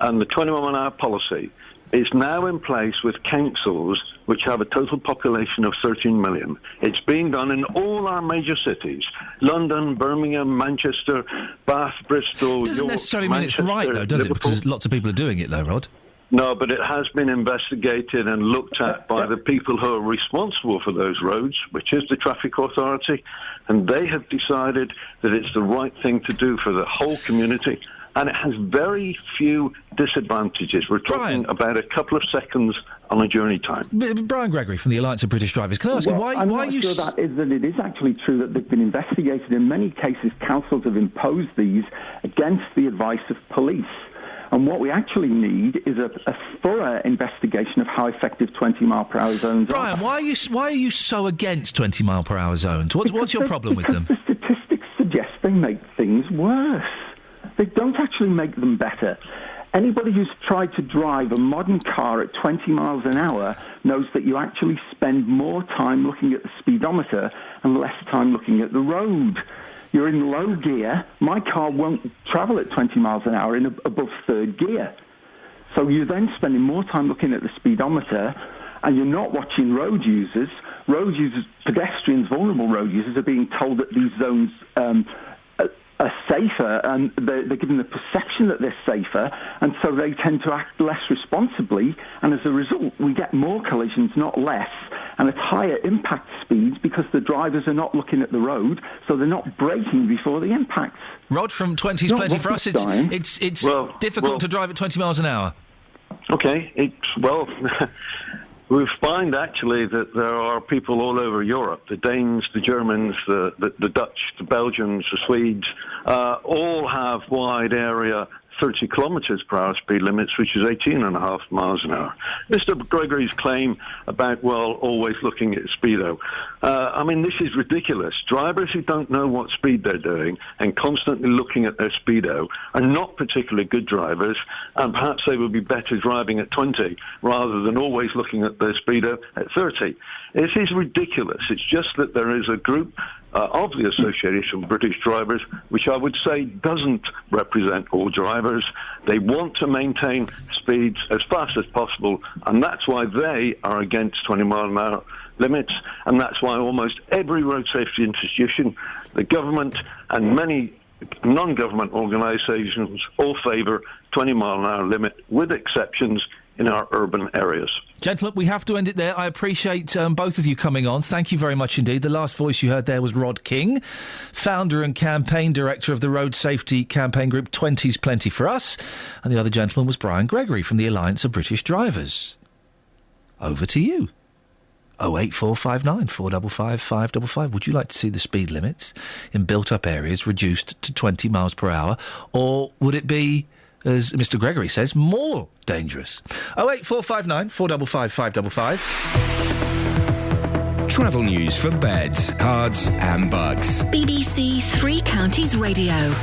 and the 20 mile an hour policy is now in place with councils which have a total population of 13 million. It's being done in all our major cities. London, Birmingham, Manchester, Bath, Bristol, Doesn't York, necessarily mean it's right, though, does Liverpool. it? Because lots of people are doing it, though, Rod. No, but it has been investigated and looked at by the people who are responsible for those roads, which is the Traffic Authority, and they have decided that it's the right thing to do for the whole community. And it has very few disadvantages. We're talking about a couple of seconds on a journey time. Brian Gregory from the Alliance of British Drivers. Can I ask you, why I'm are not you... sure that it is actually true that they've been investigated. In many cases, councils have imposed these against the advice of police. And what we actually need is a thorough investigation of how effective 20 mile per hour zones Brian, are. why are you so against 20 mile per hour zones? What's your problem with them? The statistics suggest they make things worse. They don't actually make them better. Anybody who's tried to drive a modern car at 20 miles an hour knows that you actually spend more time looking at the speedometer and less time looking at the road. You're in low gear. My car won't travel at 20 miles an hour in above third gear. So you're then spending more time looking at the speedometer, and you're not watching road users. Road users, pedestrians, vulnerable road users are being told that these zones are safer, and they're given the perception that they're safer, and so they tend to act less responsibly, and as a result we get more collisions, not less, and at higher impact speeds because the drivers are not looking at the road, so they're not braking before the impacts. Rod from 20's Plenty. For us, it's difficult to drive at 20 miles an hour. Okay, we find actually that there are people all over Europe, the Danes, the Germans, the Dutch, the Belgians, the Swedes, all have wide area 30 kilometres per hour speed limits, which is 18.5 miles an hour. Mr. Gregory's claim about, always looking at speedo. This is ridiculous. Drivers who don't know what speed they're doing and constantly looking at their speedo are not particularly good drivers, and perhaps they would be better driving at 20 rather than always looking at their speedo at 30. It is ridiculous. It's just that there is a group of the Association of British Drivers, which I would say doesn't represent all drivers. They want to maintain speeds as fast as possible, and that's why they are against 20 mile an hour limits, and that's why almost every road safety institution, the government and many non-government organisations all favour 20 mile an hour limit, with exceptions in our urban areas. Gentlemen, we have to end it there. I appreciate both of you coming on. Thank you very much indeed. The last voice you heard there was Rod King, founder and campaign director of the road safety campaign group 20's Plenty for Us. And the other gentleman was Brian Gregory from the Alliance of British Drivers. Over to you. 08459 455 555. Would you like to see the speed limits in built-up areas reduced to 20 miles per hour? Or would it be, as Mr. Gregory says, more dangerous? 08459 455 555. Travel news for beds, cards and bugs. BBC Three Counties Radio.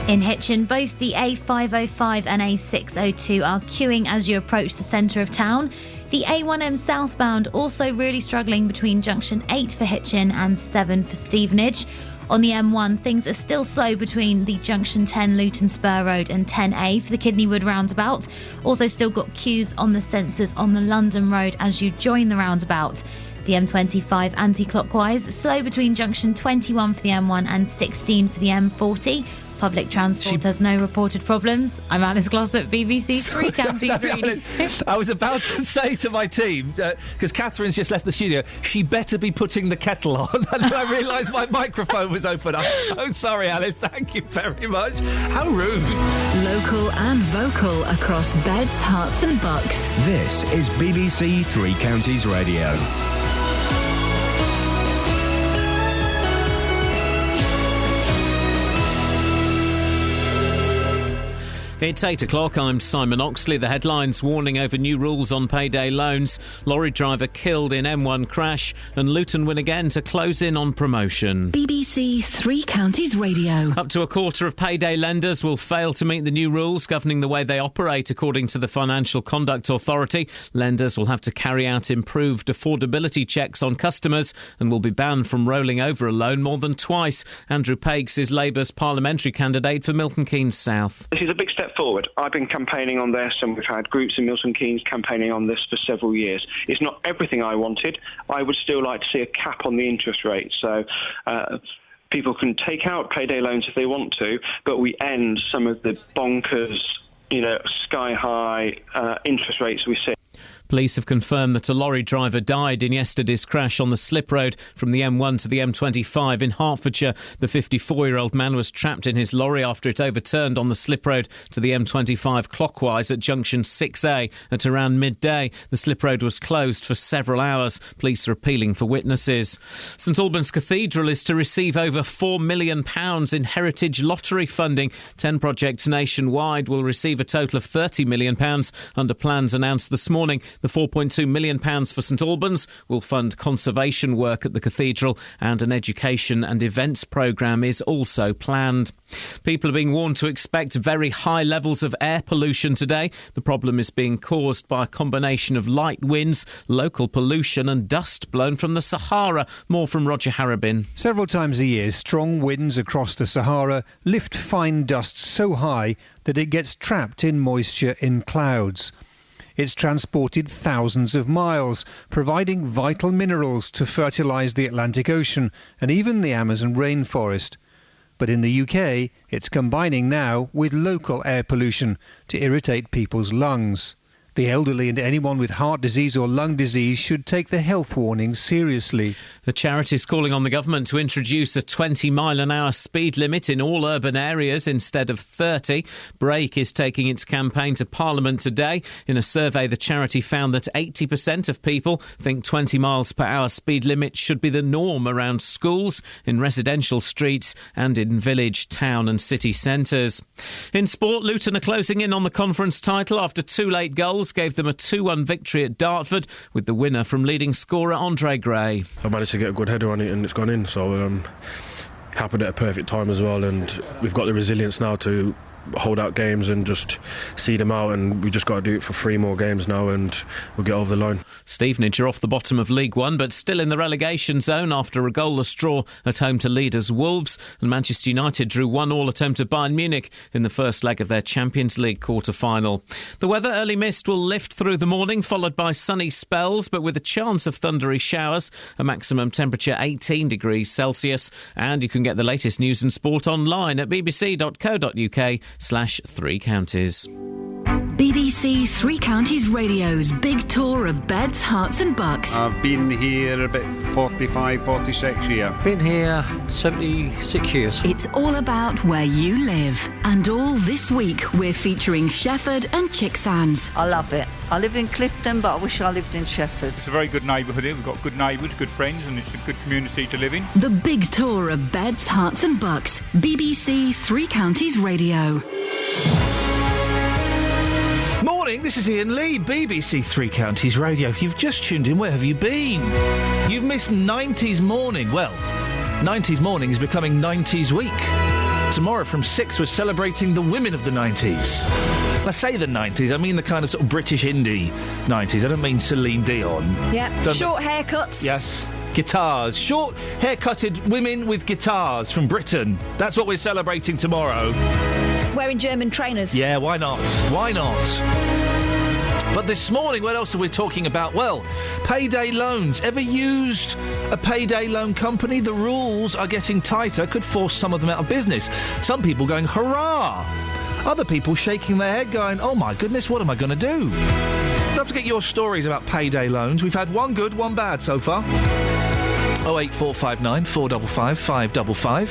In Hitchin, both the A505 and A602 are queuing as you approach the centre of town. The A1M southbound also really struggling between junction 8 for Hitchin and 7 for Stevenage. On the M1, things are still slow between the junction 10 Luton Spur Road and 10A for the Kidneywood roundabout. Also still got queues on the sensors on the London Road as you join the roundabout. The M25 anti-clockwise, slow between junction 21 for the M1 and 16 for the M40. Public transport has no reported problems. I'm Alice Glossop, BBC Three Counties Radio. I was about to say to my team, because Catherine's just left the studio, she better be putting the kettle on. And then I realised my microphone was open. I'm so sorry, Alice. Thank you very much. How rude. Local and vocal across beds, hearts and bucks. This is BBC Three Counties Radio. It's 8 o'clock. I'm Simon Oxley. The headlines: warning over new rules on payday loans, lorry driver killed in M1 crash, and Luton win again to close in on promotion. BBC Three Counties Radio. Up to a quarter of payday lenders will fail to meet the new rules governing the way they operate, according to the Financial Conduct Authority. Lenders will have to carry out improved affordability checks on customers and will be banned from rolling over a loan more than twice. Andrew Pakes is Labour's parliamentary candidate for Milton Keynes South. This is a big step forward. I've been campaigning on this, and we've had groups in Milton Keynes campaigning on this for several years. It's not everything I wanted. I would still like to see a cap on the interest rate, so people can take out payday loans if they want to, but we end some of the bonkers, sky-high interest rates we see. Police have confirmed that a lorry driver died in yesterday's crash on the slip road from the M1 to the M25 in Hertfordshire. The 54-year-old man was trapped in his lorry after it overturned on the slip road to the M25 clockwise at junction 6A at around midday. The slip road was closed for several hours. Police are appealing for witnesses. St Albans Cathedral is to receive over £4 million in heritage lottery funding. 10 projects nationwide will receive a total of £30 million under plans announced this morning. The £4.2 million for St Albans will fund conservation work at the cathedral, and an education and events programme is also planned. People are being warned to expect very high levels of air pollution today. The problem is being caused by a combination of light winds, local pollution and dust blown from the Sahara. More from Roger Harrabin. Several times a year, strong winds across the Sahara lift fine dust so high that it gets trapped in moisture in clouds. It's transported thousands of miles, providing vital minerals to fertilise the Atlantic Ocean and even the Amazon rainforest. But in the UK, it's combining now with local air pollution to irritate people's lungs. The elderly and anyone with heart disease or lung disease should take the health warnings seriously. The charity's calling on the government to introduce a 20-mile-an-hour speed limit in all urban areas instead of 30. Brake is taking its campaign to Parliament today. In a survey, the charity found that 80% of people think 20 miles per hour speed limit should be the norm around schools, in residential streets and in village, town and city centres. In sport, Luton are closing in on the conference title after 2 late goals gave them a 2-1 victory at Dartford, with the winner from leading scorer Andre Gray. I managed to get a good header on it and it's gone in, so happened at a perfect time as well, and we've got the resilience now to hold out games and just see them out, and we just got to do it for 3 more games now and we'll get over the line. Stevenage are off the bottom of League One but still in the relegation zone after a goalless draw at home to leaders Wolves, and Manchester United drew 1-1 at home to Bayern Munich in the first leg of their Champions League quarter-final. The weather, early mist will lift through the morning, followed by sunny spells but with a chance of thundery showers, a maximum temperature 18 degrees Celsius, and you can get the latest news and sport online at bbc.co.uk/3 counties. BBC Three Counties Radio's big tour of beds, hearts and bucks. I've been here about 45, 46 years. Been here 76 years. It's all about where you live. And all this week we're featuring Shefford and Chicksands. I love it. I live in Clifton, but I wish I lived in Shefford. It's a very good neighbourhood here. We've got good neighbours, good friends, and it's a good community to live in. The big tour of beds, hearts and bucks. BBC Three Counties Radio. Morning, this is Iain Lee, BBC Three Counties Radio. If you've just tuned in, where have you been? You've missed 90s morning. Well, 90s morning is becoming 90s week. Tomorrow from 6 we're celebrating the women of the 90s. I say the 90s, I mean the kind of sort of British indie 90s. I don't mean Celine Dion. Yep, short haircuts. Yes. Guitars. Short, haircutted women with guitars from Britain. That's what we're celebrating tomorrow. Wearing German trainers. Yeah, why not? Why not? But this morning, what else are we talking about? Well, payday loans. Ever used a payday loan company? The rules are getting tighter, could force some of them out of business. Some people going, hurrah! Other people shaking their head going, oh my goodness, what am I going to do? I'd love to get your stories about payday loans. We've had one good, one bad so far. 08459 455 555.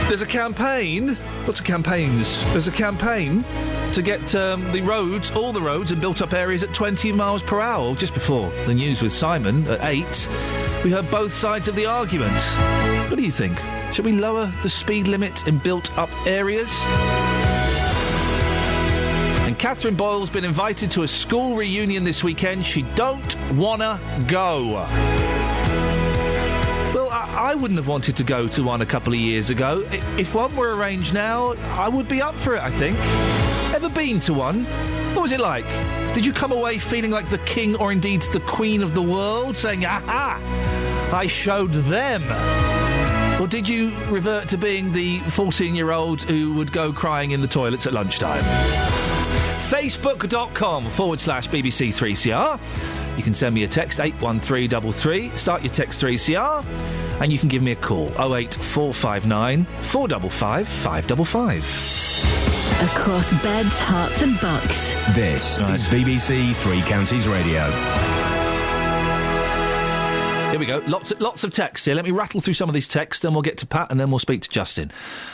There's a campaign, lots of campaigns, there's a campaign to get the roads, all the roads and built-up areas at 20 miles per hour. Just before the news with Simon at 8, we heard both sides of the argument. What do you think? Should we lower the speed limit in built-up areas? And Catherine Boyle's been invited to a school reunion this weekend. She don't wanna go. Well, I wouldn't have wanted to go to one a couple of years ago. If one were arranged now, I would be up for it, I think. Ever been to one? What was it like? Did you come away feeling like the king or indeed the queen of the world, saying, aha, I showed them? Or did you revert to being the 14-year-old who would go crying in the toilets at lunchtime? Facebook.com/BBC3CR. You can send me a text, 81333. Start your text 3CR. And you can give me a call, 08459 455 555. Across beds, hearts and bucks. This is BBC Three Counties Radio. Here we go. Lots of texts here. Let me rattle through some of these texts, then we'll get to Pat, and then we'll speak to Justin.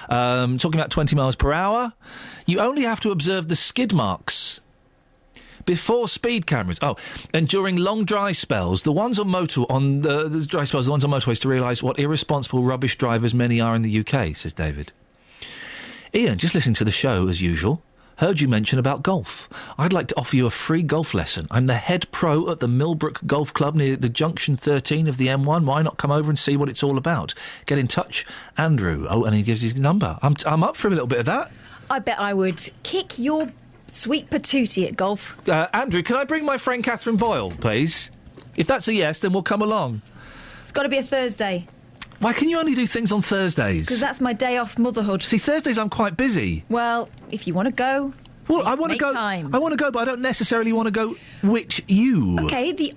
Talking about 20 miles per hour. You only have to observe the skid marks before speed cameras. Oh, and during long dry spells, the ones on motorways to realise what irresponsible rubbish drivers many are in the UK, says David. Iain, just listening to the show as usual. Heard you mention about golf. I'd like to offer you a free golf lesson. I'm the head pro at the Millbrook Golf Club near the Junction 13 of the M1. Why not come over and see what it's all about? Get in touch, Andrew. Oh, and he gives his number. I'm up for a little bit of that. I bet I would kick your sweet patootie at golf. Andrew, can I bring my friend Catherine Boyle, please? If that's a yes, then we'll come along. It's got to be a Thursday. Why can you only do things on Thursdays? Because that's my day off motherhood. See, Thursdays I'm quite busy. Well, if you want to go, Well, I want to go. time. I want to go, but I don't necessarily want to go. Which you? Okay, the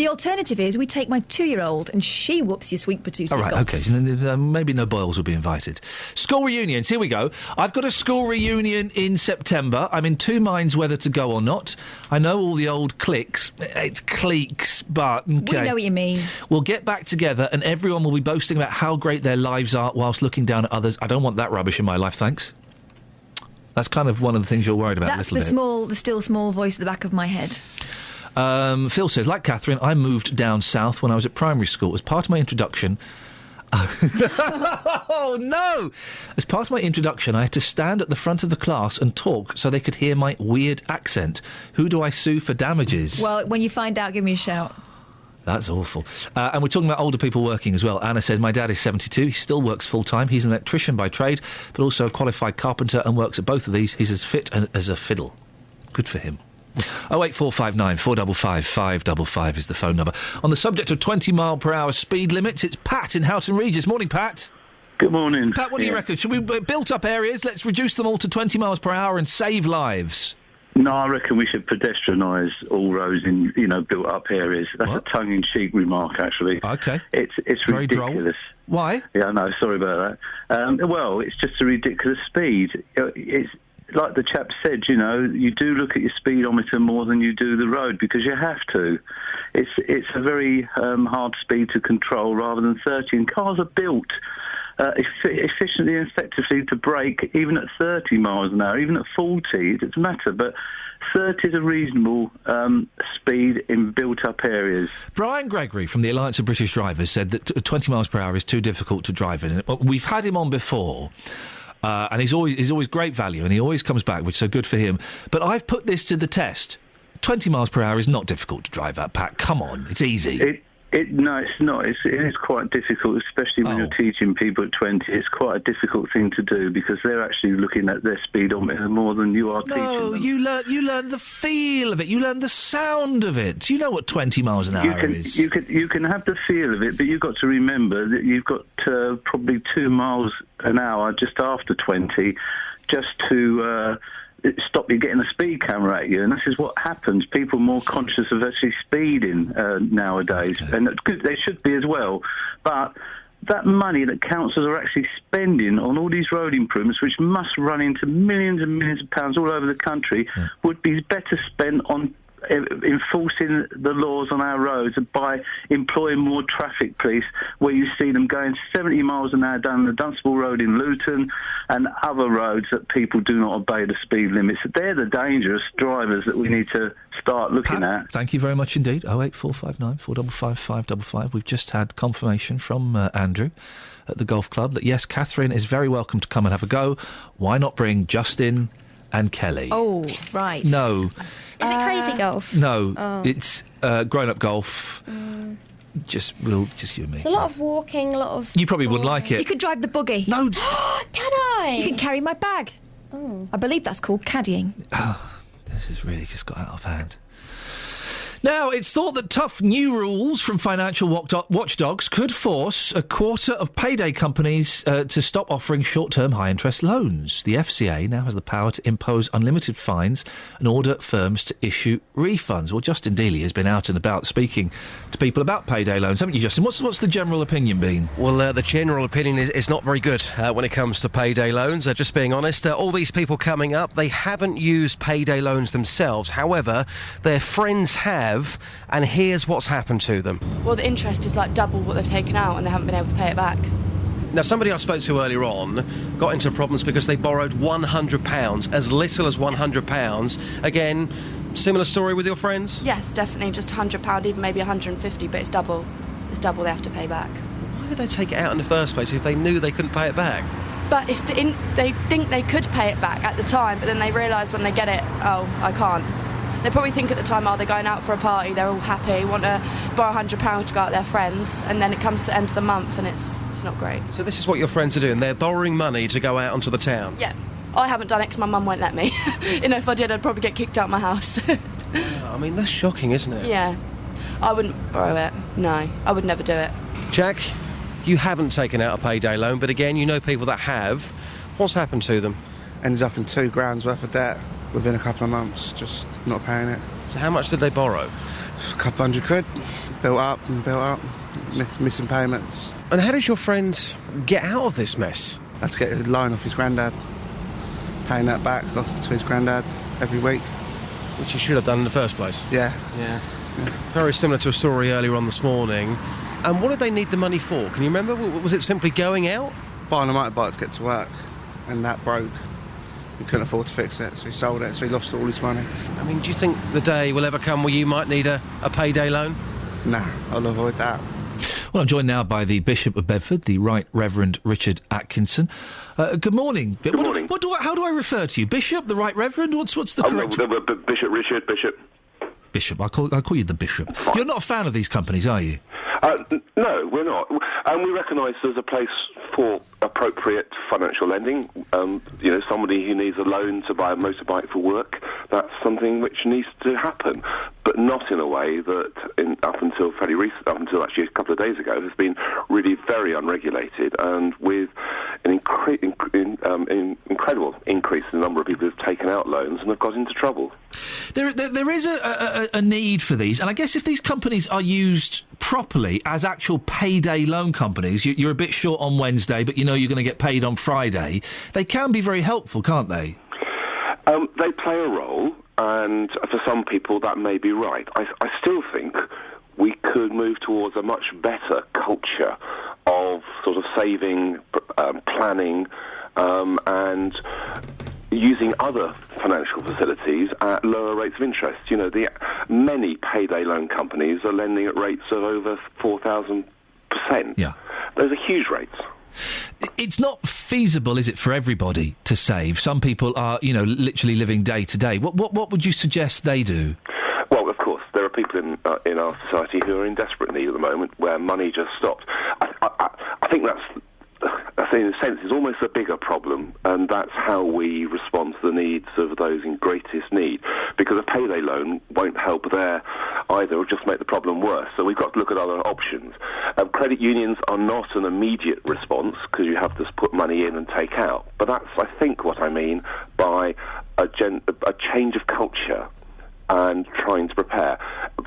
alternative is we take my 2-year-old and she whoops your sweet potato. All right, okay. So then, maybe no Boyles will be invited. School reunions, here we go. I've got a school reunion in September. I'm in two minds whether to go or not. I know all the old cliques. It's cliques, but okay. We know what you mean. We'll get back together and everyone will be boasting about how great their lives are whilst looking down at others. I don't want that rubbish in my life, thanks. That's kind of one of the things you're worried about. That's a little bit. the still small voice at the back of my head. Phil says, like Catherine, I moved down south when I was at primary school. As part of my introduction... Oh, no! As part of my introduction, I had to stand at the front of the class and talk so they could hear my weird accent. Who do I sue for damages? Well, when you find out, give me a shout. That's awful. And we're talking about older people working as well. Anna says, my dad is 72. He still works full-time. He's an electrician by trade, but also a qualified carpenter and works at both of these. He's as fit as a fiddle. Good for him. 08459 455 555 is the phone number. On the subject of 20-mile-per-hour speed limits, it's Pat in Houghton Regis. Morning, Pat. Good morning. Pat, what do you reckon? Should we built up areas? Let's reduce them all to 20 miles per hour and save lives. No, I reckon we should pedestrianise all roads in, built-up areas. That's a tongue-in-cheek remark, actually. OK. It's very ridiculous. Droll. Why? Yeah, no, sorry about that. Well, it's just a ridiculous speed. It's like the chap said, you do look at your speedometer more than you do the road because you have to. It's a very hard speed to control rather than 30, and cars are built efficiently and effectively to brake even at 30 miles an hour, even at 40, it doesn't matter, but 30 is a reasonable speed in built-up areas. Brian Gregory from the Alliance of British Drivers said that 20 miles per hour is too difficult to drive in. We've had him on before, and he's always great value, and he always comes back, which is so good for him. But I've put this to the test. 20 miles per hour is not difficult to drive at, Pat. Come on, it's easy. No, it's not. It is quite difficult, especially when you're teaching people at 20. It's quite a difficult thing to do because they're actually looking at their speedometer more than you are teaching them. No, you learn the feel of it. You learn the sound of it. Do you know what 20 miles an hour is? You can have the feel of it, but you've got to remember that you've got probably 2 miles an hour just after 20 just to... stop you getting a speed camera at you, and this is what happens. People are more conscious of actually speeding nowadays, and they should be as well. But that money that councils are actually spending on all these road improvements, which must run into millions and millions of pounds all over the country, would be better spent on enforcing the laws on our roads by employing more traffic police, where you see them going 70 miles an hour down the Dunstable Road in Luton and other roads that people do not obey the speed limits. They're the dangerous drivers that we need to start looking at. Thank you very much indeed. 08459 455 555. We've just had confirmation from Andrew at the golf club that yes, Catherine is very welcome to come and have a go. Why not bring Justin and Kelly? Oh, right. No. Is it crazy golf? No, it's grown-up golf. Just you and me. It's a lot of walking, a lot of... You probably wouldn't like it. You could drive the buggy. No. Can I? You can carry my bag. Oh. I believe that's called caddying. This has really just got out of hand. Now, it's thought that tough new rules from financial watchdogs could force a quarter of payday companies to stop offering short-term high-interest loans. The FCA now has the power to impose unlimited fines and order firms to issue refunds. Well, Justin Dealey has been out and about speaking to people about payday loans, haven't you, Justin? What's the general opinion been? Well, the general opinion is not very good when it comes to payday loans. Just being honest, all these people coming up, they haven't used payday loans themselves. However, their friends have, and here's what's happened to them. Well, the interest is like double what they've taken out and they haven't been able to pay it back. Now, somebody I spoke to earlier on got into problems because they borrowed £100, as little as £100. Again, similar story with your friends? Yes, definitely, just £100, even maybe 150, but it's double. It's double they have to pay back. Why did they take it out in the first place if they knew they couldn't pay it back? But it's they think they could pay it back at the time, but then they realise when they get it, oh, I can't. They probably think at the time, they're going out for a party, they're all happy, want to borrow £100 to go out with their friends, and then it comes to the end of the month and it's not great. So this is what your friends are doing, they're borrowing money to go out onto the town? Yeah. I haven't done it because my mum won't let me. If I did, I'd probably get kicked out of my house. I mean, that's shocking, isn't it? Yeah. I wouldn't borrow it. No, I would never do it. Jack, you haven't taken out a payday loan, but again, you know people that have. What's happened to them? ended up in £2,000 worth of debt within a couple of months, just not paying it. So how much did they borrow? A couple £100, built up, missing payments. And how did your friend get out of this mess? Had to get a loan off his granddad, paying that back to his granddad every week. Which he should have done in the first place. Yeah. Very similar to a story earlier on this morning. And what did they need the money for? Can you remember? Was it simply going out? Buying a motorbike to get to work, and that broke. He couldn't afford to fix it, so he sold it, so he lost all his money. I mean, do you think the day will ever come where you might need a payday loan? Nah, I'll avoid that. Well, I'm joined now by the Bishop of Bedford, the Right Reverend Richard Atkinson. Good morning. Good morning. How do I refer to you? Bishop, the Right Reverend? What's the correct... Bishop Richard, Bishop. Bishop, I'll call you the Bishop. Fine. You're not a fan of these companies, are you? No, we're not. And we recognise there's a place for appropriate financial lending. Somebody who needs a loan to buy a motorbike for work, that's something which needs to happen, but not in a way that, up until actually a couple of days ago, has been really very unregulated and with an incredible increase in the number of people who've taken out loans and have got into trouble. There is a need for these, and I guess if these companies are used properly as actual payday loan companies, you're a bit short on Wednesday, but you know you're going to get paid on Friday, they can be very helpful, can't they? They play a role, and for some people that may be right. I still think we could move towards a much better culture of sort of saving, planning, and using other financial facilities at lower rates of interest. Many payday loan companies are lending at rates of over 4,000%. Yeah. Those are huge rates. It's not feasible, is it, for everybody to save? Some people are, literally living day to day. What would you suggest they do? Well, of course, there are people in our society who are in desperate need at the moment where money just stopped. I think that's, in a sense, is almost a bigger problem, and that's how we respond to the needs of those in greatest need, because a payday loan won't help there either, it'll just make the problem worse. So we've got to look at other options. Credit unions are not an immediate response, because you have to put money in and take out, but that's, I think, what I mean by a change of culture and trying to prepare.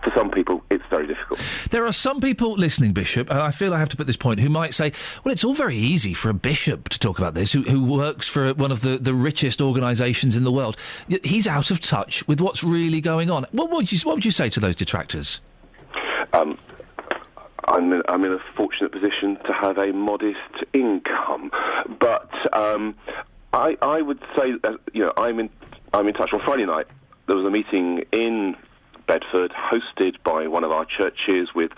For some people, it's very difficult. There are some people listening, Bishop, and I feel I have to put this point, who might say, well, it's all very easy for a bishop to talk about this, who works for one of the richest organisations in the world. He's out of touch with what's really going on. What would you say to those detractors? I'm in a fortunate position to have a modest income, but I would say that, I'm in touch. On Friday night, there was a meeting in Bedford hosted by one of our churches with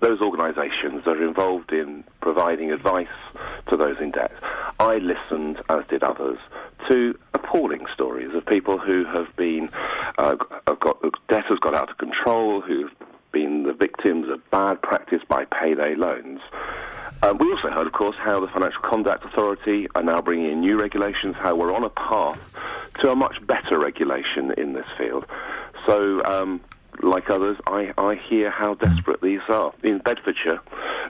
those organisations that are involved in providing advice to those in debt. I listened, as did others, to appalling stories of people who have been debt has got out of control, who've been the victims of bad practice by payday loans. We also heard, of course, how the Financial Conduct Authority are now bringing in new regulations, how we're on a path to a much better regulation in this field. So, like others, I hear how desperate these are. In Bedfordshire,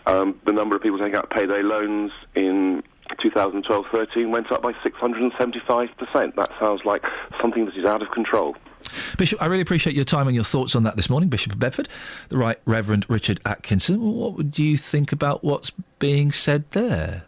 the number of people taking out payday loans in 2012-13 went up by 675%. That sounds like something that is out of control. Bishop, I really appreciate your time and your thoughts on that this morning. Bishop of Bedford, the Right Reverend Richard Atkinson. What would you think about what's being said there?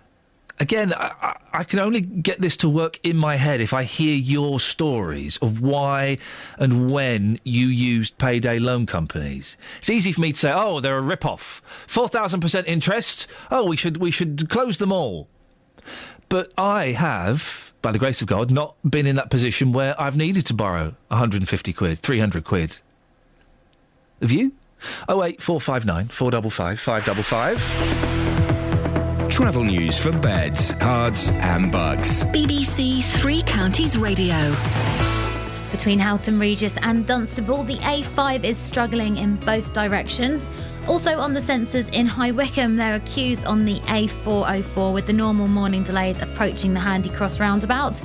Again, I can only get this to work in my head if I hear your stories of why and when you used payday loan companies. It's easy for me to say, oh, they're a rip-off. 4,000% interest. Oh, we should close them all. But I have, by the grace of God, not been in that position where I've needed to borrow 150 quid, 300 quid. Have you? 08459 455 555. Travel news for beds, cards and bugs. BBC Three Counties Radio. Between Houghton Regis and Dunstable, the A5 is struggling in both directions. Also on the sensors in High Wycombe, there are queues on the A404 with the normal morning delays approaching the Handy Cross roundabout.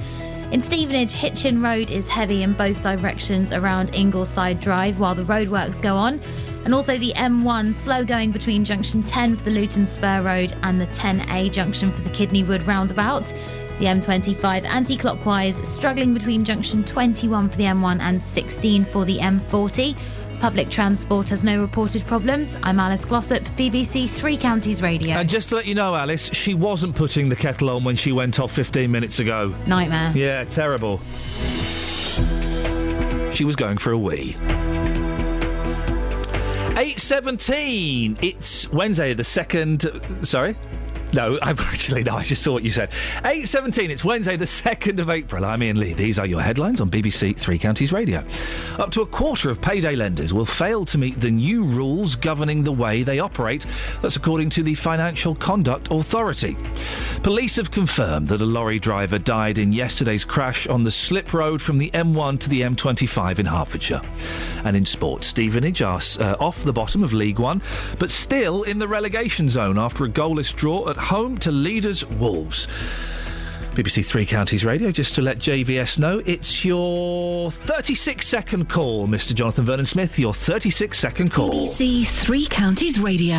In Stevenage, Hitchin Road is heavy in both directions around Ingleside Drive while the roadworks go on. And also the M1 slow going between junction 10 for the Luton Spur Road and the 10A junction for the Kidney Wood roundabout. The M25 anti-clockwise, struggling between junction 21 for the M1 and 16 for the M40. Public transport has no reported problems. I'm Alice Glossop, BBC Three Counties Radio. And just to let you know, Alice, she wasn't putting the kettle on when she went off 15 minutes ago. Nightmare. Yeah, terrible. She was going for a wee. 8:17. It's Wednesday, the 2nd... Sorry? No, I just saw what you said. 8:17, it's Wednesday, the 2nd of April. I'm Iain Lee. These are your headlines on BBC Three Counties Radio. Up to a quarter of payday lenders will fail to meet the new rules governing the way they operate. That's according to the Financial Conduct Authority. Police have confirmed that a lorry driver died in yesterday's crash on the slip road from the M1 to the M25 in Hertfordshire. And in sport, Stevenage are off the bottom of League One, but still in the relegation zone after a goalless draw at home to leaders Wolves. BBC Three Counties Radio, just to let JVS know, it's your 36-second call, Mr. Jonathan Vernon-Smith, your 36-second call. BBC Three Counties Radio.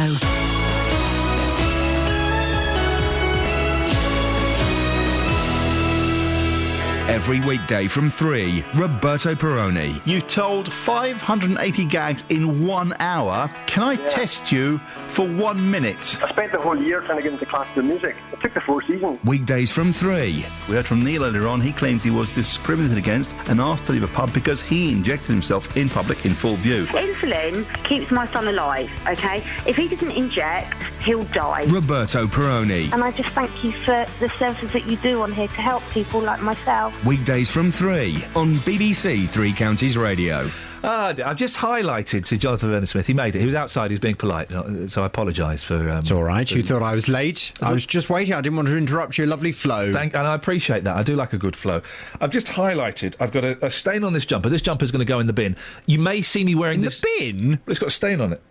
Every weekday from 3, Roberto Perrone. You told 580 gags in 1 hour. Can I test you for 1 minute? I spent the whole year trying to get into classical music. It took the 4 seasons. Weekdays from 3. We heard from Neil earlier on. He claims he was discriminated against and asked to leave a pub because he injected himself in public in full view. Insulin keeps my son alive, OK? If he doesn't inject, he'll die. Roberto Perrone. And I just thank you for the services that you do on here to help people like myself. Weekdays from 3 on BBC Three Counties Radio. I've just highlighted to Jonathan Vernon-Smith. He made it. He was outside. He was being polite, so I apologise for... it's all right. You thought I was late. I was just waiting. I didn't want to interrupt your lovely flow. And I appreciate that. I do like a good flow. I've just highlighted. I've got a stain on this jumper. This jumper's going to go in the bin. You may see me wearing this... In the bin? It's got a stain on it.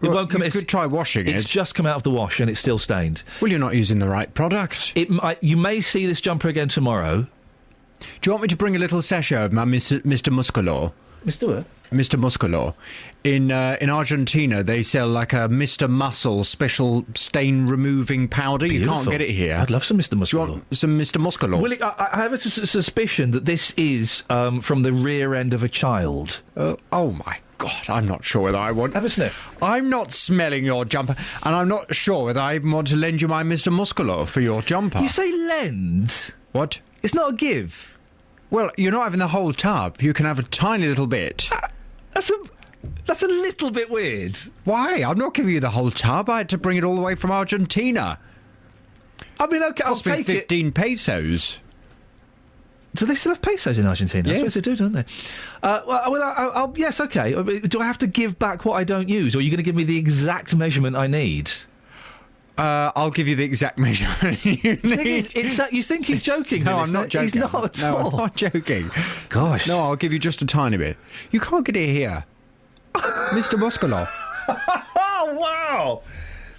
It won't come. You could try washing it. It's just come out of the wash and it's still stained. Well, you're not using the right product. You may see this jumper again tomorrow. Do you want me to bring a little sachet of my Mr. Muscular? Mr. what? Mr. Muscular. In Argentina, they sell like a Mr. Muscle special stain-removing powder. Beautiful. You can't get it here. I'd love some Mr. Muscular. Do you want some Mr. Muscular? Well, I have a suspicion that this is from the rear end of a child. Oh, my God, I'm not sure whether I want... Have a sniff. I'm not smelling your jumper, and I'm not sure whether I even want to lend you my Mr. Muscular for your jumper. You say lend? What? It's not a give. Well, you're not having the whole tub. You can have a tiny little bit. That's a little bit weird. Why? I'm not giving you the whole tub. I had to bring it all the way from Argentina. I mean, OK, I'll take 15 pesos. Do they still have pesos in Argentina? Yeah. I suppose they do, don't they? I'll yes, OK. Do I have to give back what I don't use, or are you going to give me the exact measurement I need? I'll give you the exact measurement you need. You think he's joking? No, I'm not joking. He's not at all. all. I'm not joking. Gosh. No, I'll give you just a tiny bit. You can't get it here. Mr. Muscular. Oh, wow.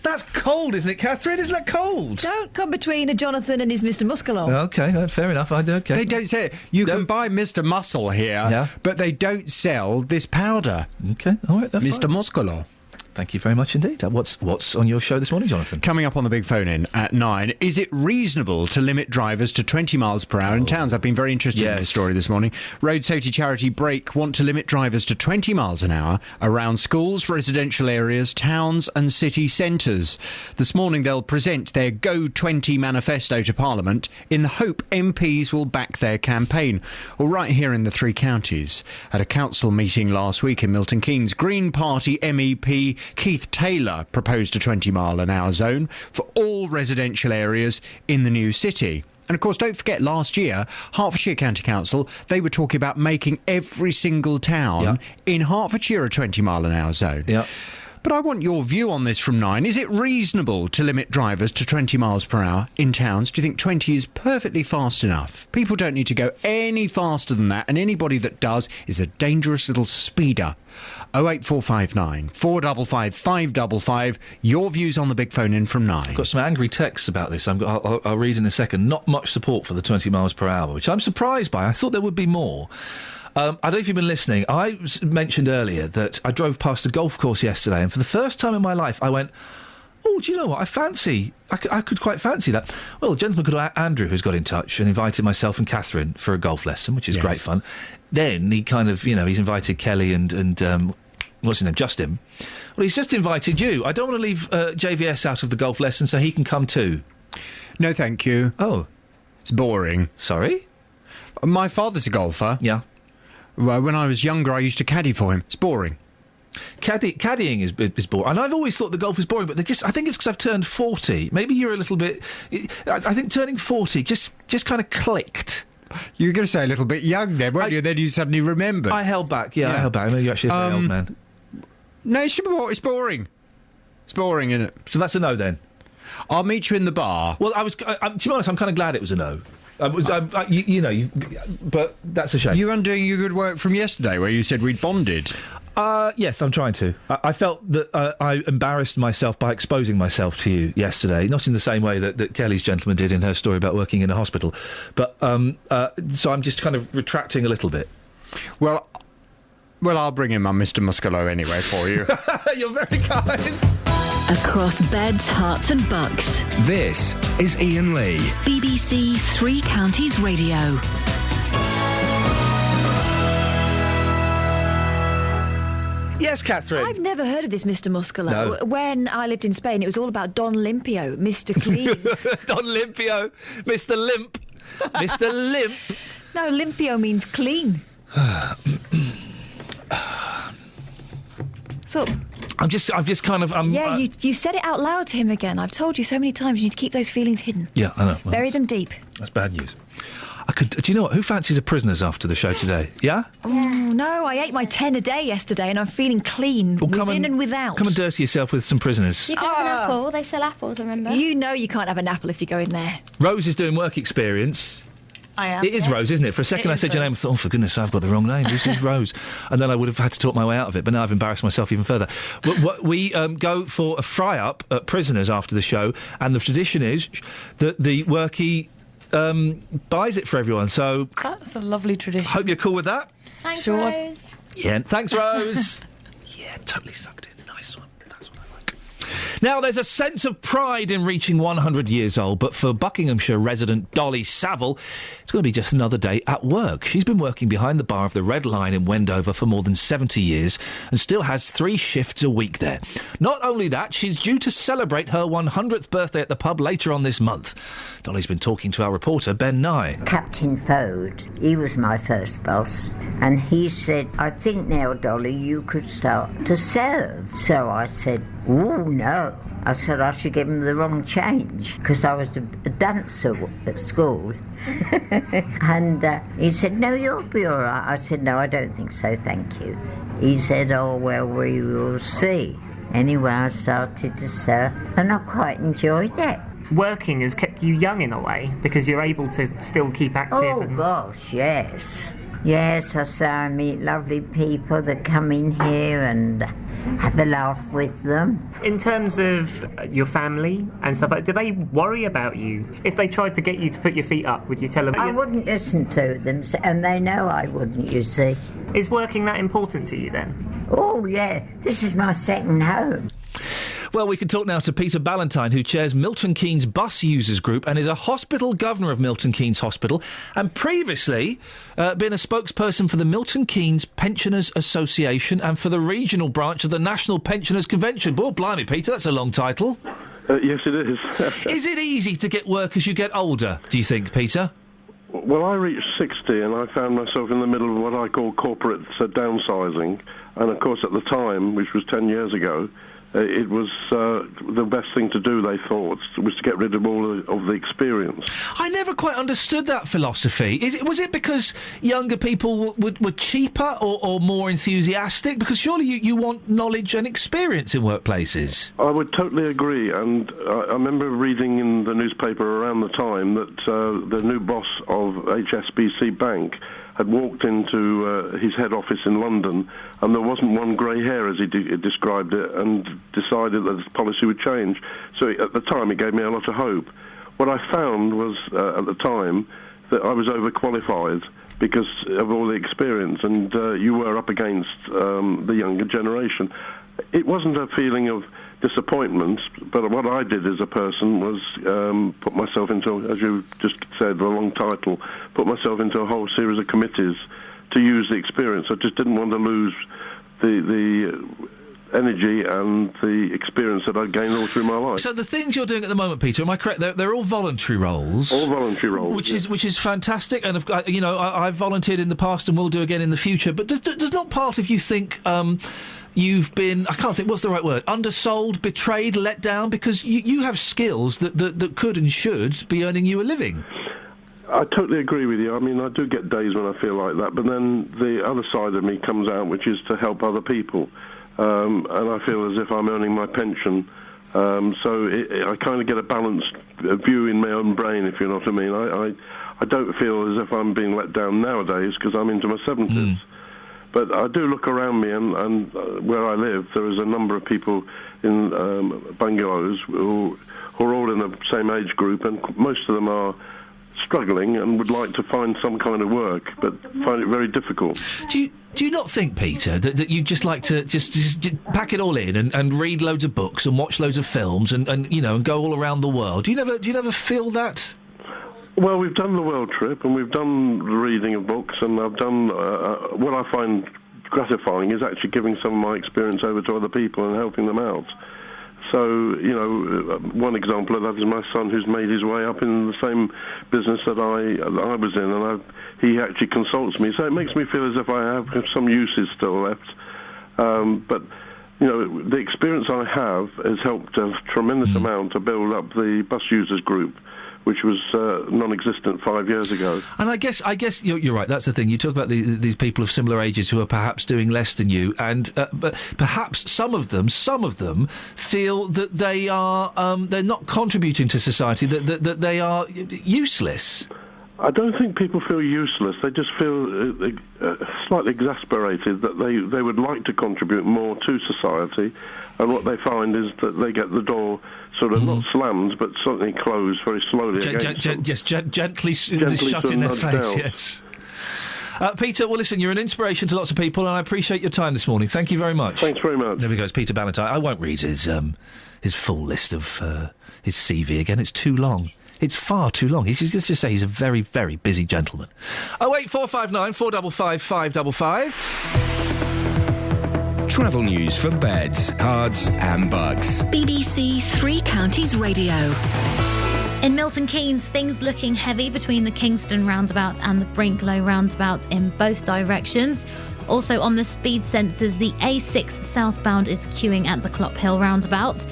That's cold, isn't it, Catherine? Isn't that cold? Don't come between a Jonathan and his Mr. Muscular. OK, fair enough. Okay. They don't say it. You can buy Mr. Muscle here, but they don't sell this powder. OK, all right. Mr. Fine. Muscular. Thank you very much indeed. What's on your show this morning, Jonathan? Coming up on the big phone-in at 9, is it reasonable to limit drivers to 20 miles per hour in towns? I've been very interested in this story this morning. Road safety charity Break want to limit drivers to 20 miles an hour around schools, residential areas, towns and city centres. This morning they'll present their Go 20 manifesto to Parliament in the hope MPs will back their campaign. Well, right here in the Three Counties, at a council meeting last week in Milton Keynes, Green Party MEP Keith Taylor proposed a 20-mile-an-hour zone for all residential areas in the new city. And, of course, don't forget, last year, Hertfordshire County Council, they were talking about making every single town in Hertfordshire a 20-mile-an-hour zone. Yeah. But I want your view on this from 9. Is it reasonable to limit drivers to 20 miles per hour in towns? Do you think 20 is perfectly fast enough? People don't need to go any faster than that, and anybody that does is a dangerous little speeder. 08459 455 555. Your views on the big phone in from 9. I've got some angry texts about this. I'll read in a second. Not much support for the 20 miles per hour, which I'm surprised by. I thought there would be more. I don't know if you've been listening. I mentioned earlier that I drove past a golf course yesterday, and for the first time in my life, I went, Oh, do you know what? I could quite fancy that. Well, a gentleman called Andrew has got in touch and invited myself and Catherine for a golf lesson, which is great fun. Then he kind of, he's invited Kelly and what's his name, Justin. Well, he's just invited you. I don't want to leave JVS out of the golf lesson, so he can come too. No, thank you. Oh. It's boring. Sorry? My father's a golfer. Yeah. Well, when I was younger, I used to caddy for him. It's boring. Caddying is boring. And I've always thought the golf was boring, but I think it's because I've turned 40. Maybe you're a little bit... I think turning 40 just kind of clicked. You were going to say a little bit young then, weren't you? Then you suddenly remembered. I held back, I held back. Maybe you're actually a very old man. No, it's boring. It's boring, isn't it? So that's a no, then? I'll meet you in the bar. Well, to be honest, I'm kind of glad it was a no. But that's a shame. You're undoing your good work from yesterday where you said we'd bonded. Yes, I'm trying to. I felt that I embarrassed myself by exposing myself to you yesterday, not in the same way that Kelly's gentleman did in her story about working in a hospital. But so I'm just kind of retracting a little bit. Well, I'll bring in my Mr. Muscolo anyway for you. You're very kind. Across beds, hearts and bucks. This is Iain Lee. BBC Three Counties Radio. Yes, Catherine. I've never heard of this Mr. Muscolo. No. When I lived in Spain, it was all about Don Limpio, Mr. Clean. Don Limpio, Mr. Limp. Mr. Limp. No, Limpio means clean. So... I'm just kind of... you said it out loud to him again. I've told you so many times you need to keep those feelings hidden. Yeah, I know. Well, bury them deep. That's bad news. Do you know what? Who fancies a Prisoners after the show today? Yeah? Oh, no, I ate my 10 a day yesterday and I'm feeling clean, within and without. Come and dirty yourself with some Prisoners. You can have an apple. They sell apples, remember? You know you can't have an apple if you go in there. Rose is doing work experience. I am. It is yes. Rose, isn't it? For a second I said your name, I thought, oh, for goodness, I've got the wrong name. This is Rose. And then I would have had to talk my way out of it, but now I've embarrassed myself even further. We go for a fry-up at Prisoners after the show, and the tradition is that the workie buys it for everyone, so... That's a lovely tradition. Hope you're cool with that. Thanks, Rose. Yeah, thanks, Rose. Yeah, totally sucked in. Nice one. That's what I like. Now, there's a sense of pride in reaching 100 years old, but for Buckinghamshire resident Dolly Saville, it's going to be just another day at work. She's been working behind the bar of the Red Lion in Wendover for more than 70 years and still has 3 shifts a week there. Not only that, she's due to celebrate her 100th birthday at the pub later on this month. Dolly's been talking to our reporter, Ben Nye. Captain Fode, he was my first boss, and he said, I think now, Dolly, you could start to serve. So I said, oh, no. I said I should give him the wrong change, because I was a dancer at school. And he said, no, you'll be all right. I said, no, I don't think so, thank you. He said, oh, well, we will see. Anyway, I started to serve, and I quite enjoyed it. Working has kept you young in a way, because you're able to still keep active. Oh, gosh, yes. Yes, I say I meet lovely people that come in here and have a laugh with them. In terms of your family and stuff, do they worry about you? If they tried to get you to put your feet up, would you tell them? I wouldn't listen to them, and they know I wouldn't, you see. Is working that important to you then? Oh, yeah. This is my second home. Well, we can talk now to Peter Ballantyne, who chairs Milton Keynes Bus Users Group and is a hospital governor of Milton Keynes Hospital, and previously been a spokesperson for the Milton Keynes Pensioners Association and for the regional branch of the National Pensioners Convention. Oh, blimey, Peter, that's a long title. Yes, it is. Is it easy to get work as you get older, do you think, Peter? Well, I reached 60 and I found myself in the middle of what I call corporate downsizing. And, of course, at the time, which was 10 years ago, it was the best thing to do, they thought, was to get rid of all of the experience. I never quite understood that philosophy. Was it because younger people were cheaper or more enthusiastic? Because surely you want knowledge and experience in workplaces. I would totally agree, and I remember reading in the newspaper around the time that the new boss of HSBC Bank had walked into his head office in London, and there wasn't one grey hair, as he described it, and decided that his policy would change. So at the time, it gave me a lot of hope. What I found was, at the time, that I was overqualified because of all the experience, and you were up against the younger generation. It wasn't a feeling of disappointments, but what I did as a person was put myself into, as you just said, the long title, put myself into a whole series of committees to use the experience. I just didn't want to lose the energy and the experience that I'd gained all through my life. So the things you're doing at the moment, Peter, am I correct? They're all voluntary roles. All voluntary roles, which is fantastic. And I've volunteered in the past and will do again in the future. But does not part of you think you've been, I can't think, what's the right word, undersold, betrayed, let down? Because you have skills that could and should be earning you a living. I totally agree with you. I mean, I do get days when I feel like that, but then the other side of me comes out, which is to help other people. And I feel as if I'm earning my pension. I kind of get a balanced view in my own brain, if you know what I mean. I don't feel as if I'm being let down nowadays because I'm into my 70s. But I do look around me, and where I live, there is a number of people in bungalows who are all in the same age group, and most of them are struggling and would like to find some kind of work, but find it very difficult. Do you not think, Peter, that you'd just like to just pack it all in and read loads of books and watch loads of films and go all around the world? Do you never feel that? Well, we've done the world trip and we've done the reading of books, and I've done what I find gratifying is actually giving some of my experience over to other people and helping them out. So, one example of that is my son, who's made his way up in the same business that I was in, and he actually consults me. So it makes me feel as if I have some uses still left. But, the experience I have has helped a tremendous amount to build up the bus users group, which was non-existent 5 years ago. And I guess you're right. That's the thing. You talk about these people of similar ages who are perhaps doing less than you, and but perhaps some of them feel that they are they're not contributing to society. That they are useless. I don't think people feel useless. They just feel slightly exasperated that they would like to contribute more to society, and what they find is that they get the door sort of not slammed, but certainly closed very slowly against them. Gently shut in their face, yes. Peter, well, listen, you're an inspiration to lots of people, and I appreciate your time this morning. Thank you very much. Thanks very much. There we go, it's Peter Ballantyne. I won't read his full list of his CV again. It's too long. It's far too long. Let's just say he's a very, very busy gentleman. 08459 455 555. Travel news for beds, cards and bugs. BBC Three Counties Radio. In Milton Keynes, things looking heavy between the Kingston roundabout and the Brinklow roundabout in both directions. Also on the speed sensors, the A6 southbound is queuing at the Clop Hill roundabout.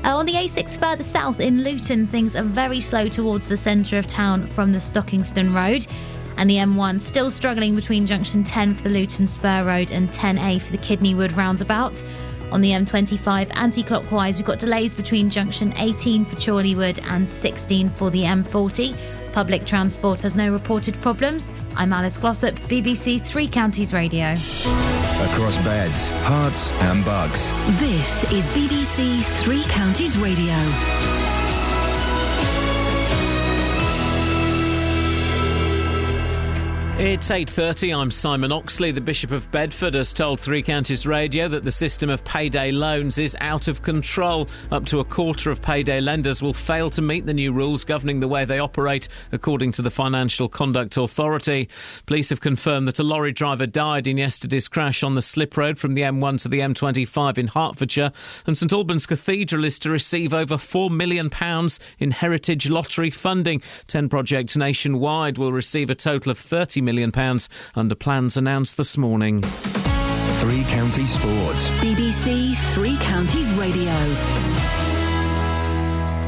On the A6 further south in Luton, things are very slow towards the centre of town from the Stockingstone Road. And the M1 still struggling between junction 10 for the Luton Spur Road and 10A for the Kidney Wood roundabout. On the M25 anti-clockwise, we've got delays between junction 18 for Chorleywood and 16 for the M40. Public transport has no reported problems. I'm Alice Glossop, BBC Three Counties Radio. Across beds, hearts and bugs. This is BBC Three Counties Radio. It's 8:30. I'm Simon Oxley. The Bishop of Bedford has told Three Counties Radio that the system of payday loans is out of control. Up to a quarter of payday lenders will fail to meet the new rules governing the way they operate, according to the Financial Conduct Authority. Police have confirmed that a lorry driver died in yesterday's crash on the slip road from the M1 to the M25 in Hertfordshire, and St Albans Cathedral is to receive over £4 million in Heritage Lottery funding. 10 projects nationwide will receive a total of £30 million under plans announced this morning. Three Counties Sports. BBC Three Counties Radio.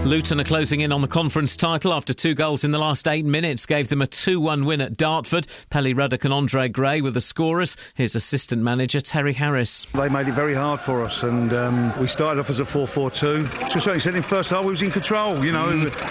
Luton are closing in on the conference title after 2 goals in the last 8 minutes gave them a 2-1 win at Dartford. Pelly Ruddock and Andre Gray were the scorers. Here's assistant manager Terry Harris. They made it very hard for us, and we started off as a 4-4-2. To a certain extent, in first half we was in control,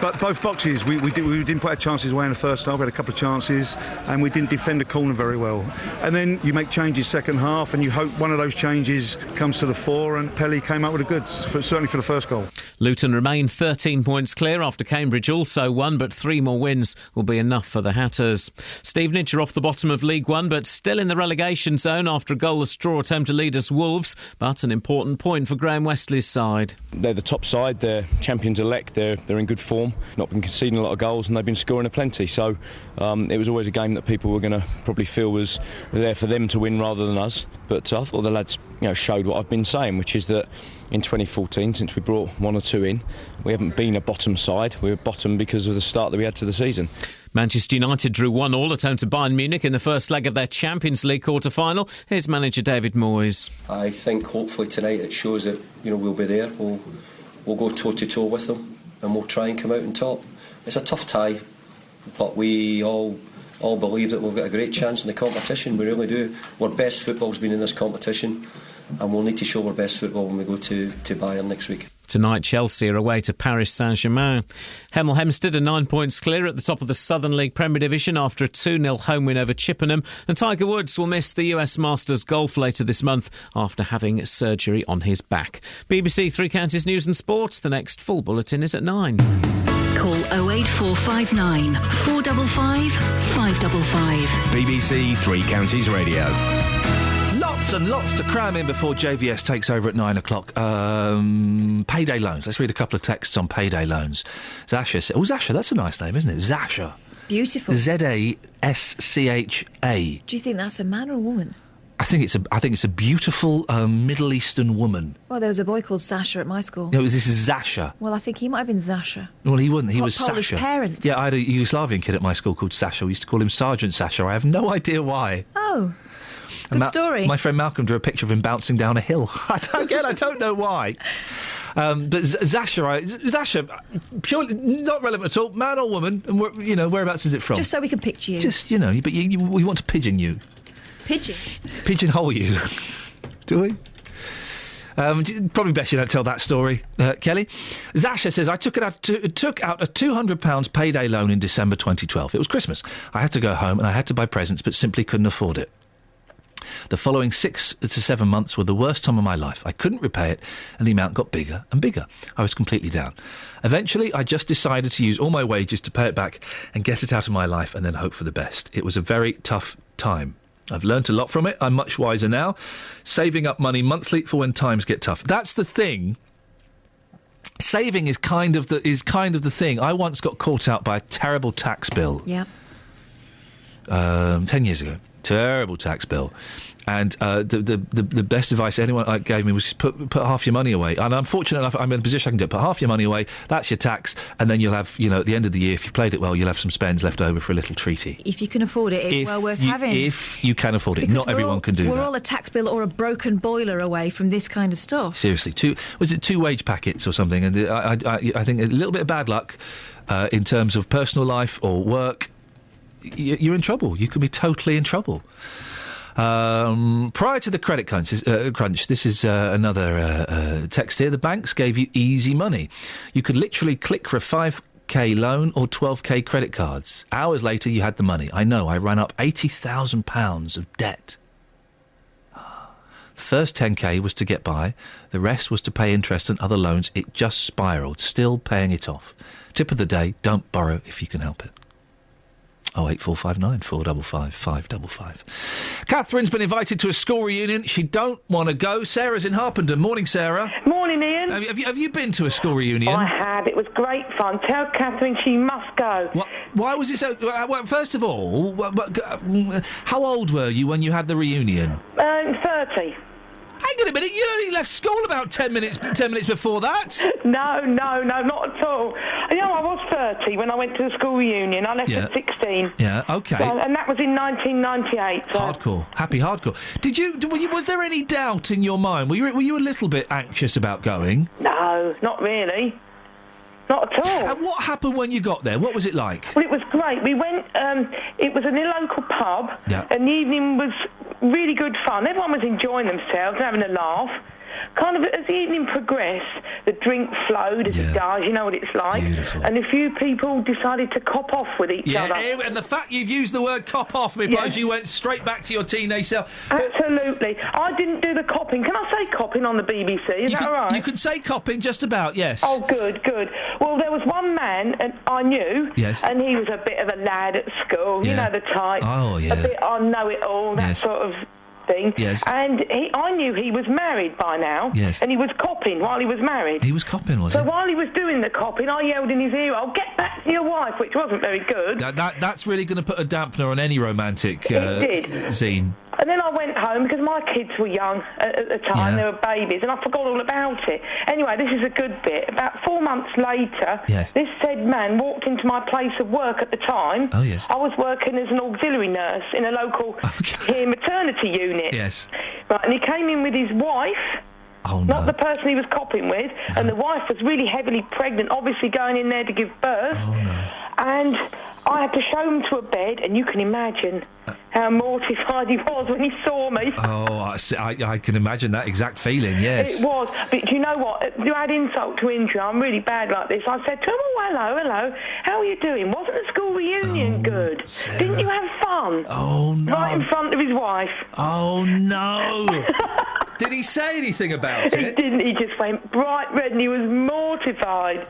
but both boxes we didn't put our chances away in the first half. We had a couple of chances and we didn't defend the corner very well. And then you make changes second half and you hope one of those changes comes to the fore, and Pelly came up with a good, certainly for the first goal. Luton remain 13 points clear after Cambridge also won, but 3 more wins will be enough for the Hatters. Stevenage are off the bottom of League One, but still in the relegation zone after a goalless draw attempt to lead us Wolves, but an important point for Graham Westley's side. They're the top side, they're champions-elect, they're in good form, not been conceding a lot of goals and they've been scoring a plenty, so it was always a game that people were going to probably feel was there for them to win rather than us, but I thought the lads showed what I've been saying, which is that in 2014, since we brought 1 or 2 in, we haven't been a bottom side. We were bottom because of the start that we had to the season. Manchester United drew 1-1 at home to Bayern Munich in the first leg of their Champions League quarter-final. Here's manager David Moyes. I think hopefully tonight it shows that we'll be there. We'll go toe-to-toe with them and we'll try and come out on top. It's a tough tie, but we all believe that we've got a great chance in the competition. We really do. Our best football's been in this competition, and we'll need to show our best football when we go to Bayern next week. Tonight, Chelsea are away to Paris Saint-Germain. Hemel Hempstead are 9 points clear at the top of the Southern League Premier Division after a 2-0 home win over Chippenham. And Tiger Woods will miss the US Masters Golf later this month after having surgery on his back. BBC Three Counties News and Sport. The next full bulletin is at 9. Call 08459 455 555. BBC Three Counties Radio. Lots and lots to cram in before JVS takes over at 9 o'clock. Payday loans. Let's read a couple of texts on payday loans. Zasha said... Oh, Zasha, that's a nice name, isn't it? Zasha. Beautiful. Z-A-S-C-H-A. Do you think that's a man or a woman? I think it's a beautiful Middle Eastern woman. Well, there was a boy called Sasha at my school. No, this is Zasha. Well, I think he might have been Zasha. Well, he wasn't. He was Polish Sasha. parents. Yeah, I had a Yugoslavian kid at my school called Sasha. We used to call him Sergeant Sasha. I have no idea why. Oh. Good story. My friend Malcolm drew a picture of him bouncing down a hill. I don't know why. But Zasha, purely not relevant at all. Man or woman, and whereabouts is it from? Just so we can picture you. Just but we want to pigeon you. Pigeonhole you. Do we? Probably best you don't tell that story, Kelly. Zasha says, I took out a £200 payday loan in December 2012. It was Christmas. I had to go home and I had to buy presents, but simply couldn't afford it. The following 6 to 7 months were the worst time of my life. I couldn't repay it, and the amount got bigger and bigger. I was completely down. Eventually, I just decided to use all my wages to pay it back and get it out of my life and then hope for the best. It was a very tough time. I've learnt a lot from it. I'm much wiser now. Saving up money monthly for when times get tough. That's the thing. Saving is kind of the thing. I once got caught out by a terrible tax bill. Yeah. 10 years ago. Terrible tax bill. And the best advice anyone gave me was just put half your money away. And I'm fortunate enough, I'm in a position I can do it. Put half your money away, that's your tax, and then you'll have, at the end of the year, if you've played it well, you'll have some spends left over for a little treaty. If you can afford it, it's well worth having. If you can afford it. Because not everyone can do that. We're all a tax bill or a broken boiler away from this kind of stuff. Seriously. 2 wage packets or something? And I think a little bit of bad luck in terms of personal life or work, you're in trouble. You could be totally in trouble. Prior to the credit crunch, this is another text here. The banks gave you easy money. You could literally click for a 5k loan or 12k credit cards. Hours later, you had the money. I know, I ran up £80,000 of debt. The first 10k was to get by. The rest was to pay interest and other loans. It just spiralled, still paying it off. Tip of the day, don't borrow if you can help it. 08459 455 555. Catherine's been invited to a school reunion. She don't want to go. Sarah's in Harpenden. Morning, Sarah. Morning, Ian. Have you been to a school reunion? I have. It was great fun. Tell Catherine she must go. Why was it so... Well, first of all, how old were you when you had the reunion? 30. Hang on a minute, you only left school about 10 minutes before that. No, not at all. I was 30 when I went to the school reunion. I left at 16. Yeah, OK. And that was in 1998. So. Hardcore. Happy hardcore. Was there any doubt in your mind? Were you a little bit anxious about going? No, not really. Not at all. And what happened when you got there? What was it like? Well, it was great. We went, it was in a local pub, and the evening was really good fun. Everyone was enjoying themselves and having a laugh. kind of as the evening progressed, the drink flowed as it does. You know what it's like. Beautiful. And a few people decided to cop off with each other. And the fact you've used the word cop off implies you went straight back to your teenage self. Absolutely. I didn't do the copping. Can I say copping on the BBC? Is that all right? You can say copping just about, yes. Oh, good. Well, there was one man I knew, and he was a bit of a lad at school, you know the type. Oh, yeah. A bit I know it all, that sort of thing. Yes. And I knew he was married by now, and he was copping while he was married. He was copping, was So he? while he was doing the copping, I yelled in his ear, "I'll get back to your wife," which wasn't very good. That's really going to put a dampener on any romantic scene. And then I went home because my kids were young at the time, they were babies, and I forgot all about it. Anyway, this is a good bit. About 4 months later, this said man walked into my place of work at the time. Oh, yes. I was working as an auxiliary nurse in a local care maternity unit. Yes. Right, and he came in with his wife. Oh, not the person he was copping with, and the wife was really heavily pregnant, obviously going in there to give birth. Oh, no. And I had to show him to a bed, and you can imagine how mortified he was when he saw me. Oh, I can imagine that exact feeling, yes. It was. But do you know what? To add insult to injury, I'm really bad like this. I said to him, "Oh, hello. How are you doing? Wasn't the school reunion good? Sarah. Didn't you have fun?" Oh, no. Right in front of his wife. Oh, no. Did he say anything about it? He didn't. He just went bright red and he was mortified.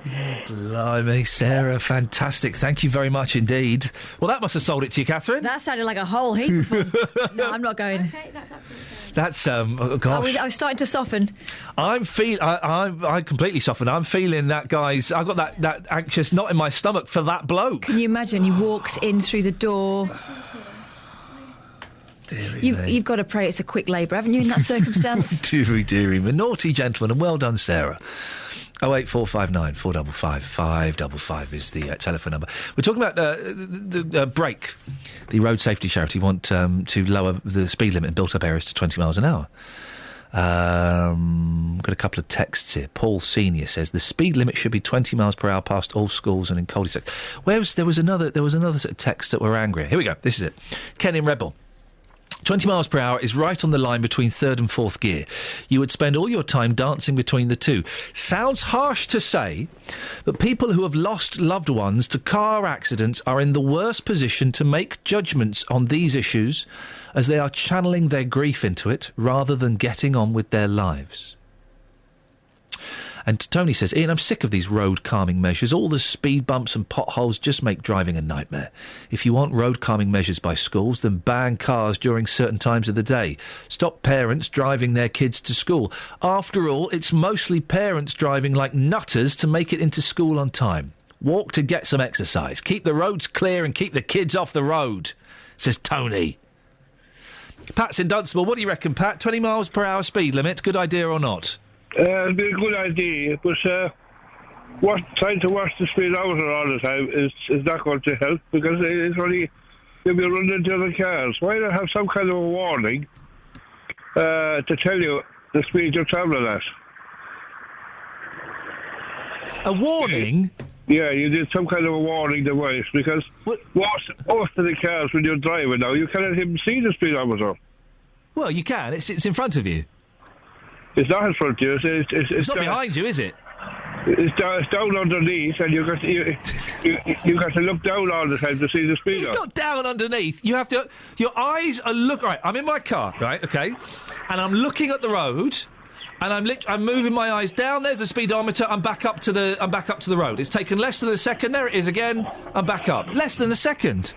Blimey, Sarah, fantastic. Thank you very much indeed. Well, that must have sold it to you, Catherine. That sounded like a whole heap of fun. No, I'm not going. Okay, that's absolutely fine. That's, oh, gosh. I was starting to soften. I'm completely softened. I'm feeling that, guys. I've got that anxious knot in my stomach for that bloke. Can you imagine? He walks in through the door. You've got to pray it's a quick labour, haven't you, in that circumstance? Deary me. Naughty gentleman, and well done, Sarah. 08459 455 555 is the telephone number. We're talking about the Brake, the road safety charity, want to lower the speed limit in built-up areas to 20 miles an hour. Got a couple of texts here. Paul Senior says the speed limit should be 20 miles per hour past all schools and in cul-de-sacs. There was another set of texts that were angry. Here we go. This is it. Ken in Rebel. 20 miles per hour is right on the line between third and fourth gear. You would spend all your time dancing between the two. Sounds harsh to say, but people who have lost loved ones to car accidents are in the worst position to make judgments on these issues, as they are channeling their grief into it rather than getting on with their lives. And Tony says, Ian, I'm sick of these road calming measures. All the speed bumps and potholes just make driving a nightmare. If you want road calming measures by schools, then ban cars during certain times of the day. Stop parents driving their kids to school. After all, it's mostly parents driving like nutters to make it into school on time. Walk to get some exercise. Keep the roads clear and keep the kids off the road, says Tony. Pat's in Dunstable. What do you reckon, Pat? 20 miles per hour speed limit, good idea or not? It'd be a good idea, but trying to watch the speed out all the time is not going to help, because it's only you'll be running into other cars. Why not have some kind of a warning to tell you the speed you're travelling at? A warning? Yeah, you need some kind of a warning device, because most of the cars when you're driving now, you cannot even see the speedometer. Well, you can. It's in front of you. It's not in front of you. It's not behind you, is it? It's down underneath, and you got to look down all the time to see the speed. It's not down underneath. You have to. Your eyes are right. I'm in my car, right? Okay, and I'm looking at the road, and I'm moving my eyes down. There's the speedometer. I'm back up to the road. It's taken less than a second. There it is again. I'm back up. Less than a second.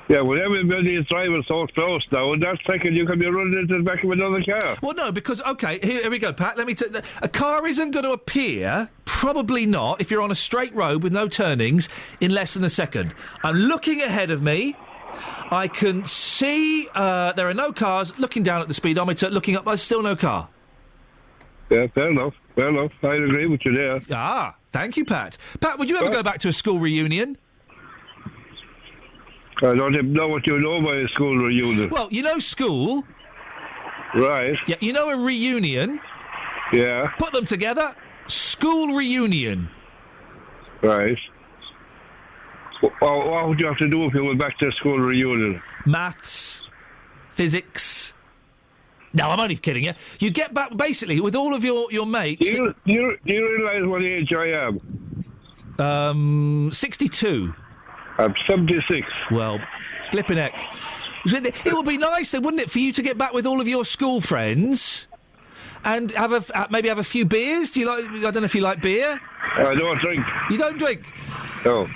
Yeah, well, everybody is driving so close now, and that second you can be running into the back of another car. Well, no, because, OK, here we go, Pat. Let me take a car isn't going to appear, probably not, if you're on a straight road with no turnings, in less than a second. I'm looking ahead of me. I can see there are no cars. Looking down at the speedometer, looking up, there's still no car. Yeah, fair enough. I agree with you there. Ah, thank you, Pat. Pat, would you ever go back to a school reunion? I don't even know what you know by a school reunion. Well, you know school. Right. Yeah, you know a reunion. Yeah. Put them together. School reunion. Right. What would you have to do if you went back to a school reunion? Maths. Physics. No, I'm only kidding you. You get back, basically, with all of your mates... Do you realise what age I am? 62. I'm 76. Well, flipping heck. It would be nice, then, wouldn't it, for you to get back with all of your school friends and maybe have a few beers? Do you like? I don't know if you like beer. I don't drink. You don't drink? No.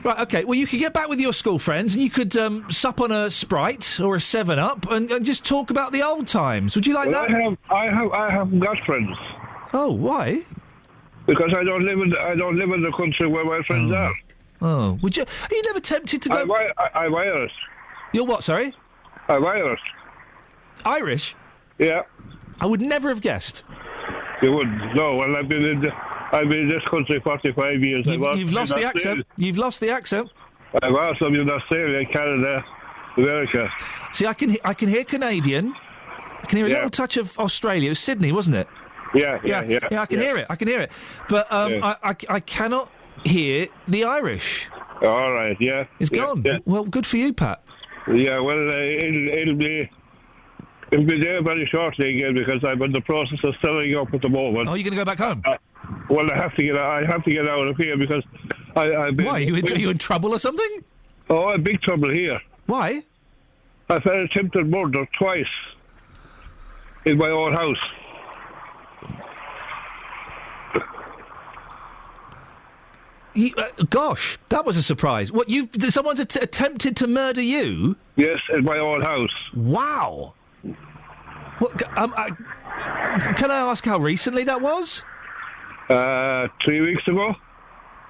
Right, OK. Well, you could get back with your school friends and you could sup on a Sprite or a 7-Up and just talk about the old times. Would you like that? I haven't got friends. Oh, why? Because I don't live in the country where my friends are. Oh, are you never tempted to go? I'm Irish. You're what? Sorry. I'm Irish. Irish? Yeah. I would never have guessed. You wouldn't? No. Well, I've been in this country 45 years. You've lost the accent. You've lost the accent. I've also been in Australia, Canada, America. See, I can hear Canadian. I can hear a little touch of Australia. It was Sydney, wasn't it? Yeah. I can hear it. I can hear it. But I cannot hear the Irish. All right. Yeah. It's gone. Yeah. Well, good for you, Pat. Yeah. Well, it'll be there very shortly again because I'm in the process of selling up at the moment. Oh, you're going to go back home? Well, I have to get out of here because I've been... Why? Are you in trouble or something? Oh, I'm in big trouble here. Why? I've had attempted murder twice in my own house. Gosh, that was a surprise. What, someone's attempted to murder you? Yes, in my own house. Wow. What, can I ask how recently that was? 3 weeks ago.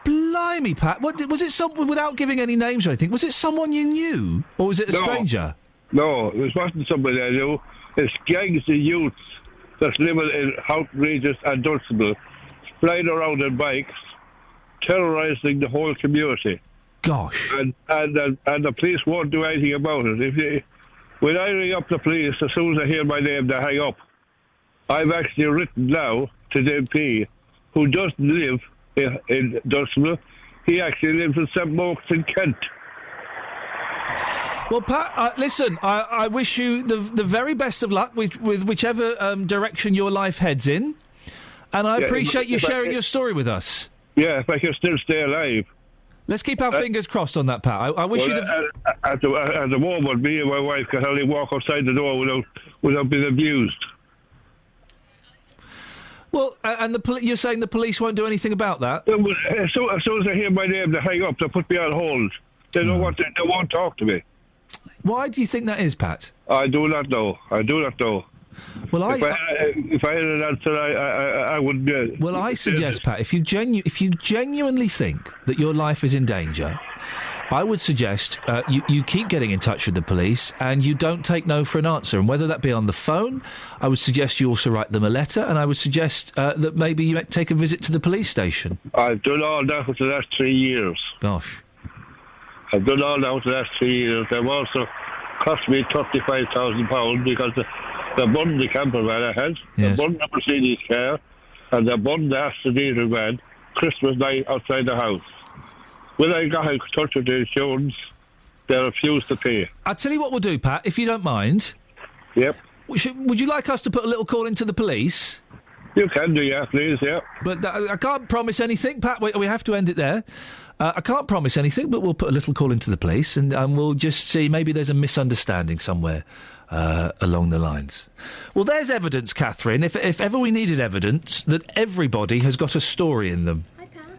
Blimey, Pat. What, was it someone, without giving any names or anything, was it someone you knew? Or was it a stranger? No, it wasn't somebody I knew. It's gangs of youths that's living in outrageous and Dunstable, flying around on bikes, terrorising the whole community. Gosh. And the police won't do anything about it. When I ring up the police, as soon as I hear my name, they hang up. I've actually written now to the MP, who doesn't live in Dunstable. He actually lives in St. Mark's in Kent. Well, Pat, listen, I wish you the very best of luck with whichever direction your life heads in. And I appreciate you sharing your story with us. Yeah, if I can still stay alive. Let's keep our fingers crossed on that, Pat. I wish you the... At the moment, me and my wife can hardly walk outside the door without being abused. Well, and you're saying the police won't do anything about that? As soon as I hear my name, they hang up. They put me on hold. They don't want. They won't talk to me. Why do you think that is, Pat? I do not know. Well, if I had an answer, I would. Well, I suggest, Pat, if you genuinely think that your life is in danger, I would suggest you keep getting in touch with the police and you don't take no for an answer. And whether that be on the phone, I would suggest you also write them a letter, and I would suggest that maybe you take a visit to the police station. I've done all that for the last 3 years. Gosh. I've done all that for the last 3 years. They've also cost me £35,000 because they burned the camper van I had, they burned the Mercedes car, and they burned the Aston Martin van Christmas night outside the house. When I got in touch with the insurance, they refused to pay. I'll tell you what we'll do, Pat, if you don't mind. Yep. Would you like us to put a little call into the police? You can do, yeah, please, yeah. But I can't promise anything, Pat. We have to end it there. I can't promise anything, but we'll put a little call into the police and we'll just see. Maybe there's a misunderstanding somewhere along the lines. Well, there's evidence, Catherine, if ever we needed evidence, that everybody has got a story in them.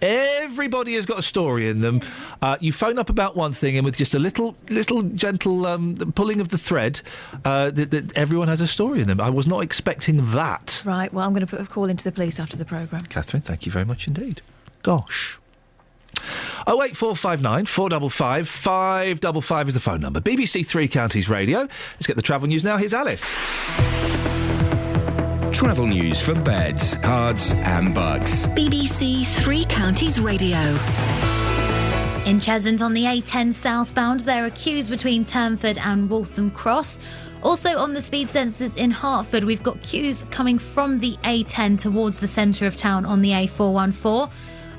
Everybody has got a story in them. You phone up about one thing, and with just a little gentle pulling of the thread, that everyone has a story in them. I was not expecting that. Right, well, I'm going to put a call into the police after the programme. Catherine, thank you very much indeed. Gosh. 08459 455 555 is the phone number. BBC Three Counties Radio. Let's get the travel news now. Here's Alice. Travel news for beds, cards and bugs. BBC Three Counties Radio. In Cheshunt on the A10 southbound, there are queues between Turnford and Waltham Cross. Also on the speed sensors in Hertford, we've got queues coming from the A10 towards the centre of town on the A414.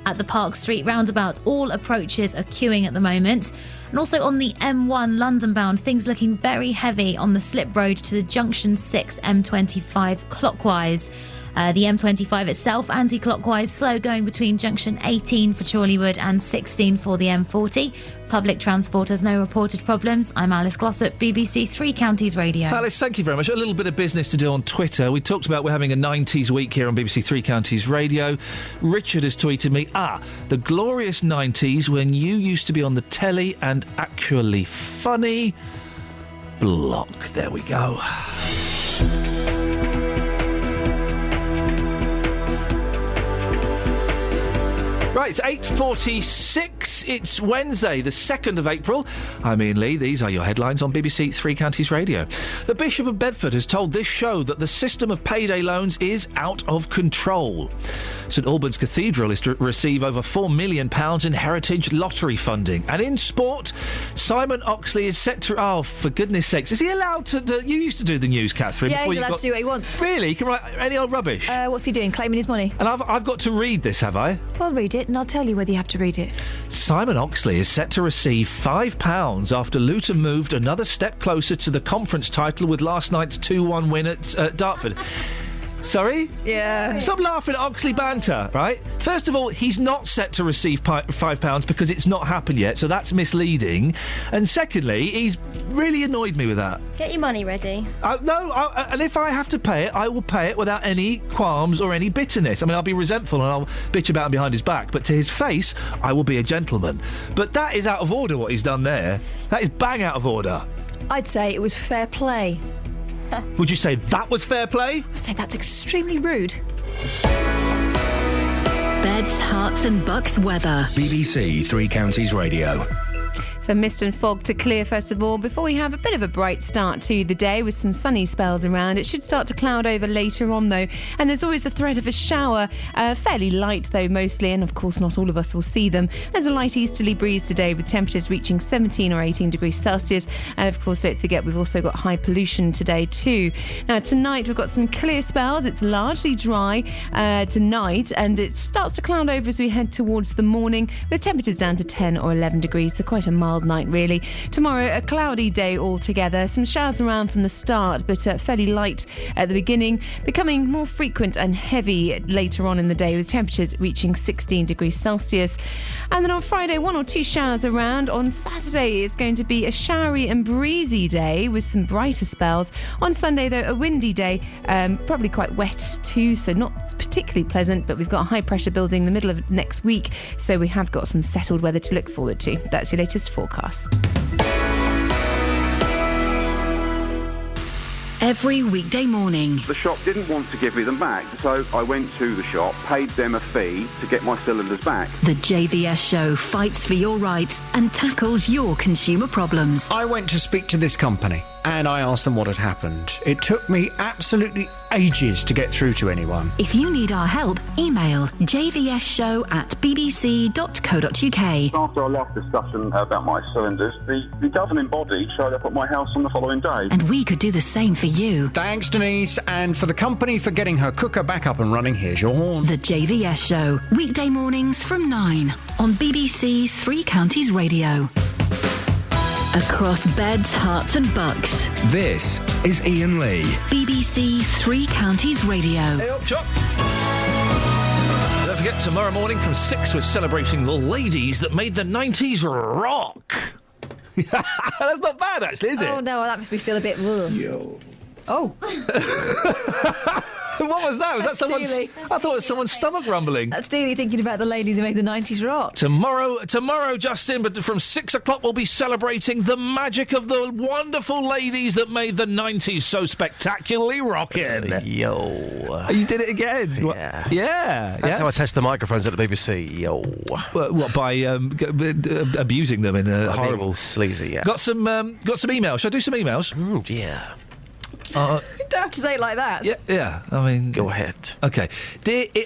At the Park Street roundabout, all approaches are queuing at the moment. And also on the M1 London bound, things looking very heavy on the slip road to the Junction 6 M25 clockwise. The M25 itself, anti-clockwise, slow going between junction 18 for Chorleywood and 16 for the M40. Public transport has no reported problems. I'm Alice Glossop, BBC Three Counties Radio. Alice, thank you very much. A little bit of business to do on Twitter. We talked about we're having a 90s week here on BBC Three Counties Radio. Richard has tweeted me, the glorious 90s when you used to be on the telly and actually funny. Block. There we go. Right, it's 8:46. It's Wednesday, the 2nd of April. I'm Iain Lee. These are your headlines on BBC Three Counties Radio. The Bishop of Bedford has told this show that the system of payday loans is out of control. St Albans Cathedral is to receive over £4 million in heritage lottery funding. And in sport, Simon Oxley is set to... Oh, for goodness sakes. Is he allowed to... You used to do the news, Catherine. Yeah, he's allowed to do what he wants. Really? He can write any old rubbish? What's he doing? Claiming his money? And I've got to read this, have I? Well, read it and I'll tell you whether you have to read it. Simon Oxley is set to receive £5 after Luton moved another step closer to the conference title with last night's 2-1 win at Dartford. Sorry? Yeah. Stop laughing at Oxley banter, right? First of all, he's not set to receive £5 because it's not happened yet, so that's misleading. And secondly, he's really annoyed me with that. Get your money ready. And if I have to pay it, I will pay it without any qualms or any bitterness. I mean, I'll be resentful and I'll bitch about him behind his back, but to his face, I will be a gentleman. But that is out of order, what he's done there. That is bang out of order. I'd say it was fair play. Would you say that was fair play? I'd say that's extremely rude. Beds, hearts and bucks weather. BBC Three Counties Radio. So mist and fog to clear first of all before we have a bit of a bright start to the day with some sunny spells around. It should start to cloud over later on though, and there's always the threat of a shower, fairly light though mostly, and of course not all of us will see them. There's a light easterly breeze today with temperatures reaching 17 or 18 degrees Celsius, and of course don't forget we've also got high pollution today too. Now tonight we've got some clear spells. It's largely dry tonight, and it starts to cloud over as we head towards the morning with temperatures down to 10 or 11 degrees, so quite a mild night really. Tomorrow a cloudy day altogether, some showers around from the start but fairly light at the beginning, becoming more frequent and heavy later on in the day with temperatures reaching 16 degrees Celsius. And then on Friday 1 or 2 showers around. On Saturday it's going to be a showery and breezy day with some brighter spells. On Sunday though a windy day, probably quite wet too, so not particularly pleasant, but we've got a high pressure building in the middle of next week, so we have got some settled weather to look forward to. That's your latest forecast. Every weekday morning. The shop didn't want to give me them back, so I went to the shop, paid them a fee to get my cylinders back. The JVS show fights for your rights and tackles your consumer problems. I went to speak to this company and I asked them what had happened. It took me absolutely ages to get through to anyone. If you need our help, email jvsshow@bbc.co.uk. After a lot of discussion about my cylinders, the governing body showed up at my house on the following day. And we could do the same for you. Thanks, Denise, and for the company for getting her cooker back up and running. Here's your horn. The JVS show, weekday mornings from 9 on BBC Three Counties Radio. Across beds, hearts and bucks. This is Iain Lee. BBC Three Counties Radio. Hey up, chop. Don't forget, tomorrow morning from 6 we're celebrating the ladies that made the 90s rock. That's not bad, actually, is it? Oh, no, that makes me feel a bit... Yo. Oh. What was that? Was that someone's... Dealey. I thought it was someone's stomach rumbling. That's Dealey thinking about the ladies who made the 90s rock. Tomorrow, Justin, but from 6 o'clock we'll be celebrating the magic of the wonderful ladies that made the 90s so spectacularly rocking. Yo. You did it again. Yeah. Yeah. That's how I test the microphones at the BBC. Yo. What, by abusing them in a horrible... sleazy, yeah. Got some emails. Shall I do some emails? Yeah. You don't have to say it like that. Yeah. I mean, go ahead. Okay.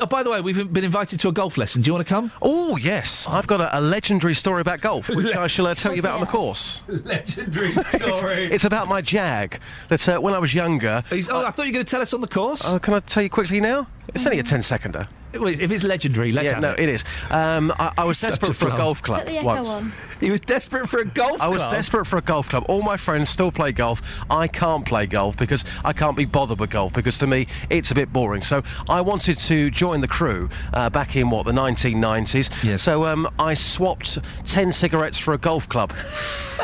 By the way, we've been invited to a golf lesson. Do you want to come? Oh yes, I've got a legendary story about golf, which I shall tell you about on the course. Legendary story. It's about my Jag. That when I was younger. I thought you were going to tell us on the course. Can I tell you quickly now? It's only a 10-seconder. If it's legendary, let's have it. it is. I was Such desperate a for a flub. golf club Put the echo once. on. He was desperate for a golf club? I was desperate for a golf club. All my friends still play golf. I can't play golf because I can't be bothered with golf, because to me it's a bit boring. So I wanted to join the crew back in, the 1990s. Yes. So I swapped 10 cigarettes for a golf club.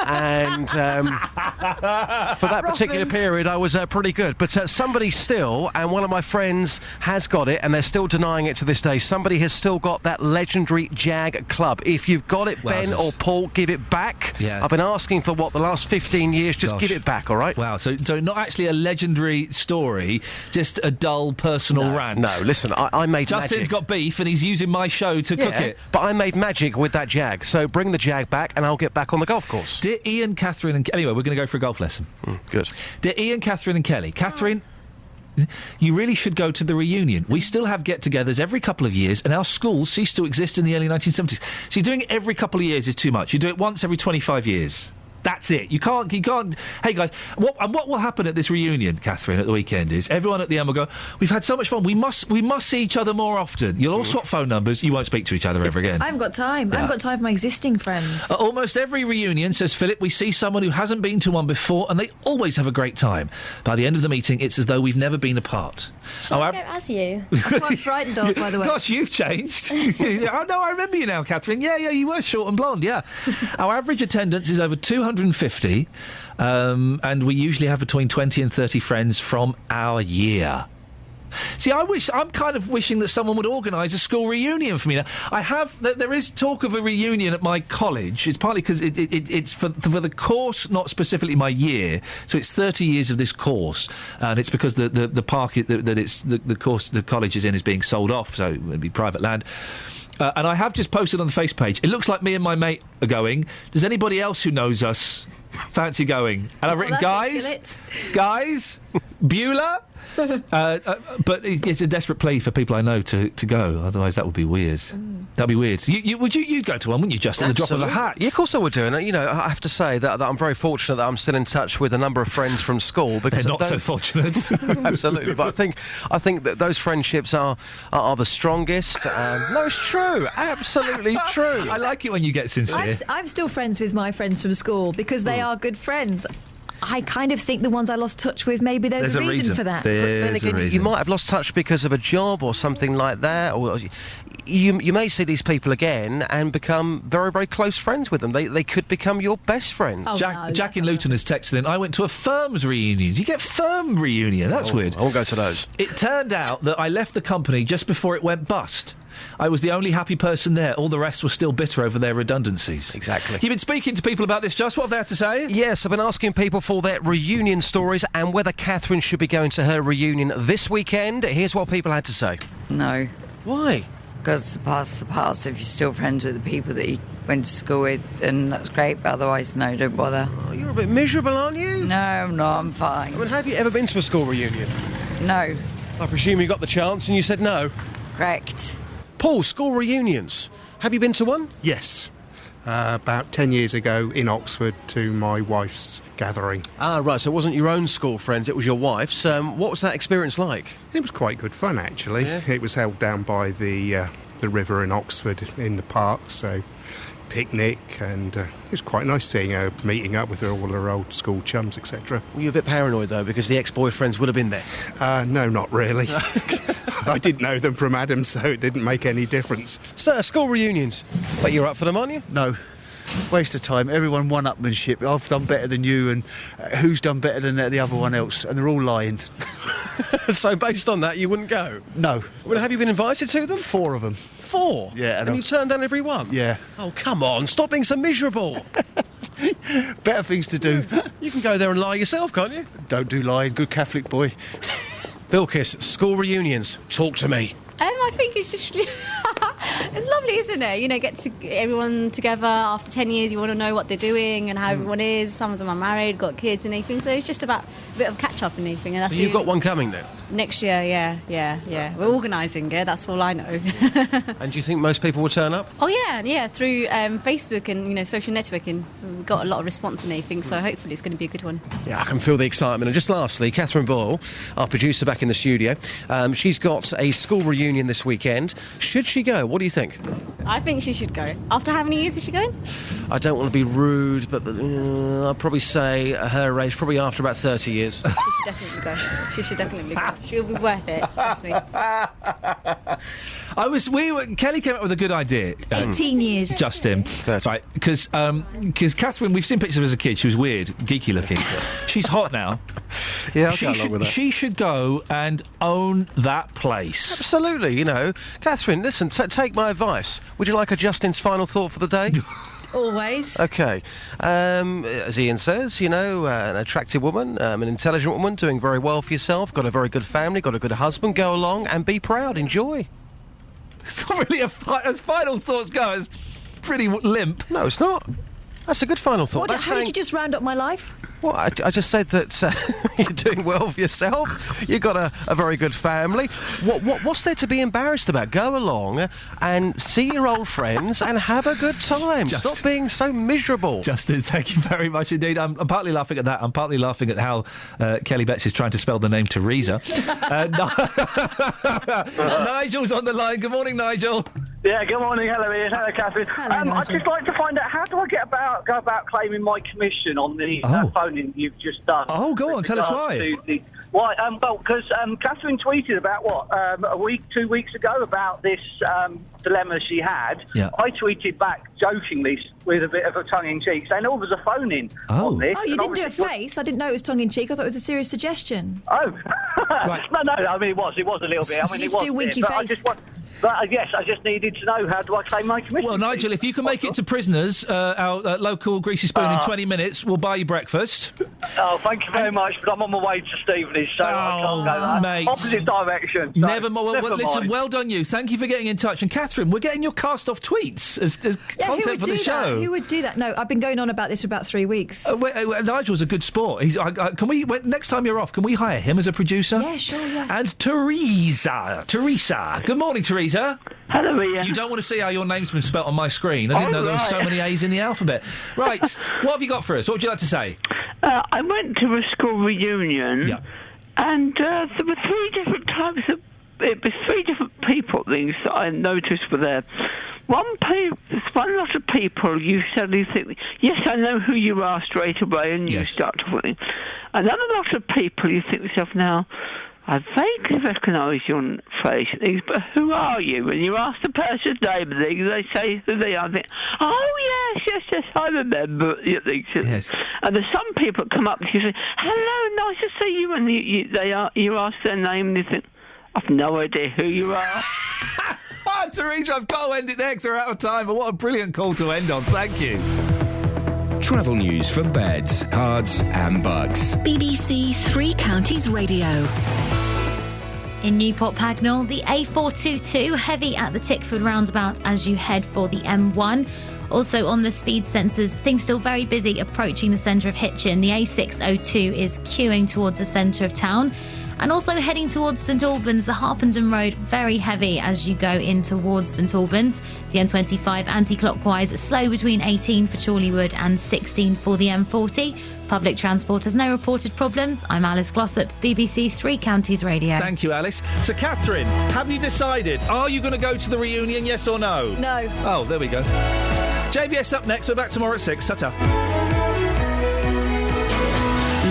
And for that particular period I was pretty good. But somebody still, and one of my friends has got it, and they're still denying it to this day, somebody has still got that legendary Jag club. If you've got it, Ben or Paul, give it back. Yeah. I've been asking for the last 15 years. Just Gosh. give it back, all right? Wow, so not actually a legendary story, just a dull personal rant. No, listen, I made Justin's magic. got beef and he's using my show to cook it. But I made magic with that Jag, so bring the Jag back and I'll get back on the golf course. Dear Ian, Catherine and... Anyway, we're going to go for a golf lesson. Good. Dear Ian, Catherine and Kelly. Catherine... You really should go to the reunion. We still have get-togethers every couple of years, and our schools ceased to exist in the early 1970s. So doing it every couple of years is too much. You do it once every 25 years. That's it. You can't... Hey, guys, what will happen at this reunion, Catherine, at the weekend is everyone at the end will go, we've had so much fun. We must see each other more often. You'll all swap phone numbers. You won't speak to each other ever again. I haven't got time. I haven't got time for my existing friends. At almost every reunion, says Philip, we see someone who hasn't been to one before, and they always have a great time. By the end of the meeting, it's as though we've never been apart. Shall I go as you? I'm quite frightened of, by the way. Gosh, you've changed. Oh, no, I remember you now, Catherine. Yeah, you were short and blonde, yeah. Our average attendance is over 250, and we usually have between 20 and 30 friends from our year. See, I'm kind of wishing that someone would organise a school reunion for me now. There is talk of a reunion at my college. It's partly because it's for the course, not specifically my year. So it's 30 years of this course, and it's because the park the college is in is being sold off, so it'd be private land. And I have just posted on the face page. It looks like me and my mate are going. Does anybody else who knows us fancy going? And I've written, guys, Beulah. But it's a desperate plea for people I know to go. Otherwise, that would be weird. That'd be weird. You'd go to one, wouldn't you? Just at the drop of a hat. Yeah, of course I would do. And I have to say that I'm very fortunate that I'm still in touch with a number of friends from school. Because they're not so fortunate. Absolutely, but I think that those friendships are the strongest. No, it's true. Absolutely true. I like it when you get sincere. I'm still friends with my friends from school because they are good friends. I kind of think the ones I lost touch with, maybe there's a reason for that. But then again, you might have lost touch because of a job or something like that, or you may see these people again and become very, very close friends with them. They could become your best friends. Jack in Luton has texted in, I went to a firm's reunion. You get firm reunion? That's weird. I won't go to those. It turned out that I left the company just before it went bust. I was the only happy person there. All the rest were still bitter over their redundancies. Exactly. You've been speaking to people about this, Just. What have they had to say? Yes, I've been asking people for their reunion stories and whether Catherine should be going to her reunion this weekend. Here's what people had to say. No. Why? Because the past's the past. If you're still friends with the people that you went to school with, then that's great. But otherwise, no, don't bother. Oh, you're a bit miserable, aren't you? No, I'm not. I'm fine. I mean, have you ever been to a school reunion? No. I presume you got the chance and you said no. Correct. Paul, school reunions. Have you been to one? Yes. About 10 years ago in Oxford to my wife's gathering. Ah, right, so it wasn't your own school friends, it was your wife's. What was that experience like? It was quite good fun, actually. Yeah. It was held down by the river in Oxford in the park, so picnic, and it was quite nice seeing her, meeting up with all her old school chums, etc. Were you a bit paranoid, though, because the ex-boyfriends would have been there? No, not really. I didn't know them from Adam, so it didn't make any difference. So, school reunions. But you're up for them, aren't you? No. Waste of time. Everyone one-upmanship. I've done better than you, and who's done better than the other one else? And they're all lying. So, based on that, you wouldn't go? No. Well, have you been invited to them? 4 of them. 4? Yeah. And you turned down every one? Yeah. Oh, come on. Stop being so miserable. Better things to do. You can go there and lie yourself, can't you? Don't do lying. Good Catholic boy. Bilkis, school reunions. Talk to me. I think it's just... it's lovely, isn't it? You know, get everyone together after 10 years. You want to know what they're doing and how everyone is. Some of them are married, got kids and everything. So it's just about a bit of catch-up and everything. And that's So you've got one coming then? Next year, yeah. We're organising it, that's all I know. And do you think most people will turn up? Oh, yeah, through Facebook and, social networking. We've got a lot of response and everything, so hopefully it's going to be a good one. Yeah, I can feel the excitement. And just lastly, Catherine Boyle, our producer back in the studio, she's got a school reunion this weekend. Should she go? What do you think? I think she should go. After how many years is she going? I don't want to be rude, but I'll probably say her age, probably after about 30 years. She should definitely go. She'll be worth it, trust me. Kelly came up with a good idea. 18 years. Justin. Right, because Catherine, we've seen pictures of her as a kid. She was weird, geeky looking. She's hot now. Yeah, I'll go along with that. She should go and own that place. Absolutely, Catherine, listen, take my advice. Would you like a Justin's final thought for the day? Always. Okay. As Iain says, an attractive woman, an intelligent woman, doing very well for yourself, got a very good family, got a good husband, go along and be proud, enjoy. It's not really as final thoughts go, it's pretty limp. No, it's not. That's a good final thought. How did you just round up my life? Well, I just said that you're doing well for yourself. You've got a very good family. What's there to be embarrassed about? Go along and see your old friends and have a good time. Stop being so miserable. Justin, thank you very much indeed. I'm partly laughing at that. I'm partly laughing at how Kelly Betts is trying to spell the name Teresa. Nigel's on the line. Good morning, Nigel. Yeah, good morning. Hello, Iain. Hello, Catherine. I'd just like to find out, how do I go about claiming my commission on the phoning you've just done? Oh, go on. Tell us why. Because Catherine tweeted about, a week, 2 weeks ago about this dilemma she had. Yeah. I tweeted back jokingly with a bit of a tongue-in-cheek saying, there's a phone-in on this. Oh, you didn't do a face? I didn't know it was tongue-in-cheek. I thought it was a serious suggestion. Oh. Right. No, I mean, it was a little bit. I mean, you just do winky face. Yes, I just needed to know, how do I claim my commission? Well, Nigel, if you can make it to Prisoners, our local Greasy Spoon, in 20 minutes, we'll buy you breakfast. Oh, thank you very much, but I'm on my way to Stevenage, so I can't go that. Mate. Opposite direction. So Never more. Well, listen, well done you. Thank you for getting in touch. And Catherine, we're getting your cast-off tweets as content for the show. Who would do that? No, I've been going on about this for about 3 weeks. Nigel's a good sport. Can we, next time you're off, can we hire him as a producer? Yeah, sure, yeah. And Teresa. Good morning, Teresa. Hello, Iain. You don't want to see how your name's been spelt on my screen. I didn't know there were so many A's in the alphabet. Right, what have you got for us? What would you like to say? I went to a school reunion, and there were three different people, things that I noticed were there. One lot of people, you suddenly think, yes, I know who you are straight away, and you start talking. Another lot of people, you think to yourself, now, I vaguely recognise your face and things, but who are you? And you ask the person's name and things, they say who they are. I think, oh, yes, I remember. Yes. And there's some people that come up and you say, hello, nice to see you. And you ask their name and you think, I've no idea who you are. Teresa, I've got to end it there because we're out of time, but what a brilliant call to end on. Thank you. Travel news for beds, cards and bugs. BBC Three Counties Radio. In Newport Pagnell, the A422 heavy at the Tickford roundabout as you head for the M1. Also on the speed sensors, things still very busy approaching the centre of Hitchin. The A602 is queuing towards the centre of town. And also heading towards St Albans, the Harpenden Road, very heavy as you go in towards St Albans. The M25 anti-clockwise, slow between 18 for Chorleywood and 16 for the M40. Public transport has no reported problems. I'm Alice Glossop, BBC Three Counties Radio. Thank you, Alice. So, Catherine, have you decided? Are you going to go to the reunion, yes or no? No. Oh, there we go. JVS up next. We're back tomorrow at 6. Ta-ta.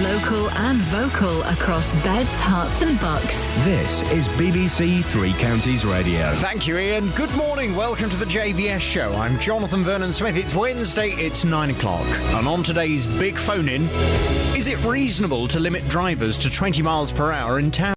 Local and vocal across beds, hearts and bucks. This is BBC Three Counties Radio. Thank you, Iain. Good morning. Welcome to the JVS show. I'm Jonathan Vernon Smith. It's Wednesday. It's 9 o'clock. And on today's big phone-in, is it reasonable to limit drivers to 20 miles per hour in town?